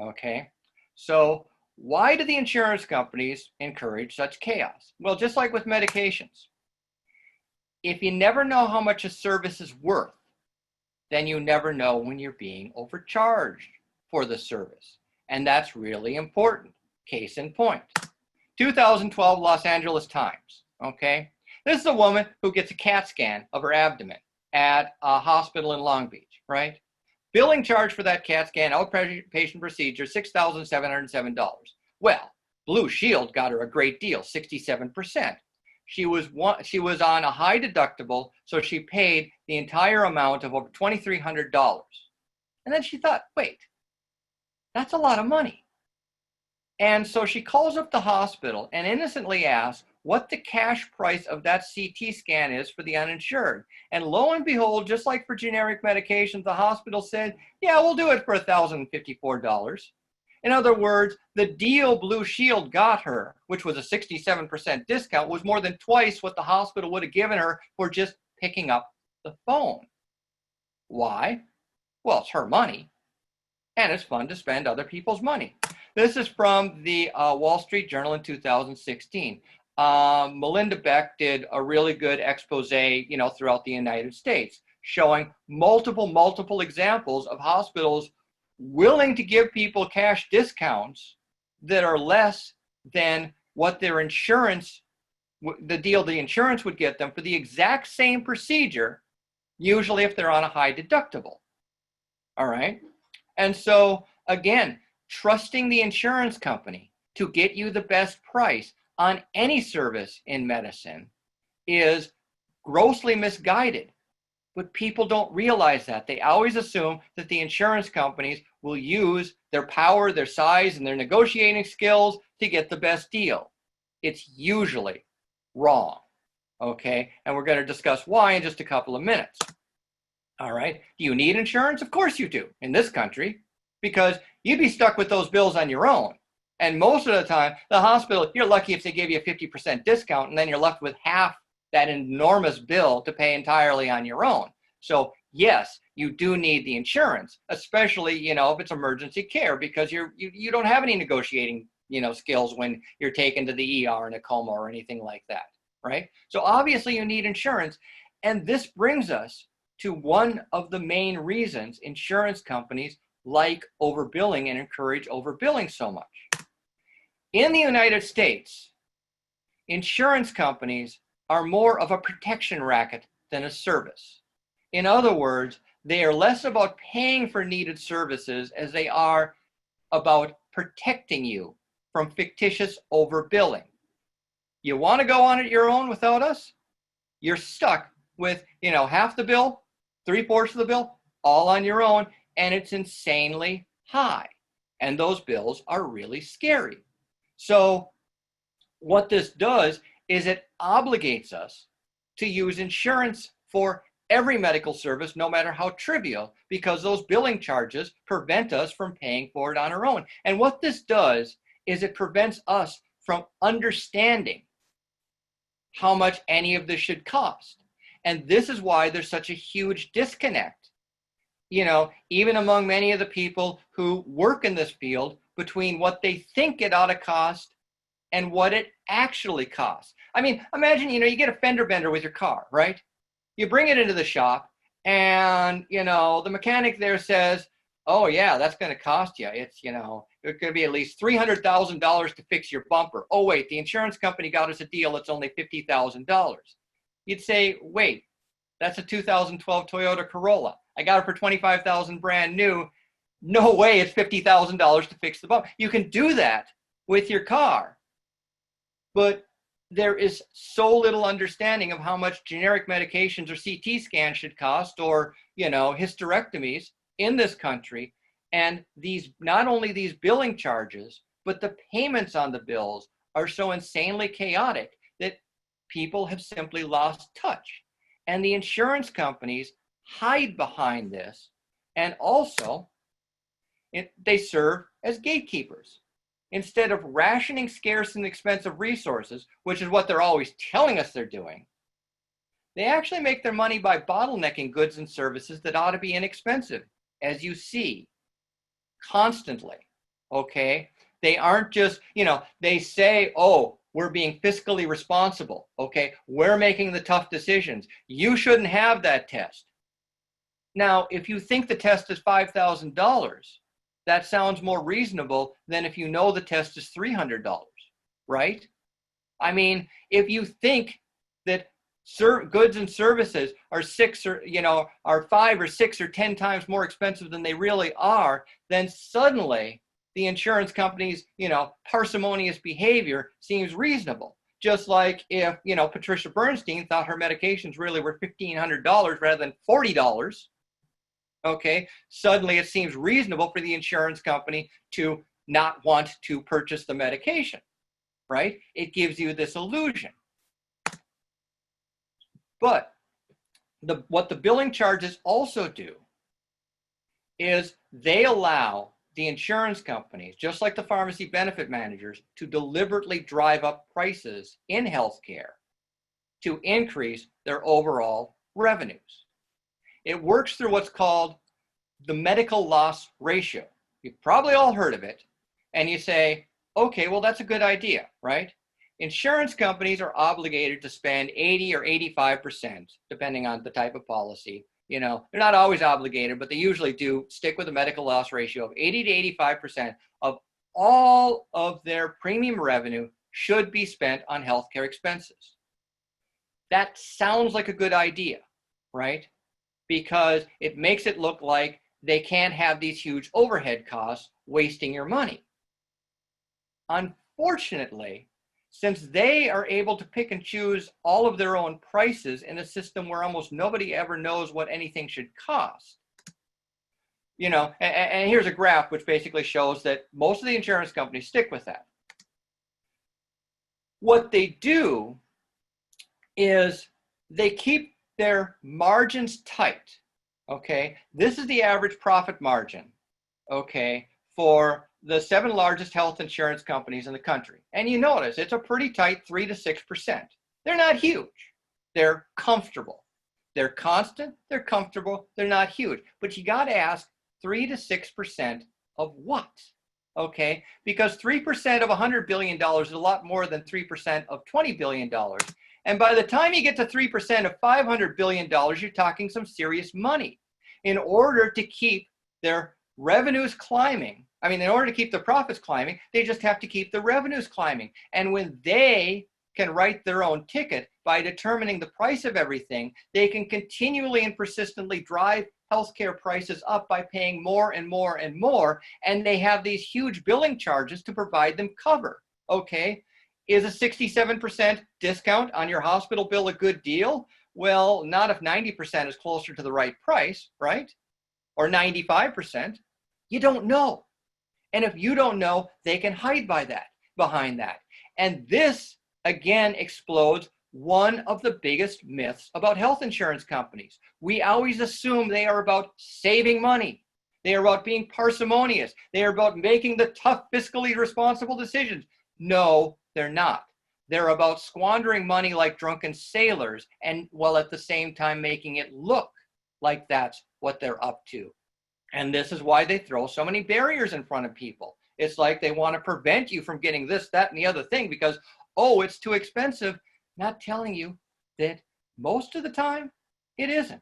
Okay. So why do the insurance companies encourage such chaos? Well, just like with medications, if you never know how much a service is worth, then you never know when you're being overcharged for the service. And that's really important. Case in point, 2012 Los Angeles Times, okay? This is a woman who gets a CAT scan of her abdomen, at a hospital in Long Beach, right? Billing charge for that CAT scan outpatient procedure, $6,707. Well, Blue Shield got her a great deal, 67%. She was on a high deductible, so she paid the entire amount of over $2,300. And then she thought, wait, that's a lot of money. And so she calls up the hospital and innocently asks what the cash price of that CT scan is for the uninsured. And lo and behold, just like for generic medications, the hospital said, yeah, we'll do it for $1,054. In other words, the deal Blue Shield got her, which was a 67% discount, was more than twice what the hospital would have given her for just picking up the phone. Why? Well, it's her money, and it's fun to spend other people's money. This is from the Wall Street Journal in 2016. Melinda Beck did a really good expose, throughout the United States, showing multiple examples of hospitals willing to give people cash discounts that are less than what their insurance, the deal the insurance would get them for the exact same procedure, usually if they're on a high deductible. All right. And so again, trusting the insurance company to get you the best price on any service in medicine is grossly misguided. But people don't realize that. They always assume that the insurance companies will use their power, their size, and their negotiating skills to get the best deal. It's usually wrong, okay? And we're going to discuss why in just a couple of minutes. All right, do you need insurance? Of course you do in this country, because you'd be stuck with those bills on your own. And most of the time, the hospital, you're lucky if they give you a 50% discount, and then you're left with half that enormous bill to pay entirely on your own. So yes, you do need the insurance, especially, if it's emergency care, because you don't have any negotiating, skills when you're taken to the ER in a coma or anything like that, right? So obviously you need insurance. And this brings us to one of the main reasons insurance companies like overbilling and encourage overbilling so much. In the United States, insurance companies are more of a protection racket than a service. In other words, they are less about paying for needed services as they are about protecting you from fictitious overbilling. You want to go on it your own without us? You're stuck with, half the bill, 3/4 of the bill, all on your own, and it's insanely high. And those bills are really scary. So what this does is it obligates us to use insurance for every medical service, no matter how trivial, because those billing charges prevent us from paying for it on our own. And what this does is it prevents us from understanding how much any of this should cost. And this is why there's such a huge disconnect, even among many of the people who work in this field, between what they think it ought to cost and what it actually costs. I mean, imagine, you get a fender bender with your car, right? You bring it into the shop and, the mechanic there says, oh yeah, that's going to cost you. It's, it's going to be at least $300,000 to fix your bumper. Oh wait, the insurance company got us a deal. It's only $50,000. You'd say, wait, that's a 2012 Toyota Corolla. I got it for $25,000 brand new. No way it's $50,000 to fix the bumper. You can do that with your car. But there is so little understanding of how much generic medications or CT scans should cost, or, hysterectomies in this country. And these, not only these billing charges, but the payments on the bills are so insanely chaotic that people have simply lost touch. And the insurance companies hide behind this. And also, they serve as gatekeepers. Instead of rationing scarce and expensive resources, which is what they're always telling us they're doing, they actually make their money by bottlenecking goods and services that ought to be inexpensive, as you see constantly, okay? They aren't just, they say, oh, we're being fiscally responsible, okay? We're making the tough decisions. You shouldn't have that test. Now, if you think the test is $5,000, that sounds more reasonable than if you know the test is $300, right? I mean, if you think that goods and services are 5 or 6 or 10 times more expensive than they really are, then suddenly the insurance company's, parsimonious behavior seems reasonable. Just like if, Patricia Bernstein thought her medications really were $1,500 rather than $40, okay, suddenly it seems reasonable for the insurance company to not want to purchase the medication, right? It gives you this illusion. But what the billing charges also do is they allow the insurance companies, just like the pharmacy benefit managers, to deliberately drive up prices in healthcare to increase their overall revenues. It works through what's called the medical loss ratio. You've probably all heard of it. And you say, okay, well, that's a good idea, right? Insurance companies are obligated to spend 80 or 85%, depending on the type of policy. They're not always obligated, but they usually do stick with a medical loss ratio of 80 to 85% of all of their premium revenue should be spent on healthcare expenses. That sounds like a good idea, right? Because it makes it look like they can't have these huge overhead costs wasting your money. Unfortunately, since they are able to pick and choose all of their own prices in a system where almost nobody ever knows what anything should cost, and here's a graph which basically shows that most of the insurance companies stick with that. What they do is they keep their margins tight, okay? This is the average profit margin, okay, for the 7 largest health insurance companies in the country. And you notice it's a pretty tight 3 to 6%. They're not huge. They're comfortable. They're constant, they're comfortable, they're not huge. But you got to ask 3 to 6% of what? Okay, because 3% of $100 billion is a lot more than 3% of $20 billion. And by the time you get to 3% of $500 billion, you're talking some serious money. In order to keep their revenues climbing, in order to keep the profits climbing, they just have to keep the revenues climbing. And when they can write their own ticket by determining the price of everything, they can continually and persistently drive healthcare prices up by paying more and more and more. And they have these huge billing charges to provide them cover. Okay, is a 67% discount on your hospital bill a good deal? Well, not if 90% is closer to the right price, right? Or 95%. You don't know. And if you don't know, they can hide behind that. And this, again, explodes one of the biggest myths about health insurance companies. We always assume they are about saving money. They are about being parsimonious. They are about making the tough, fiscally responsible decisions. No, they're not. They're about squandering money like drunken sailors, and while at the same time making it look like that's what they're up to. And this is why they throw so many barriers in front of people. It's like they want to prevent you from getting this, that, and the other thing because, oh, it's too expensive. Not telling you that most of the time it isn't.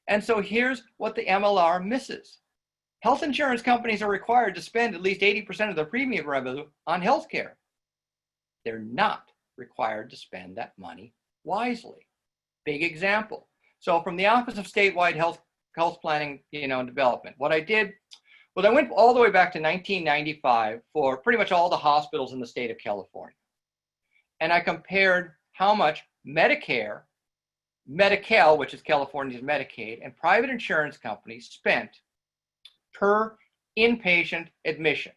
And so here's what the MLR misses. Health insurance companies are required to spend at least 80% of their premium revenue on healthcare. They're not required to spend that money wisely. Big example. So from the Office of Statewide Health Planning, and Development, what I did was I went all the way back to 1995 for pretty much all the hospitals in the state of California. And I compared how much Medicare, Medi-Cal, which is California's Medicaid, and private insurance companies spent per inpatient admission.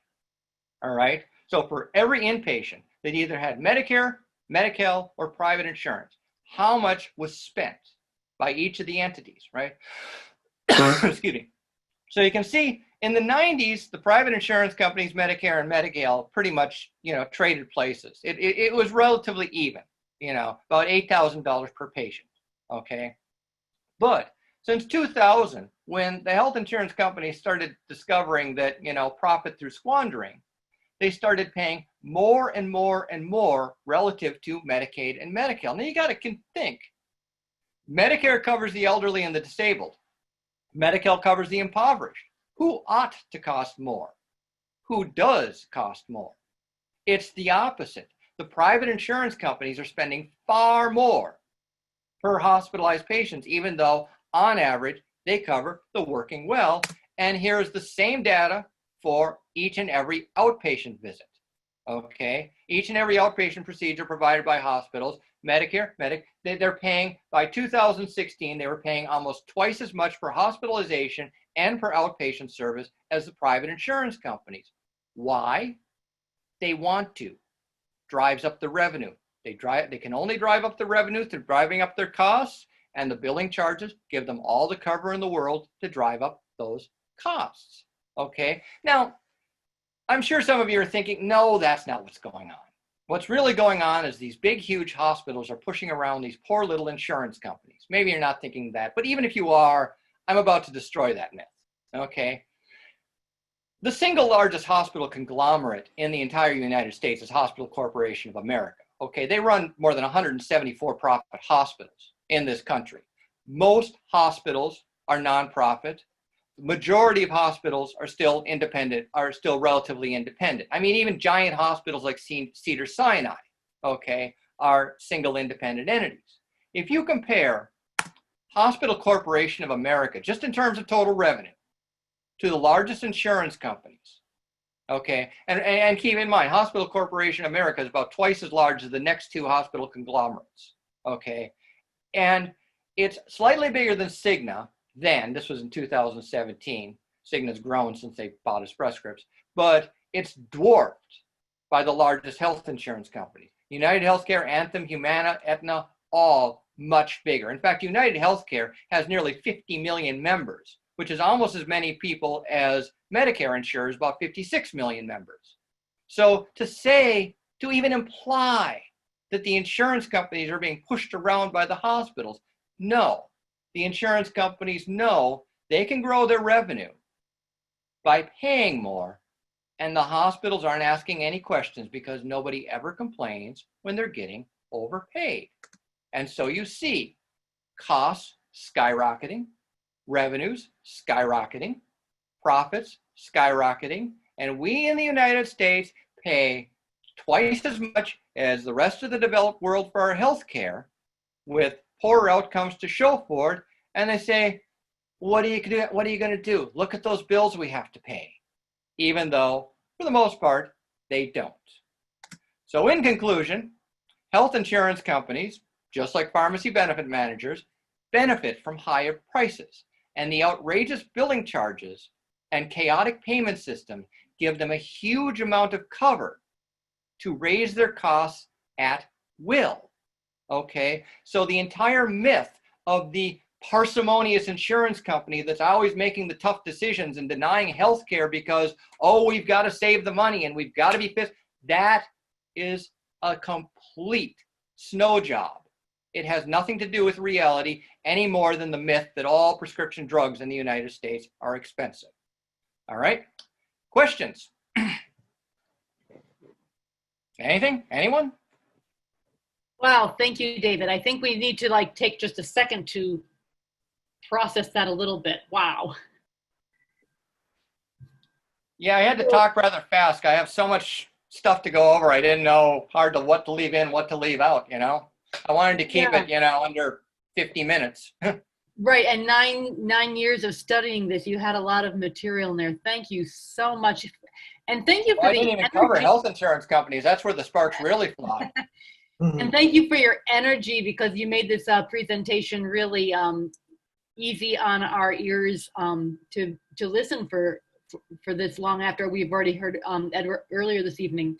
All right. So for every inpatient that either had Medicare, Medi-Cal, or private insurance, how much was spent by each of the entities, right? Excuse me. So you can see in the 90s, the private insurance companies, Medicare and Medi-Cal, pretty much, traded places. It was relatively even, about $8,000 per patient, okay? But since 2000, when the health insurance companies started discovering that, profit through squandering, they started paying more and more and more relative to Medicaid and Medi-Cal. Now you got to think, Medicare covers the elderly and the disabled. Medi-Cal covers the impoverished. Who ought to cost more? Who does cost more? It's the opposite. The private insurance companies are spending far more per hospitalized patients, even though on average they cover the working well. And here's the same data for each and every outpatient visit. Okay, each and every outpatient procedure provided by hospitals, Medicare, they're paying, by 2016, they were paying almost twice as much for hospitalization and for outpatient service as the private insurance companies. Why? They want to. Drives up the revenue. They can only drive up the revenue through driving up their costs, and the billing charges give them all the cover in the world to drive up those costs. Okay, now, I'm sure some of you are thinking, no, that's not what's going on. What's really going on is these big, huge hospitals are pushing around these poor little insurance companies. Maybe you're not thinking that, but even if you are, I'm about to destroy that myth, okay? The single largest hospital conglomerate in the entire United States is Hospital Corporation of America, okay? They run more than 170 for-profit hospitals in this country. Most hospitals are nonprofit. The majority of hospitals are still independent, are still relatively independent. I mean, even giant hospitals like Cedars-Sinai, okay, are single independent entities. If you compare Hospital Corporation of America, just in terms of total revenue, to the largest insurance companies, okay, and keep in mind, Hospital Corporation of America is about twice as large as the next two hospital conglomerates, okay, and it's slightly bigger than Cigna. Then, this was in 2017, Cigna's grown since they bought Express Scripts, but it's dwarfed by the largest health insurance companies. United Healthcare, Anthem, Humana, Aetna, all much bigger. In fact, United Healthcare has nearly 50 million members, which is almost as many people as Medicare insures, about 56 million members. So to say, to even imply that the insurance companies are being pushed around by the hospitals, no. The insurance companies know they can grow their revenue by paying more, and the hospitals aren't asking any questions because nobody ever complains when they're getting overpaid. And so you see costs skyrocketing, revenues skyrocketing, profits skyrocketing, and we in the United States pay twice as much as the rest of the developed world for our health care, with poorer outcomes to show for it, and they say, what are you going to do? Look at those bills we have to pay, even though, for the most part, they don't. So in conclusion, health insurance companies, just like pharmacy benefit managers, benefit from higher prices, and the outrageous billing charges and chaotic payment system give them a huge amount of cover to raise their costs at will. Okay, so the entire myth of the parsimonious insurance company that's always making the tough decisions and denying health care because, oh, we've got to save the money and we've got to be fit, that is a complete snow job. It has nothing to do with reality any more than the myth that all prescription drugs in the United States are expensive. All right, questions? Anything? Anyone? Wow, thank you, David. I think we need to take just a second to process that a little bit. Wow. Yeah, I had to talk rather fast. I have so much stuff to go over. I didn't know what to leave in, what to leave out, you know. I wanted to keep it, under 50 minutes. Right, and nine years of studying this, you had a lot of material in there. Thank you so much. And thank you for I didn't even cover health insurance companies. That's where the sparks really fly. And thank you for your energy, because you made this presentation really easy on our ears to listen for this long after we've already heard Edward earlier this evening.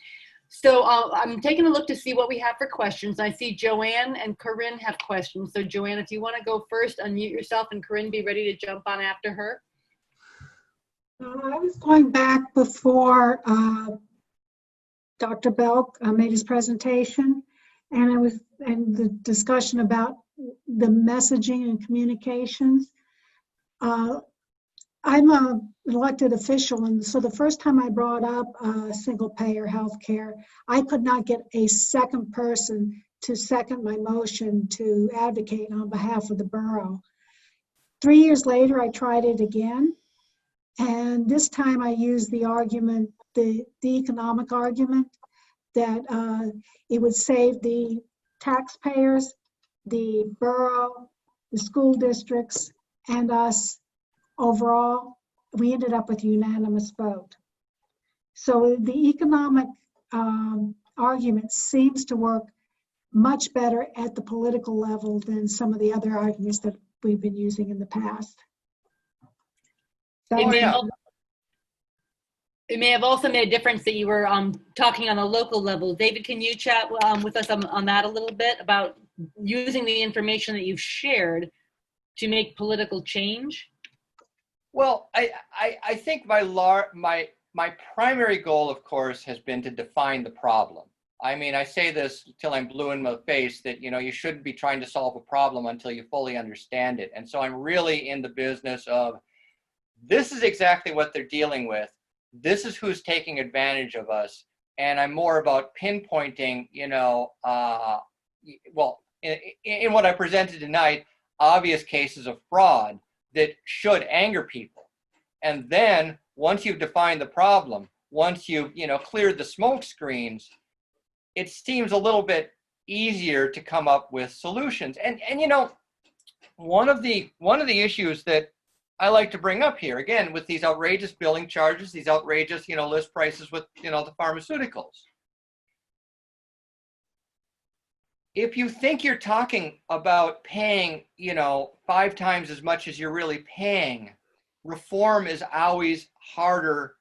So I'm taking a look to see what we have for questions. I see Joanne and Corinne have questions. So Joanne, if you want to go first, unmute yourself, and Corinne, be ready to jump on after her. I was going back before Dr. Belk made his presentation, and the discussion about the messaging and communications. I'm an elected official, and so the first time I brought up single payer health care, I could not get a second person to second my motion to advocate on behalf of the borough. 3 years later, I tried it again, and this time I used the argument, the economic argument, that it would save the taxpayers the borough, the school districts, and us overall, we ended up with a unanimous vote. So the economic argument seems to work much better at the political level than some of the other arguments that we've been using in the past. It may have also made a difference that you were talking on a local level. David, can you chat with us on that a little bit about using the information that you've shared to make political change? Well, I think my primary goal, of course, has been to define the problem. I mean, I say this till I'm blue in the face that, you know, you shouldn't be trying to solve a problem until you fully understand it. And so I'm really in the business of, this is exactly what they're dealing with. This is who's taking advantage of us. And I'm more about pinpointing, you know, well, in what I presented tonight, obvious cases of fraud that should anger people. And then once you've defined the problem, once you've, you know, cleared the smoke screens, it seems a little bit easier to come up with solutions. And you know, one of the issues that I like to bring up here, again, with these outrageous billing charges, these outrageous, you know, list prices with, you know, the pharmaceuticals. If you think you're talking about paying, you know, 5 times as much as you're really paying, reform is always harder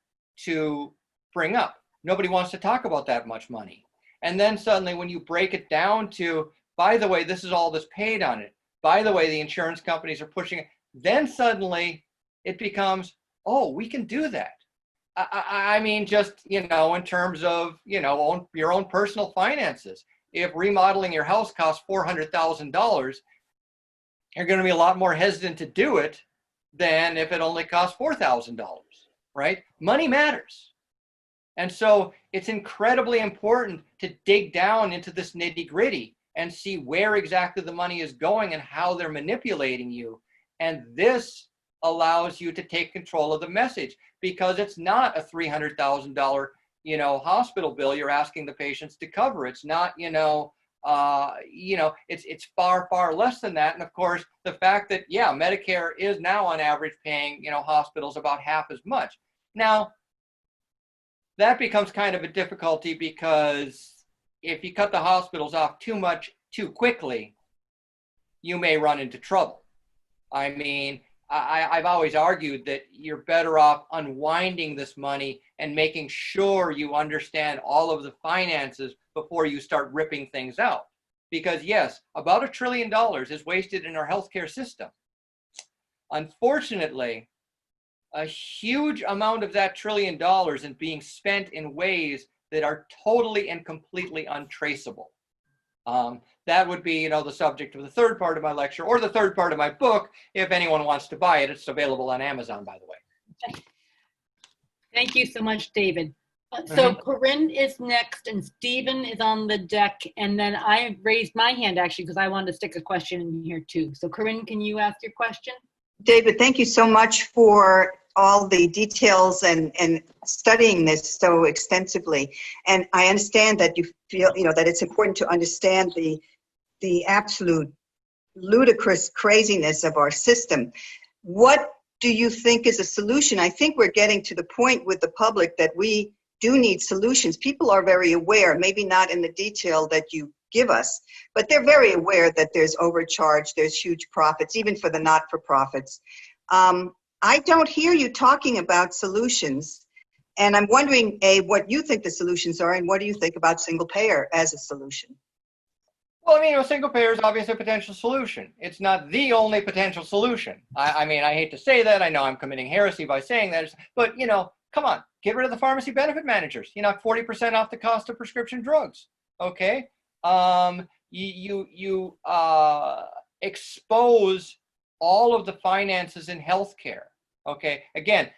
to bring up. Nobody wants to talk about that much money. And then suddenly when you break it down to, by the way, this is all that's paid on it. By the way, the insurance companies are pushing it. Then suddenly it becomes, oh, we can do that. I mean, just, you know, in terms of, you know, your own personal finances. If remodeling your house costs $400,000, you're going to be a lot more hesitant to do it than if it only costs $4,000, right? Money matters. And so it's incredibly important to dig down into this nitty-gritty and see where exactly the money is going and how they're manipulating you. And this allows you to take control of the message, because it's not a $300,000, you know, hospital bill you're asking the patients to cover. It's not, it's far, far less than that. And of course, the fact that, yeah, Medicare is now on average paying, you know, hospitals about half as much. Now, that becomes kind of a difficulty, because if you cut the hospitals off too much too quickly, you may run into trouble. I mean, I've always argued that you're better off unwinding this money and making sure you understand all of the finances before you start ripping things out. Because yes, about $1 trillion is wasted in our healthcare system. Unfortunately, a huge amount of that $1 trillion is being spent in ways that are totally and completely untraceable. That would be, you know, the subject of the third part of my lecture, or the third part of my book. If anyone wants to buy it, it's available on Amazon, by the way. Thank you so much, David. So Corinne is next, and Stephen is on the deck, and then I raised my hand actually because I wanted to stick a question in here too. So Corinne, can you ask your question? David, thank you so much for all the details and studying this so extensively. And I understand that you feel, you know, that it's important to understand the absolute ludicrous craziness of our system. What do you think is a solution? I think we're getting to the point with the public that we do need solutions. People are very aware, maybe not in the detail that you give us, but they're very aware that there's overcharge, there's huge profits, even for the not-for-profits. I don't hear you talking about solutions, and I'm wondering, A, what you think the solutions are, and what do you think about single payer as a solution? Well, I mean, a single payer is obviously a potential solution. It's not the only potential solution. I mean, I hate to say that. I know I'm committing heresy by saying that, but, you know, come on, get rid of the pharmacy benefit managers. You knock 40% off the cost of prescription drugs, okay? You expose all of the finances in healthcare. Okay, again,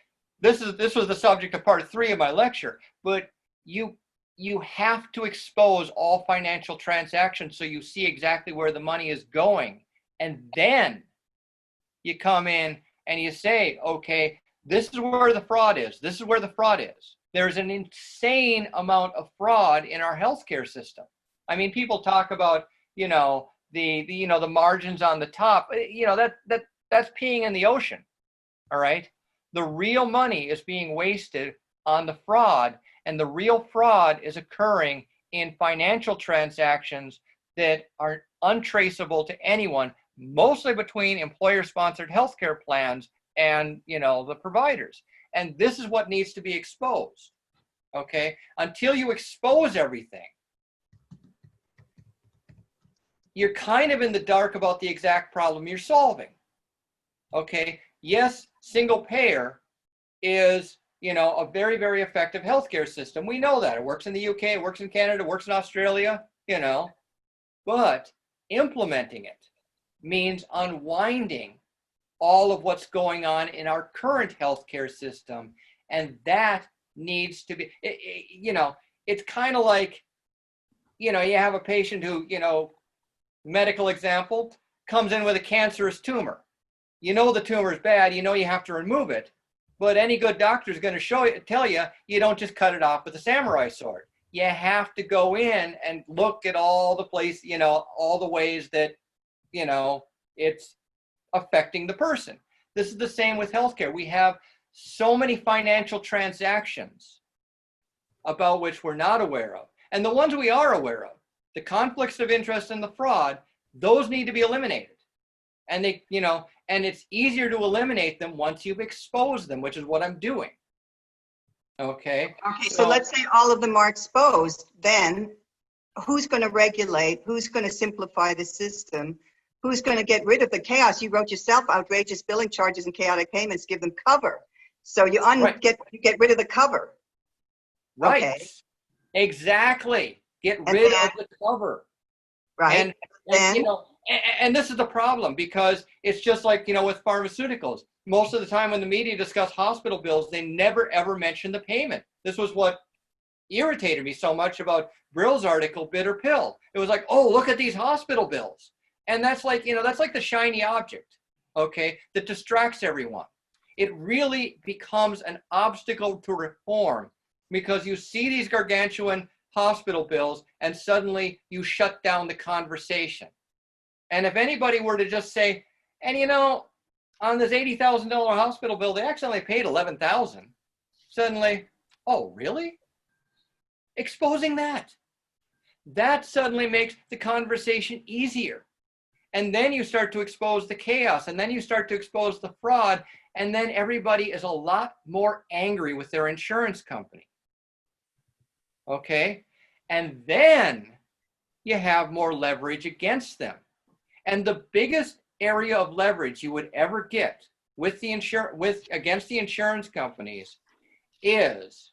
this was the subject of part 3 of my lecture, but you have to expose all financial transactions so you see exactly where the money is going. And then you come in and you say, okay, this is where the fraud is. This is where the fraud is. There's an insane amount of fraud in our healthcare system. I mean, people talk about, you know, the margins on the top, that's peeing in the ocean. All right. The real money is being wasted on the fraud, and the real fraud is occurring in financial transactions that are untraceable to anyone, mostly between employer-sponsored healthcare plans and the providers. And this is what needs to be exposed. Okay, until you expose everything, you're kind of in the dark about the exact problem you're solving. Okay, yes, single payer is a very, very effective healthcare system. We know that. It works in the UK, it works in Canada, it works in Australia, but implementing it means unwinding all of what's going on in our current healthcare system. And that needs to be, it's kind of like, you have a patient who, medical example, comes in with a cancerous tumor. The tumor is bad, you have to remove it. But any good doctor is going to tell you, you don't just cut it off with a samurai sword. You have to go in and look at all the places, all the ways that, it's affecting the person. This is the same with healthcare. We have so many financial transactions about which we're not aware of. And the ones we are aware of, the conflicts of interest and the fraud, those need to be eliminated. And they, and it's easier to eliminate them once you've exposed them, which is what I'm doing. Okay. Okay, so let's say all of them are exposed, then who's going to regulate? Who's going to simplify the system? Who's going to get rid of the chaos? You wrote yourself, outrageous billing charges and chaotic payments, give them cover. So you get rid of the cover. Right. Okay. Exactly. Get rid of the cover. Right. And this is the problem, because it's just like, with pharmaceuticals. Most of the time when the media discuss hospital bills, they never ever mention the payment. This was what irritated me so much about Brill's article, Bitter Pill. It was like, oh, look at these hospital bills. And that's like, that's like the shiny object, okay, that distracts everyone. It really becomes an obstacle to reform, because you see these gargantuan hospital bills and suddenly you shut down the conversation. And if anybody were to just say, and on this $80,000 hospital bill, they actually paid $11,000. Suddenly, oh, really? Exposing that suddenly makes the conversation easier. And then you start to expose the chaos, and then you start to expose the fraud, and then everybody is a lot more angry with their insurance company. Okay? And then you have more leverage against them. And the biggest area of leverage you would ever get with against the insurance companies is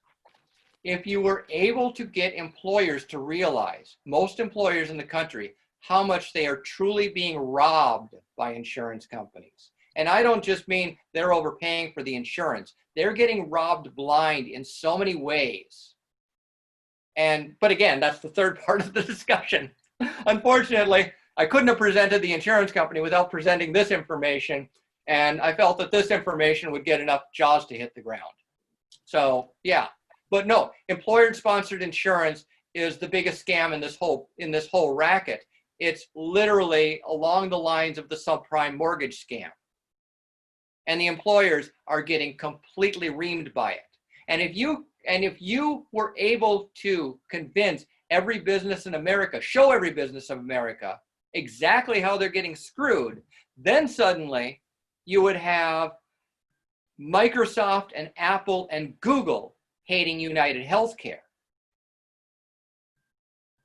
if you were able to get employers to realize, most employers in the country, how much they are truly being robbed by insurance companies. And I don't just mean they're overpaying for the insurance. They're getting robbed blind in so many ways. But again, that's the third part of the discussion. Unfortunately, I couldn't have presented the insurance company without presenting this information. And I felt that this information would get enough jaws to hit the ground. So yeah, but no, employer-sponsored insurance is the biggest scam in this whole racket. It's literally along the lines of the subprime mortgage scam. And the employers are getting completely reamed by it. And if you were able to convince every business in America, show every business of America exactly how they're getting screwed, then suddenly you would have Microsoft and Apple and Google hating United Healthcare.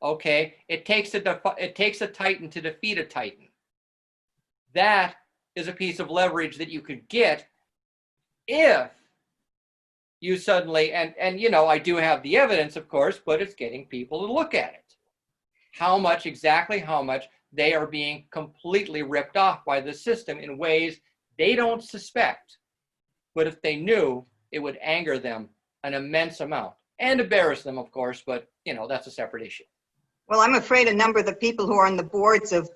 Okay, it takes a titan to defeat a titan. That is a piece of leverage that you could get if you suddenly, and I do have the evidence, of course, but it's getting people to look at it. Exactly how much they are being completely ripped off by the system in ways they don't suspect. But if they knew, it would anger them an immense amount and embarrass them, of course, but that's a separate issue. Well, I'm afraid a number of the people who are on the boards of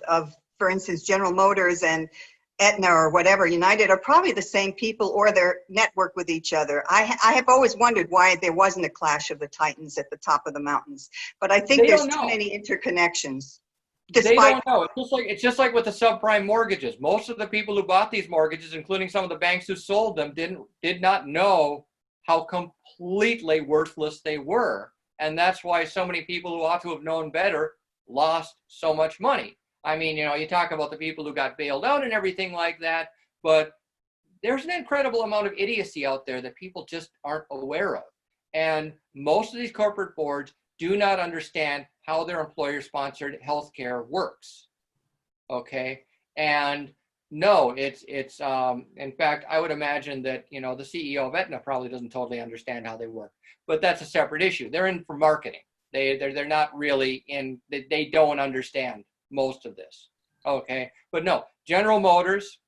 for instance, General Motors and Aetna or whatever, United, are probably the same people or they're networked with each other. I have always wondered why there wasn't a clash of the titans at the top of the mountains. But I think there's too many interconnections. They don't know. It's just like with the subprime mortgages. Most of the people who bought these mortgages, including some of the banks who sold them, did not know how completely worthless they were. And that's why so many people who ought to have known better lost so much money. I mean, you know, you talk about the people who got bailed out and everything like that, but there's an incredible amount of idiocy out there that people just aren't aware of. And most of these corporate boards do not understand how their employer-sponsored healthcare works. Okay, and no, it's in fact, I would imagine that, you know, the CEO of Aetna probably doesn't totally understand how they work, but that's a separate issue. They're in for marketing. They're not really in. They don't understand most of this. Okay, but no, General Motors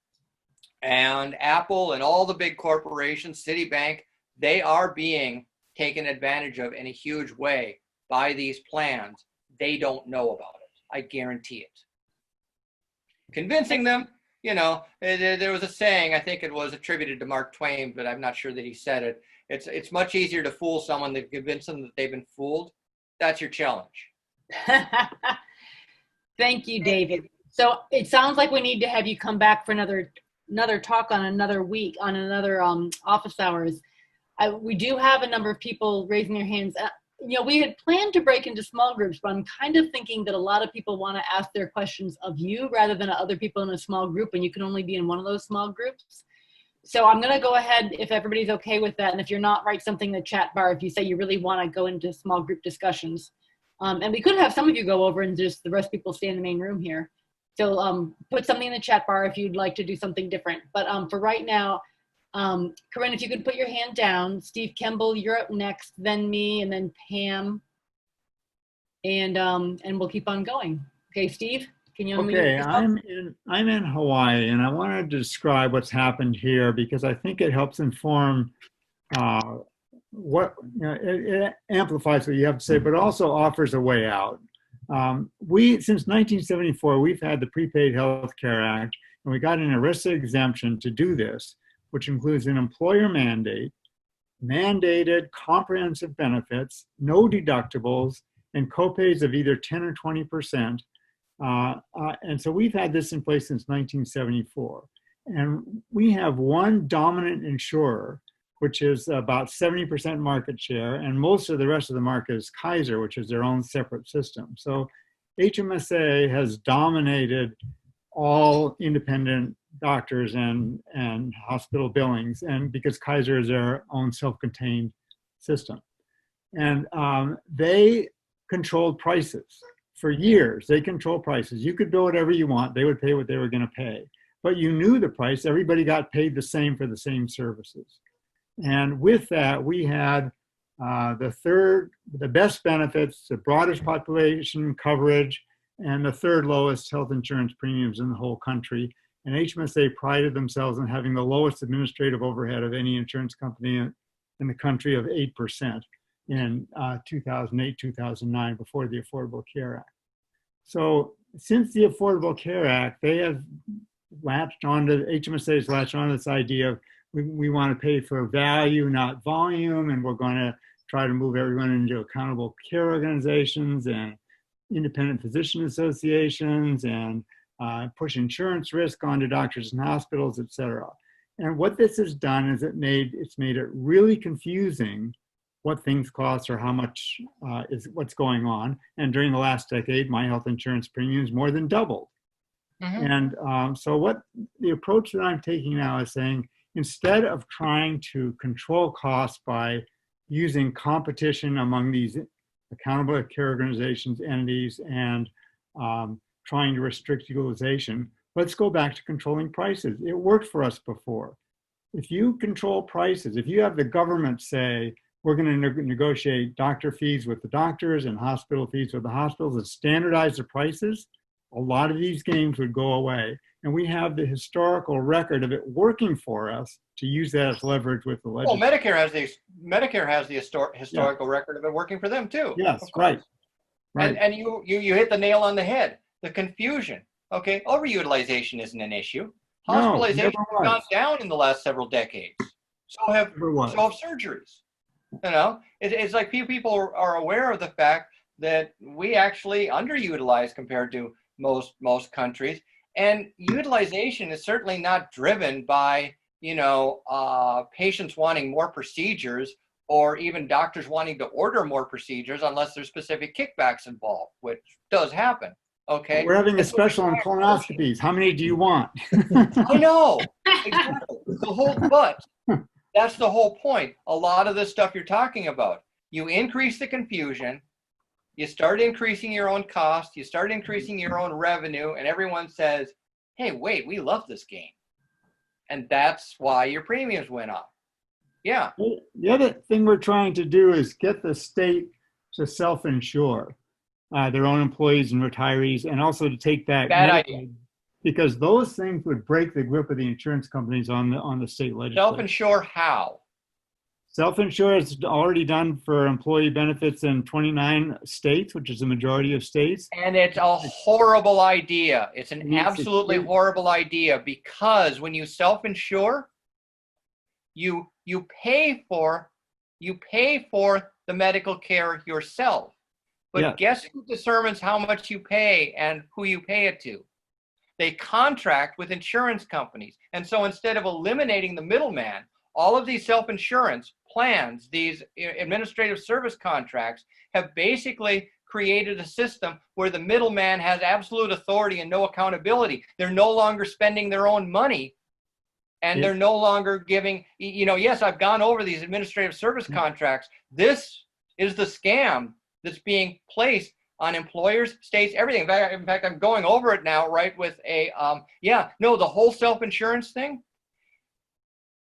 and Apple and all the big corporations, Citibank, they are being taken advantage of in a huge way by these plans. They don't know about it. I guarantee it. Convincing them, you know, there was a saying, I think it was attributed to Mark Twain, but I'm not sure that he said it. It's much easier to fool someone than convince them that they've been fooled. That's your challenge. Thank you, David. So it sounds like we need to have you come back for another talk on another week, on another office hours. We do have a number of people raising their hands. You know, we had planned to break into small groups, but I'm kind of thinking that a lot of people want to ask their questions of you rather than other people in a small group, and you can only be in one of those small groups. So I'm going to go ahead, if everybody's okay with that, and if you're not, write something in the chat bar if you say you really want to go into small group discussions. And we could have some of you go over and just the rest of people stay in the main room here. So put something in the chat bar if you'd like to do something different. But for right now, Corinne, if you could put your hand down. Steve Kemble, you're up next, then me, and then Pam. And we'll keep on going. Okay, Steve, can you unmute yourself? I'm in Hawaii, and I wanted to describe what's happened here because I think it helps inform what, you know, it amplifies what you have to say, but also offers a way out. Since 1974, we've had the Prepaid Health Care Act, and we got an ERISA exemption to do this, which includes an employer mandate, mandated comprehensive benefits, no deductibles, and copays of either 10 or 20%. And so we've had this in place since 1974. And we have one dominant insurer, which is about 70% market share, and most of the rest of the market is Kaiser, which is their own separate system. So HMSA has dominated all independent doctors and hospital billings, and because Kaiser is their own self-contained system. And they controlled prices. For years, they controlled prices. You could bill whatever you want. They would pay what they were going to pay. But you knew the price. Everybody got paid the same for the same services. And with that, we had the best benefits, the broadest population coverage, and the third lowest health insurance premiums in the whole country. And HMSA prided themselves on having the lowest administrative overhead of any insurance company in the country of 8% in 2008, 2009, before the Affordable Care Act. So since the Affordable Care Act, they have HMSA has latched on to this idea of we want to pay for value, not volume, and we're going to try to move everyone into accountable care organizations and independent physician associations and push insurance risk onto doctors and hospitals, et cetera. And what this has done is it's made it really confusing what things cost or how much is what's going on. And during the last decade, my health insurance premiums more than doubled. Mm-hmm. And so what the approach that I'm taking now is saying, instead of trying to control costs by using competition among these accountable care organizations, entities, and trying to restrict utilization, let's go back to controlling prices. It worked for us before. If you control prices, if you have the government say, we're going to negotiate doctor fees with the doctors and hospital fees with the hospitals and standardize the prices, a lot of these games would go away. And we have the historical record of it working for us to use that as leverage with the legislature. Well, Medicare has the historical record of it working for them too. Yes, right. And you hit the nail on the head. The confusion. Okay, overutilization isn't an issue. Hospitalization has gone down in the last several decades. So have surgeries. You know, it's like people are aware of the fact that we actually underutilize compared to most countries. And utilization is certainly not driven by, patients wanting more procedures or even doctors wanting to order more procedures unless there's specific kickbacks involved, which does happen. Okay. We're having a special on colonoscopies. How many do you want? I know. Exactly. But that's the whole point. A lot of the stuff you're talking about, you increase the confusion, you start increasing your own cost, you start increasing your own revenue, and everyone says, hey, wait, we love this game. And that's why your premiums went up. Yeah. The other thing we're trying to do is get the state to self-insure their own employees and retirees, and also to take that Bad idea. Because those things would break the grip of the insurance companies on the state legislature. Self-insure how? Self-insure is already done for employee benefits in 29 states, which is the majority of states. And it's a horrible idea. It's an absolutely horrible idea, because when you self-insure, you pay for the medical care yourself. But guess who determines how much you pay and who you pay it to? They contract with insurance companies. And so instead of eliminating the middleman, all of these self-insurance plans, these administrative service contracts, have basically created a system where the middleman has absolute authority and no accountability. They're no longer spending their own money, and they're no longer giving, yes, I've gone over these administrative service contracts. This is the scam that's being placed on employers, states, everything. In fact, I'm going over it now, right, with the whole self-insurance thing.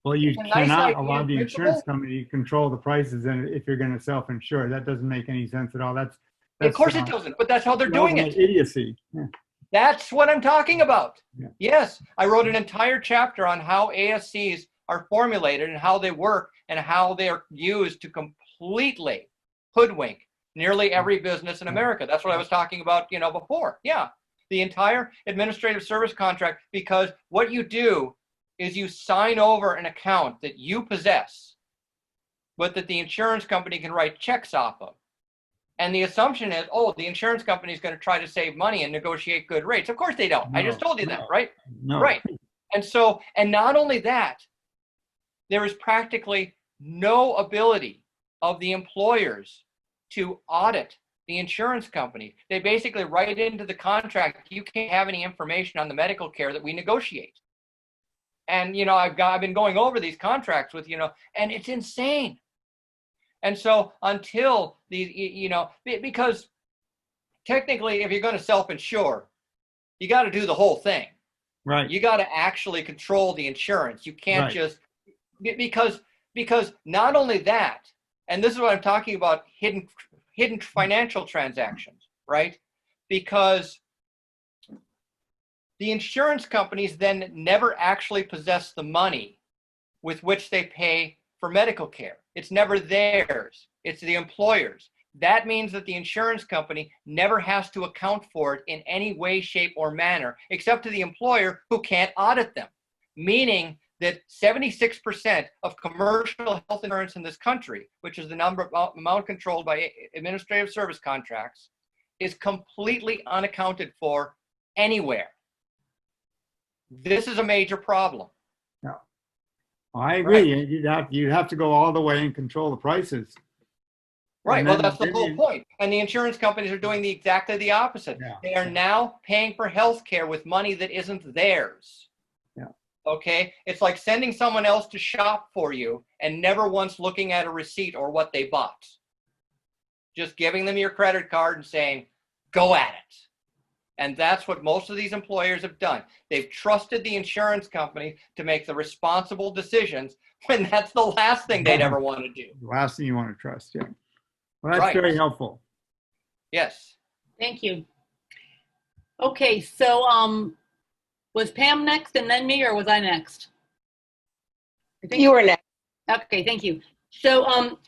Well, you cannot allow the insurance company to control the prices, and if you're going to self-insure, that doesn't make any sense at all. That's of course it doesn't, but that's how they're doing it. Idiocy. Yeah. That's what I'm talking about. Yeah. Yes, I wrote an entire chapter on how ASCs are formulated and how they work and how they are used to completely hoodwink nearly every business in America. That's what I was talking about, before. Yeah, the entire administrative service contract, because what you do is you sign over an account that you possess, but that the insurance company can write checks off of. And the assumption is, the insurance company is going to try to save money and negotiate good rates. Of course they don't. I just told you that, right? No. Right. And not only that, there is practically no ability of the employers to audit the insurance company. They basically write into the contract, you can't have any information on the medical care that we negotiate. And, I've been going over these contracts with, and it's insane. And so until because technically, if you're going to self-insure, you got to do the whole thing. Right. You got to actually control the insurance. You can't just, because not only that, and this is what I'm talking about, hidden financial transactions, right? Because the insurance companies then never actually possess the money with which they pay for medical care. It's never theirs. It's the employer's. That means that the insurance company never has to account for it in any way, shape, or manner, except to the employer, who can't audit them. Meaning that 76% of commercial health insurance in this country, which is the amount controlled by administrative service contracts, is completely unaccounted for anywhere. This is a major problem. No. I agree. Right. You'd have to go all the way and control the prices. Right. Well, that's the whole point. And the insurance companies are doing exactly the opposite. Yeah. They are now paying for health care with money that isn't theirs. Yeah. Okay. It's like sending someone else to shop for you and never once looking at a receipt or what they bought. Just giving them your credit card and saying, go at it. And that's what most of these employers have done. They've trusted the insurance company to make the responsible decisions when that's the last thing they'd ever want to do. The last thing you want to trust, yeah. Well, that's very helpful. Yes. Thank you. Okay, so was Pam next and then me, or was I next? I think you were next. Okay, thank you. So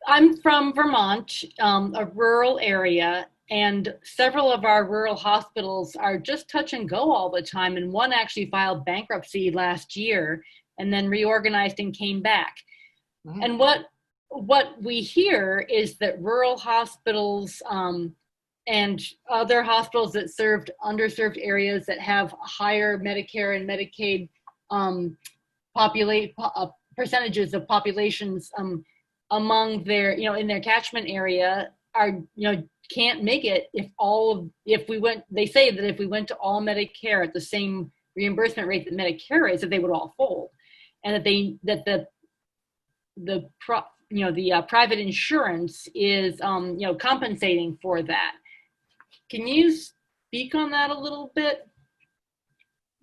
I'm from Vermont, a rural area, and several of our rural hospitals are just touch and go all the time. And one actually filed bankruptcy last year and then reorganized and came back. Mm-hmm. And what we hear is that rural hospitals and other hospitals that served underserved areas that have higher Medicare and Medicaid percentages of populations among their, in their catchment area are, can't make it they say that if we went to all Medicare at the same reimbursement rate that Medicare is, that they would all fold, and that the private insurance is, compensating for that. Can you speak on that a little bit?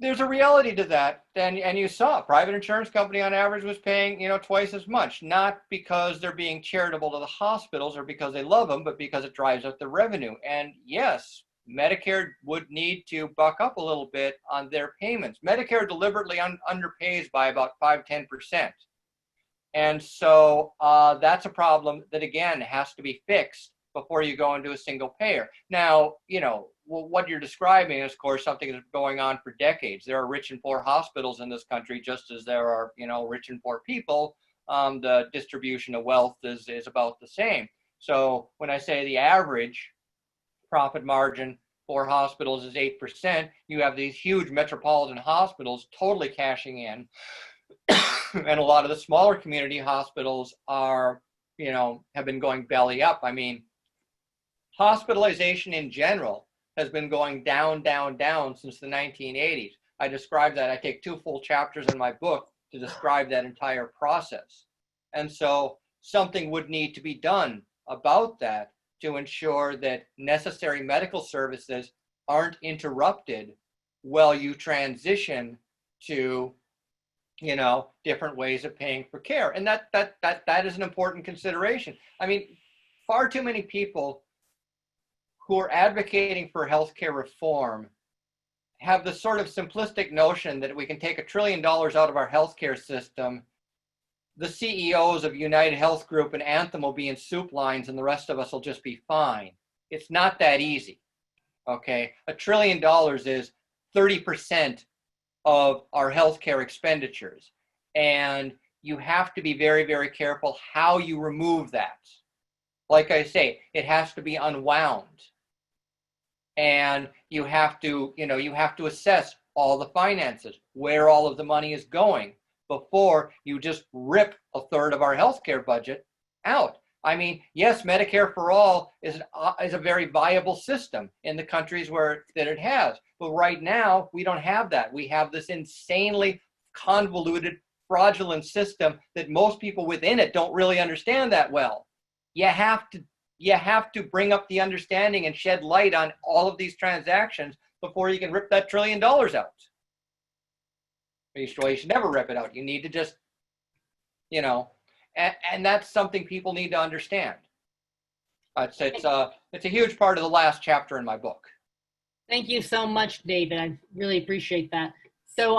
There's a reality to that, and you saw private insurance company on average was paying twice as much, not because they're being charitable to the hospitals or because they love them, but because it drives up the revenue. And yes, Medicare would need to buck up a little bit on their payments. Medicare deliberately underpays by about 5-10%, and so that's a problem that again has to be fixed before you go into a single payer. Now, what you're describing is, of course, something that's going on for decades. There are rich and poor hospitals in this country, just as there are, rich and poor people. The distribution of wealth is about the same. So when I say the average profit margin for hospitals is 8%, you have these huge metropolitan hospitals totally cashing in. And a lot of the smaller community hospitals are, have been going belly up. I mean, hospitalization in general has been going down, down, down since the 1980s. I describe that. I take 2 full chapters in my book to describe that entire process. And so something would need to be done about that to ensure that necessary medical services aren't interrupted while you transition to, different ways of paying for care. And that is an important consideration. I mean, far too many people who are advocating for healthcare reform have the sort of simplistic notion that we can take $1 trillion out of our healthcare system, the CEOs of United Health Group and Anthem will be in soup lines and the rest of us will just be fine. It's not that easy, okay? $1 trillion is 30% of our healthcare expenditures. And you have to be very, very careful how you remove that. Like I say, it has to be unwound. And you have to assess all the finances, where all of the money is going before you just rip 1/3 of our healthcare budget out. I mean, yes, Medicare for all is a very viable system in the countries that it has. But right now, we don't have that. We have this insanely convoluted, fraudulent system that most people within it don't really understand that well. You have to bring up the understanding and shed light on all of these transactions before you can rip that $1 trillion out. You should never rip it out. You need to just, and that's something people need to understand. It's a huge part of the last chapter in my book. Thank you so much, David. I really appreciate that. So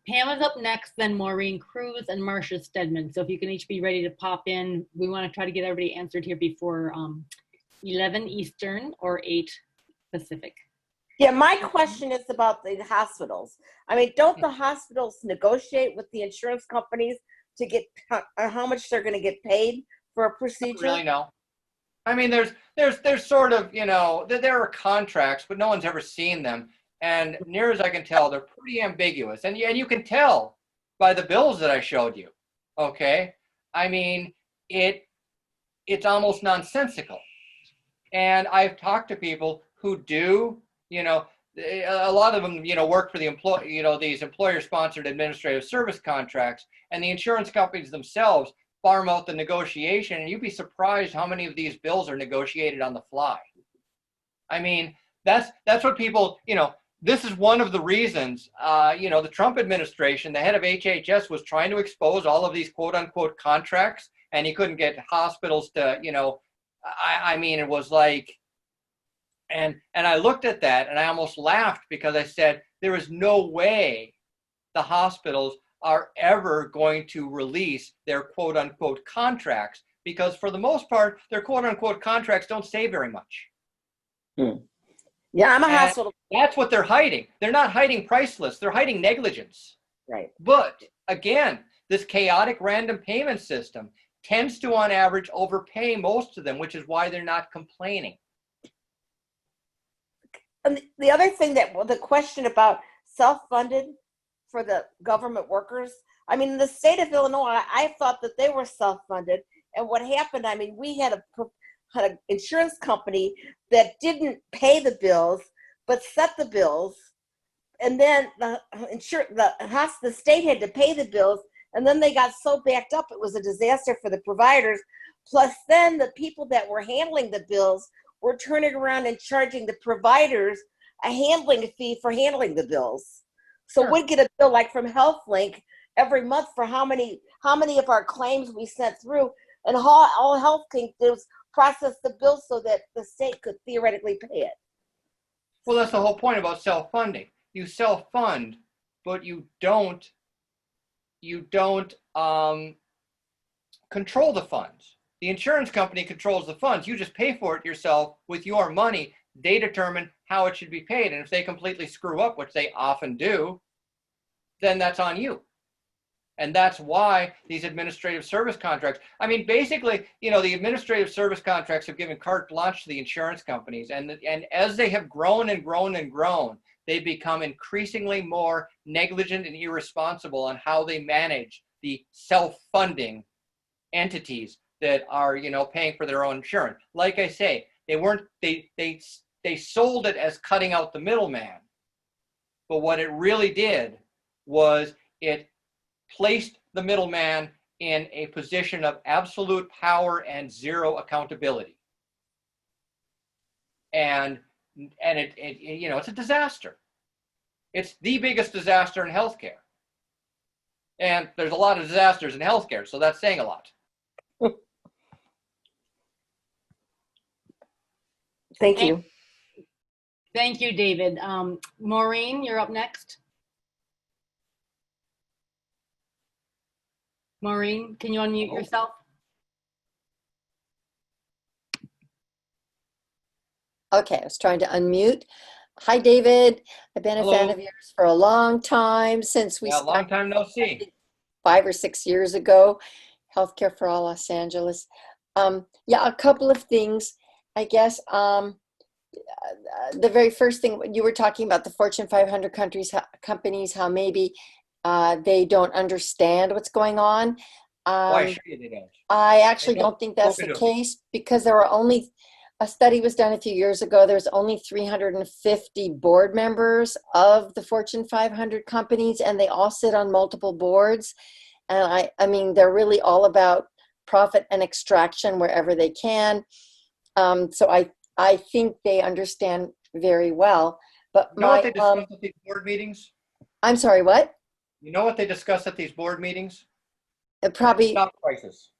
Pam is up next, then Maureen Cruz and Marcia Stedman. So if you can each be ready to pop in, we want to try to get everybody answered here before 11 Eastern or 8 Pacific. Yeah, my question is about the hospitals. I mean, don't the hospitals negotiate with the insurance companies to get how much they're going to get paid for a procedure? Really, no. I mean, there's sort of, there are contracts, but no one's ever seen them. And near as I can tell, they're pretty ambiguous. And you can tell by the bills that I showed you, okay? I mean, it's almost nonsensical. And I've talked to people who do, a lot of them, work for the these employer-sponsored administrative service contracts, and the insurance companies themselves farm out the negotiation, and you'd be surprised how many of these bills are negotiated on the fly. I mean, that's what people, this is one of the reasons, the Trump administration, the head of HHS was trying to expose all of these quote unquote contracts, and he couldn't get hospitals to, I mean, it was like, and I looked at that and I almost laughed because I said, there is no way the hospitals are ever going to release their quote unquote contracts, because for the most part, their quote unquote contracts don't say very much. Yeah, I'm a hospital. That's what they're hiding. They're not hiding price lists. They're hiding negligence. Right. But again, this chaotic random payment system tends to, on average, overpay most of them, which is why they're not complaining. And the other thing that, well, the question about self-funded for the government workers, I mean, in the state of Illinois, I thought that they were self-funded. And what happened, I mean, we had an insurance company that didn't pay the bills, but set the bills. And then the state had to pay the bills. And then they got so backed up, it was a disaster for the providers. Plus then the people that were handling the bills were turning around and charging the providers a handling fee for handling the bills. So Sure. we'd get a bill like from HealthLink every month for how many of our claims we sent through, and all HealthLink did was process the bill so that the state could theoretically pay it. Well, that's the whole point about self-funding. You self-fund, but you don't control the funds. The insurance company controls the funds. You just pay for it yourself with your money. They determine how it should be paid. And if they completely screw up, which they often do, then that's on you. And that's why these administrative service contracts, I mean, basically, you know, the administrative service contracts have given carte blanche to the insurance companies. And as they have grown and grown and grown, they become increasingly more negligent and irresponsible on how they manage the self-funding entities that are, you know, paying for their own insurance. Like I say, they sold it as cutting out the middleman. But what it really did was it placed the middleman in a position of absolute power and zero accountability. And it you know, it's a disaster. It's the biggest disaster in healthcare. And there's a lot of disasters in healthcare, so that's saying a lot. Thank you. Thank you, David. Maureen, you're up next. Maureen, can you unmute yourself? Okay, I was trying to unmute. Hi, David. I've been a fan of yours for a long time, since we Yeah, long time no see. 5 or 6 years ago. Healthcare for All Los Angeles. Yeah, a couple of things, I guess. The very first thing, you were talking about the Fortune 500 companies, how maybe they don't understand what's going on. Why should they don't? I actually don't think that's the case, because there were only, a study was done a few years ago, there's only 350 board members of the Fortune 500 companies, and they all sit on multiple boards. And I mean, they're really all about profit and extraction wherever they can. So I think they understand very well. But you know what they discuss at these board meetings? I'm sorry, what? You know what they discuss at these board meetings? Probably stock prices.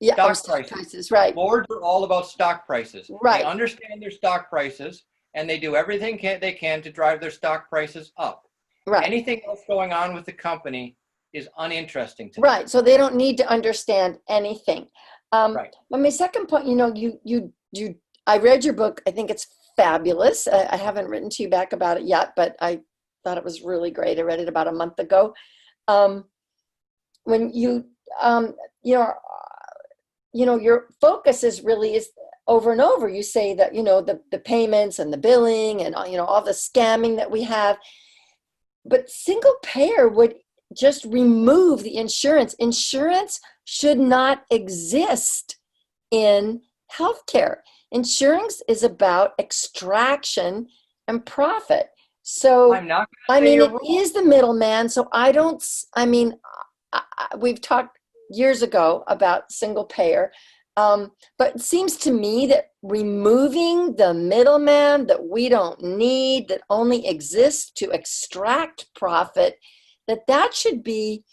Yeah, stock prices, right. Boards are all about stock prices. Right. They understand their stock prices, and they do everything they can to drive their stock prices up. Right. Anything else going on with the company is uninteresting to them. Right. So they don't need to understand anything. Right. But my second point, you know, I read your book. I think it's fabulous. I haven't written to you back about it yet, but I thought it was really great. I read it about a month ago. When you your focus is over and over. You say that, you know, the payments and the billing and, you know, all the scamming that we have. But single payer would just remove the insurance. Insurance should not exist in healthcare. Insurance is about extraction and profit. So, I mean, it is the middleman. So we've talked years ago about single payer. But it seems to me that removing the middleman that we don't need, that only exists to extract profit, that should be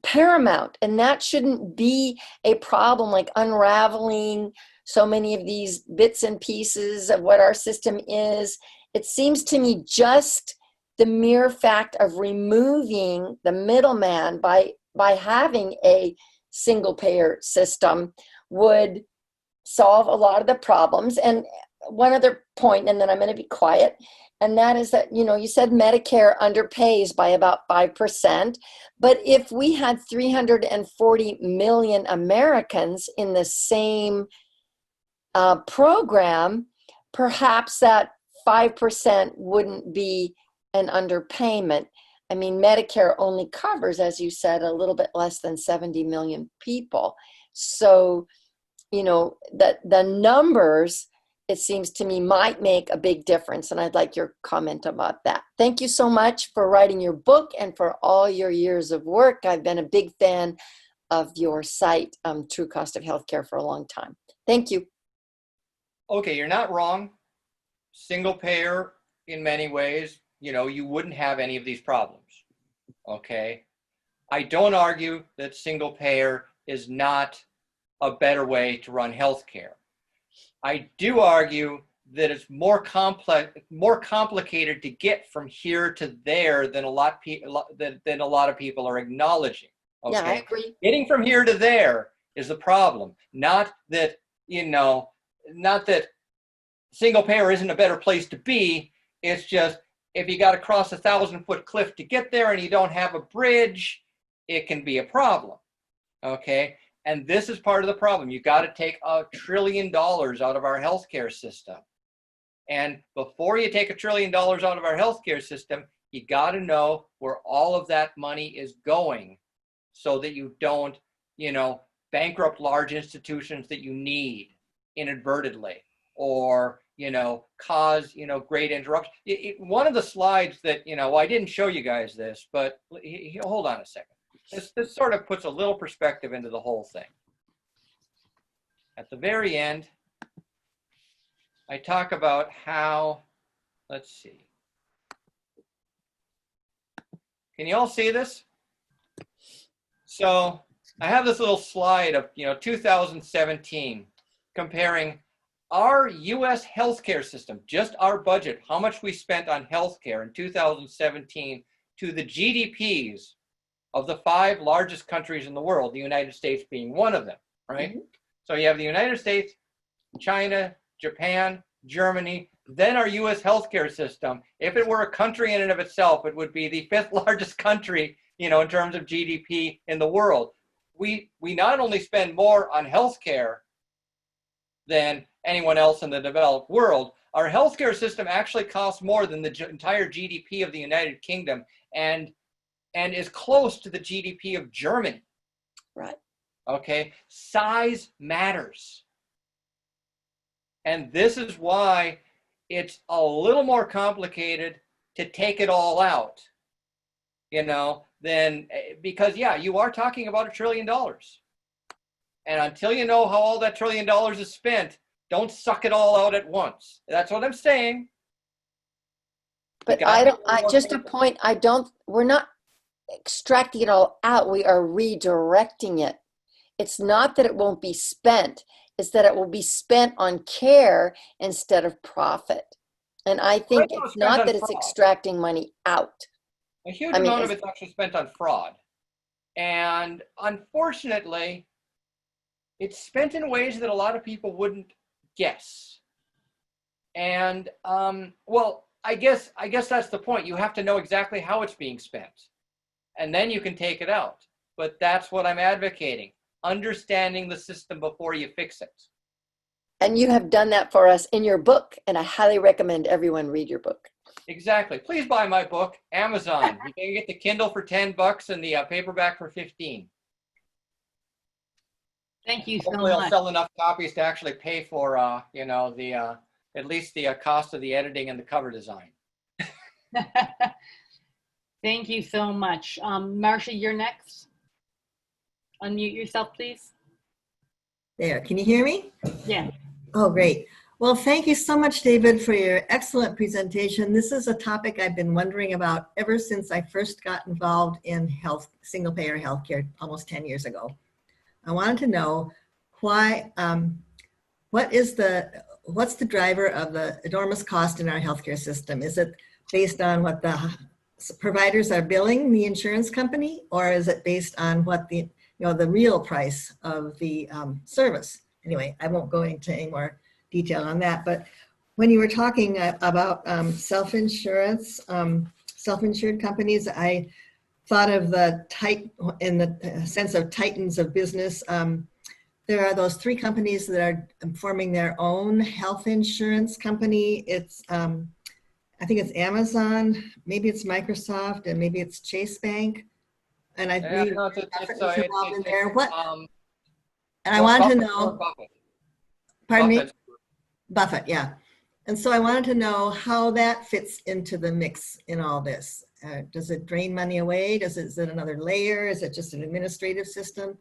paramount, and that shouldn't be a problem, like unraveling so many of these bits and pieces of what our system is. It seems to me just the mere fact of removing the middleman by having a single payer system would solve a lot of the problems. And one other point, and then I'm going to be quiet, and that is that, you know, you said Medicare underpays by about 5%, but if we had 340 million Americans in the same program, perhaps that 5% wouldn't be an underpayment. I mean, Medicare only covers, as you said, a little bit less than 70 million people. So, you know, the numbers, it seems to me, might make a big difference. And I'd like your comment about that. Thank you so much for writing your book and for all your years of work. I've been a big fan of your site, True Cost of Healthcare, for a long time. Thank you. Okay, you're not wrong. Single payer, in many ways, you know, you wouldn't have any of these problems. Okay. I don't argue that single payer is not a better way to run healthcare. I do argue that it's more complex, more complicated to get from here to there than a lot of people are acknowledging. Okay? Yeah, I agree. Getting from here to there is the problem. Not that, you know, not that single payer isn't a better place to be. It's just, if you got to cross a 1,000-foot cliff to get there and you don't have a bridge, it can be a problem. Okay. And this is part of the problem. You got to take $1 trillion out of our healthcare system. And before you take $1 trillion out of our healthcare system, you got to know where all of that money is going so that you don't, you know, bankrupt large institutions that you need inadvertently, or, you know, cause, you know, great interruption. One of the slides that, you know, I didn't show you guys this, but hold on a second. This sort of puts a little perspective into the whole thing. At the very end, I talk about how, let's see. Can you all see this? So I have this little slide of, you know, 2017, comparing our US healthcare system, just our budget, how much we spent on healthcare in 2017, to the GDPs of the 5 largest countries in the world, the United States being one of them, right? Mm-hmm. So you have the United States, China, Japan, Germany, then our US healthcare system. If it were a country in and of itself, it would be the 5th largest country, you know, in terms of GDP in the world. We not only spend more on healthcare than anyone else in the developed world, our healthcare system actually costs more than the entire GDP of the United Kingdom, and is close to the GDP of Germany. Right. Okay. Size matters. And this is why it's a little more complicated to take it all out, you know, than, because yeah, you are talking about $1 trillion. And until you know how all that $1 trillion is spent, don't suck it all out at once. That's what I'm saying. But we're not extracting it all out. We are redirecting it. It's not that it won't be spent. It's that it will be spent on care instead of profit. And I think it's not that it's extracting money out. A huge amount of it's actually spent on fraud. And unfortunately, it's spent in ways that a lot of people wouldn't guess. And well, I guess that's the point. You have to know exactly how it's being spent, and then you can take it out. But that's what I'm advocating. Understanding the system before you fix it. And you have done that for us in your book, and I highly recommend everyone read your book. Exactly. Please buy my book, Amazon. You can get the Kindle for $10 and the paperback for $15. Thank you so much. Hopefully I'll sell enough copies to actually pay for, you know, the at least the cost of the editing and the cover design. Thank you so much. Marcia, you're next. Unmute yourself, please. There, can you hear me? Yeah. Oh, great. Well, thank you so much, David, for your excellent presentation. This is a topic I've been wondering about ever since I first got involved in single-payer healthcare almost 10 years ago. I wanted to know why, what's the driver of the enormous cost in our healthcare system? Is it based on what the providers are billing the insurance company, or is it based on what the real price of the service? Anyway, I won't go into any more detail on that, but when you were talking about self-insurance, self-insured companies, I thought of in the sense of titans of business. There are those 3 companies that are forming their own health insurance company. It's I think it's Amazon, maybe it's Microsoft, and maybe it's Chase Bank. And I Yeah, maybe no, Buffett was involved in there. What? um, And I Warren wanted to Buffett, know. Warren Buffett. Pardon me? Buffett. Buffett, yeah. And so I wanted to know how that fits into the mix in all this. Does it drain money away? Is it another layer? Is it just an administrative system?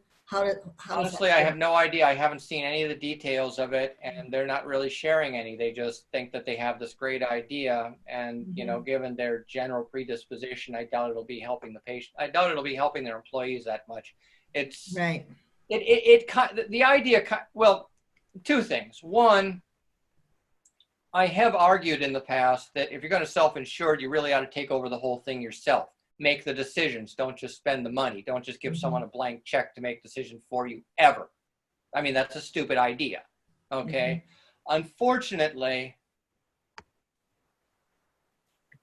Honestly, I have no idea. I haven't seen any of the details of it, and they're not really sharing any. They just think that they have this great idea, and you know, given their general predisposition, I doubt it'll be helping the patient. I doubt it'll be helping their employees that much. It's right. The idea. Well, two things. One, I have argued in the past that if you're going to self-insure, you really ought to take over the whole thing yourself. Make the decisions. Don't just spend the money. Don't just give someone a blank check to make decisions for you, ever. I mean, that's a stupid idea, okay? Unfortunately,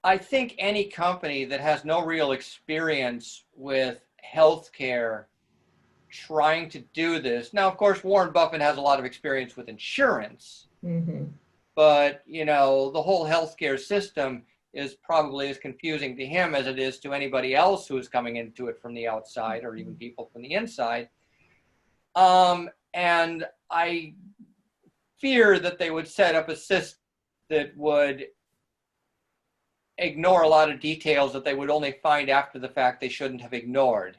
I think any company that has no real experience with healthcare trying to do this. Now, of course, Warren Buffett has a lot of experience with insurance. But, you know, the whole healthcare system is probably as confusing to him as it is to anybody else who is coming into it from the outside, or even people from the inside. And I fear that they would set up a system that would ignore a lot of details that they would only find after the fact they shouldn't have ignored.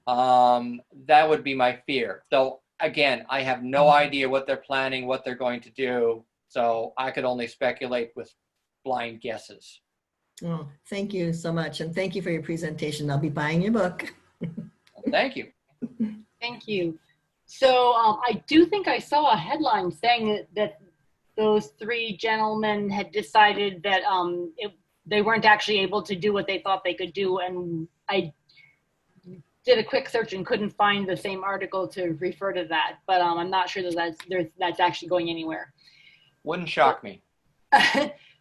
That would be my fear. Though, again, I have no idea what they're planning, what they're going to do. So I could only speculate with blind guesses. Oh, thank you so much. And thank you for your presentation. I'll be buying your book. Thank you. Thank you. So I do think I saw a headline saying that those three gentlemen had decided that they weren't actually able to do what they thought they could do. And I did a quick search and couldn't find the same article to refer to that. But I'm not sure that that's actually going anywhere. Wouldn't shock me.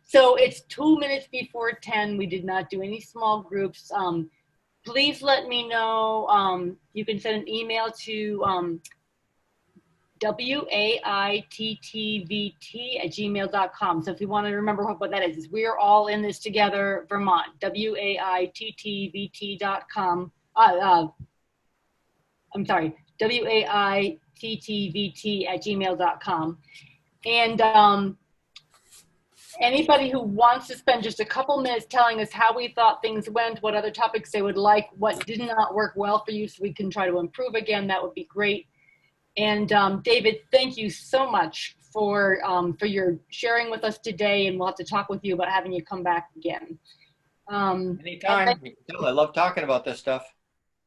So it's 2 minutes before 10. We did not do any small groups. Please let me know. You can send an email to WAITTVT@gmail.com. So if you want to remember what that is, we're all in this together, Vermont. WAITTVT.com. I'm sorry, WAITTVT@gmail.com. And anybody who wants to spend just a couple minutes telling us how we thought things went, what other topics they would like, what did not work well for you so we can try to improve again, that would be great. And David, thank you so much for your sharing with us today, and we'll have to talk with you about having you come back again. Anytime. You can tell I love talking about this stuff.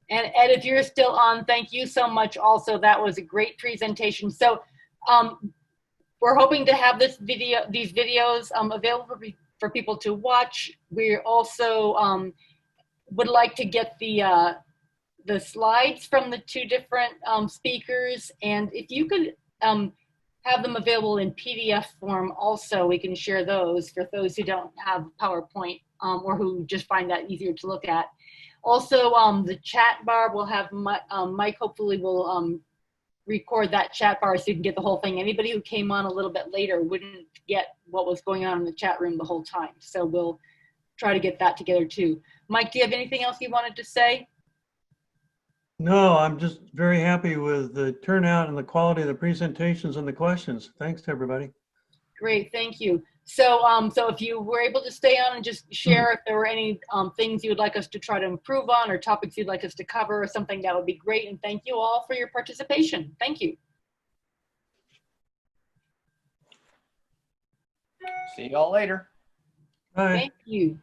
And Ed, if you're still on, thank you so much also. That was a great presentation. So we're hoping to have these videos available for people to watch. We also would like to get the slides from the two different speakers, and if you could have them available in PDF form also, we can share those for those who don't have PowerPoint or who just find that easier to look at. Also, the chat bar will have Mike hopefully will record that chat bar so you can get the whole thing. Anybody who came on a little bit later wouldn't get what was going on in the chat room the whole time. So we'll try to get that together too. Mike, do you have anything else you wanted to say? No, I'm just very happy with the turnout and the quality of the presentations and the questions. Thanks to everybody. Great, thank you. So, so if you were able to stay on and just share if there were any things you would like us to try to improve on or topics you'd like us to cover or something, that would be great. And thank you all for your participation. Thank you. See you all later. Bye. Thank you.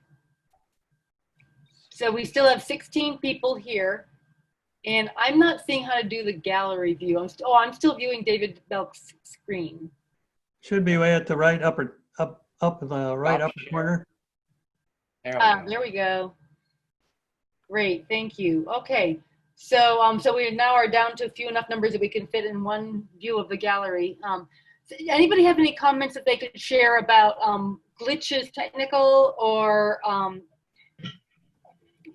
So we still have 16 people here, and I'm not seeing how to do the gallery view. I'm still viewing David Belk's screen. Should be way at the right up in the right upper corner. There we go. Great, thank you. Okay, so so we now are down to a few enough numbers that we can fit in one view of the gallery. So anybody have any comments that they could share about glitches, technical, or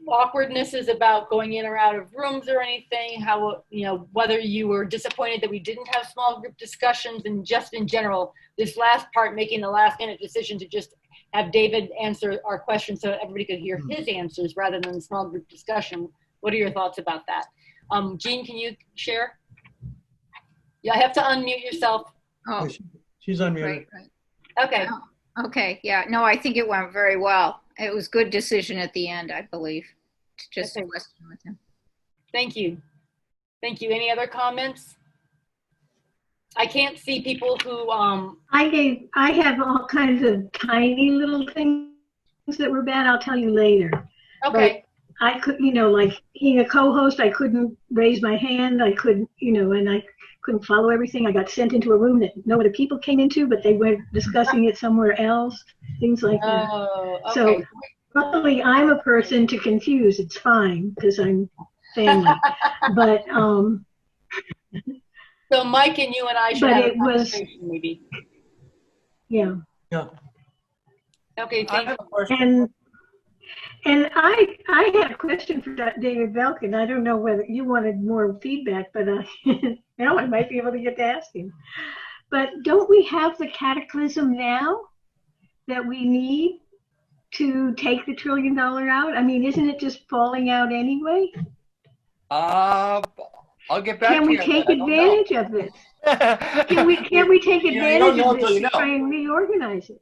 awkwardnesses about going in or out of rooms or anything? How, you know, whether you were disappointed that we didn't have small group discussions, and just in general, this last part, making the last minute decision to just have David answer our questions so everybody could hear his answers rather than a small group discussion. What are your thoughts about that? Jean, can you share? Yeah, I have to unmute yourself. Oh, she's unmuted. Right. Okay. Oh, okay. Yeah. No, I think it went very well. It was good decision at the end, I believe. Just a question with him. Thank you. Thank you. Any other comments? I can't see people who I have all kinds of tiny little things that were bad. I'll tell you later. Okay. But I could, like being a co-host, I couldn't raise my hand. I couldn't, and I couldn't follow everything. I got sent into a room that no other people came into, but they were discussing it somewhere else, things like that. Oh, okay. So luckily I'm a person to confuse. It's fine because I'm family. But so Mike and you and I should have a conversation maybe. Yeah. Yeah. Okay, thank you. And I had a question for David Belk, and I don't know whether you wanted more feedback, but now I might be able to get to ask him. But don't we have the cataclysm now that we need to take the $1 trillion out? I mean, isn't it just falling out anyway? I'll get back to you. Can we take advantage of this? Can we take advantage of this to try and reorganize it?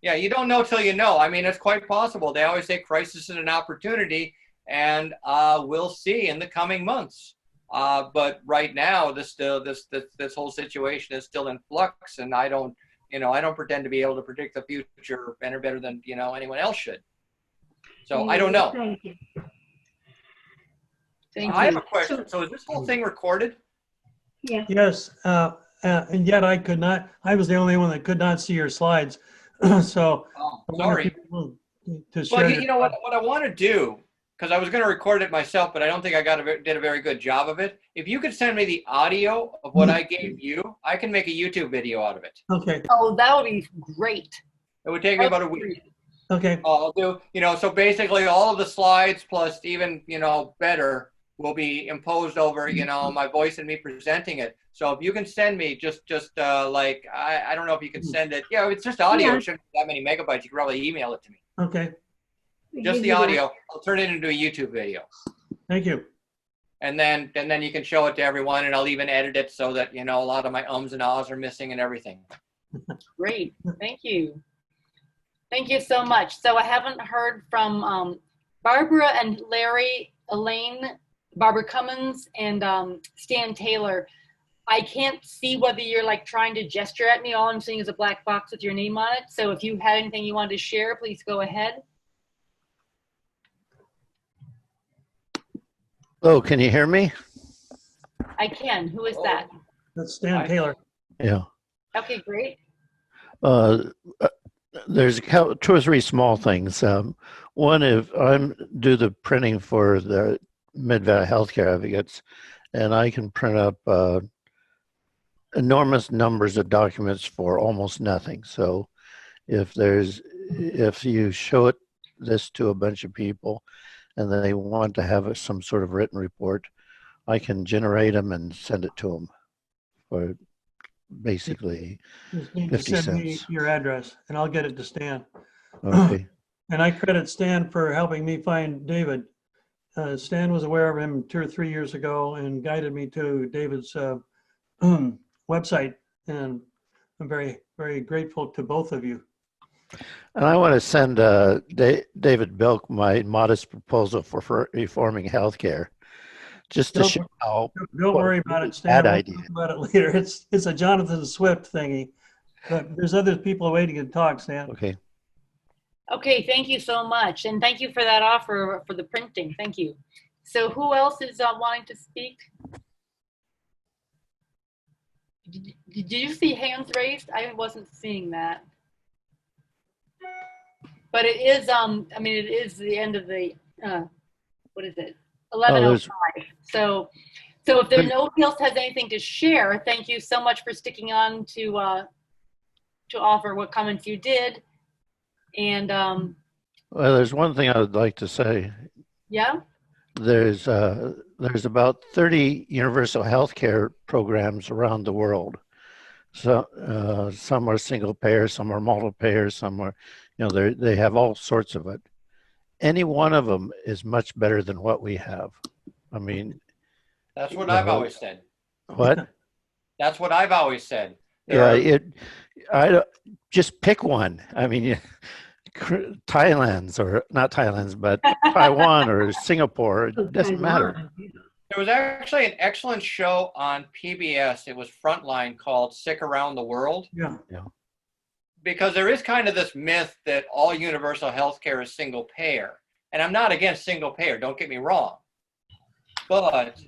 Yeah, you don't know till you know. I mean, it's quite possible. They always say crisis is an opportunity, and we'll see in the coming months. But right now, this whole situation is still in flux, and I don't pretend to be able to predict the future better than anyone else should. So I don't know. Thank you. I have a question. So is this whole thing recorded? Yeah. Yes, and yet I could not. I was the only one that could not see your slides. So sorry. Well, you know what I want to do, because I was going to record it myself, but I don't think I did a very good job of it. If you could send me the audio of what I gave you, I can make a YouTube video out of it. Okay. Oh, that would be great. It would take me about a week. Okay. I'll do, so basically all of the slides plus even, better will be imposed over, my voice and me presenting it. So if you can send me just like, I don't know if you can send it. Yeah, it's just audio. Yeah. It shouldn't be that many megabytes. You can probably email it to me. Okay. Just the audio. I'll turn it into a YouTube video. Thank you. And then you can show it to everyone, and I'll even edit it so that, a lot of my ums and ahs are missing and everything. Great. Thank you. Thank you so much. So I haven't heard from Barbara and Larry, Elaine, Barbara Cummins, and Stan Taylor. I can't see whether you're like trying to gesture at me. All I'm seeing is a black box with your name on it. So if you had anything you wanted to share, please go ahead. Oh, can you hear me? I can. Who is that? That's Stan Taylor. Yeah. Okay, great. There's two or three small things. One, if I'm do the printing for the Mid-Valley Healthcare Advocates, and I can print up enormous numbers of documents for almost nothing. So if you show this to a bunch of people and they want to have some sort of written report, I can generate them and send it to them for basically Just need 50 to send me cents. your address and I'll get it to Stan. Okay. And I credit Stan for helping me find David. Stan was aware of him 2 or 3 years ago and guided me to David's website. And I'm very, very grateful to both of you. And I want to send David Belk my modest proposal for reforming healthcare, just to show how. Don't worry about it, Stan. Bad We'll idea. talk about it later. It's a Jonathan Swift thingy. But there's other people waiting to talk, Stan. Okay. Okay, thank you so much. And thank you for that offer for the printing. Thank you. So who else is wanting to speak? Did you see hands raised? I wasn't seeing that. But it is, it is the end of the, what is it? 11:05. So if there nobody else has anything to share, thank you so much for sticking on to offer what comments you did. And Well, there's one thing I would like to say. yeah. There's about 30 universal health care programs around the world. So some are single payer, some are multiple payer, some are, You know, they have all sorts of it. Any one of them is much better than what we have. I mean, That's what you I've know, always said. what? That's what I've always said. Yeah, I don't, just pick one. I mean, Thailand's or not Thailand's, but Taiwan or Singapore. It doesn't matter. There was actually an excellent show on PBS. It was Frontline called Sick Around the World. Yeah. Because there is kind of this myth that all universal health care is single payer. And I'm not against single payer, don't get me wrong. But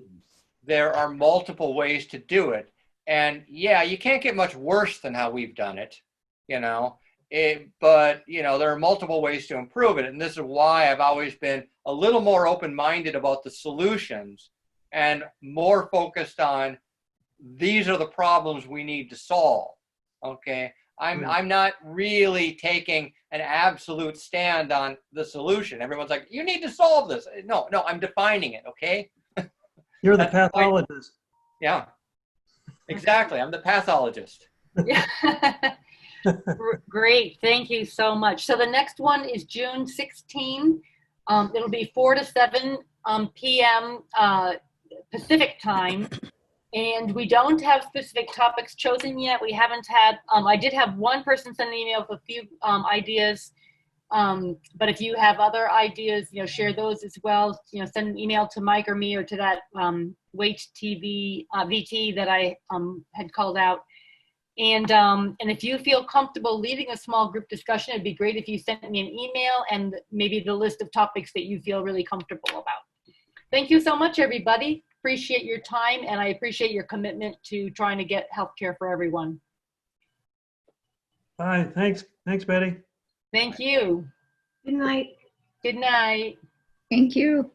there are multiple ways to do it. And yeah, you can't get much worse than how we've done it, you know. But, you know, there are multiple ways to improve it. And this is why I've always been a little more open-minded about the solutions and more focused on these are the problems we need to solve, okay? I'm not really taking an absolute stand on the solution. Everyone's like, you need to solve this. No, I'm defining it, okay? You're the pathologist. Yeah, exactly. I'm the pathologist. Great, thank you so much. So the next one is June 16. It'll be 4 to 7 p.m. Pacific time. And we don't have specific topics chosen yet. We haven't had, I did have one person send an email with a few ideas. But if you have other ideas, you know, share those as well. You know, send an email to Mike or me or to that Wait TV VT that I had called out. And if you feel comfortable leading a small group discussion, it'd be great if you sent me an email and maybe the list of topics that you feel really comfortable about. Thank you so much, everybody. Appreciate your time, and I appreciate your commitment to trying to get healthcare for everyone. Bye. Thanks, Betty. Thank you. Good night. Good night. Thank you.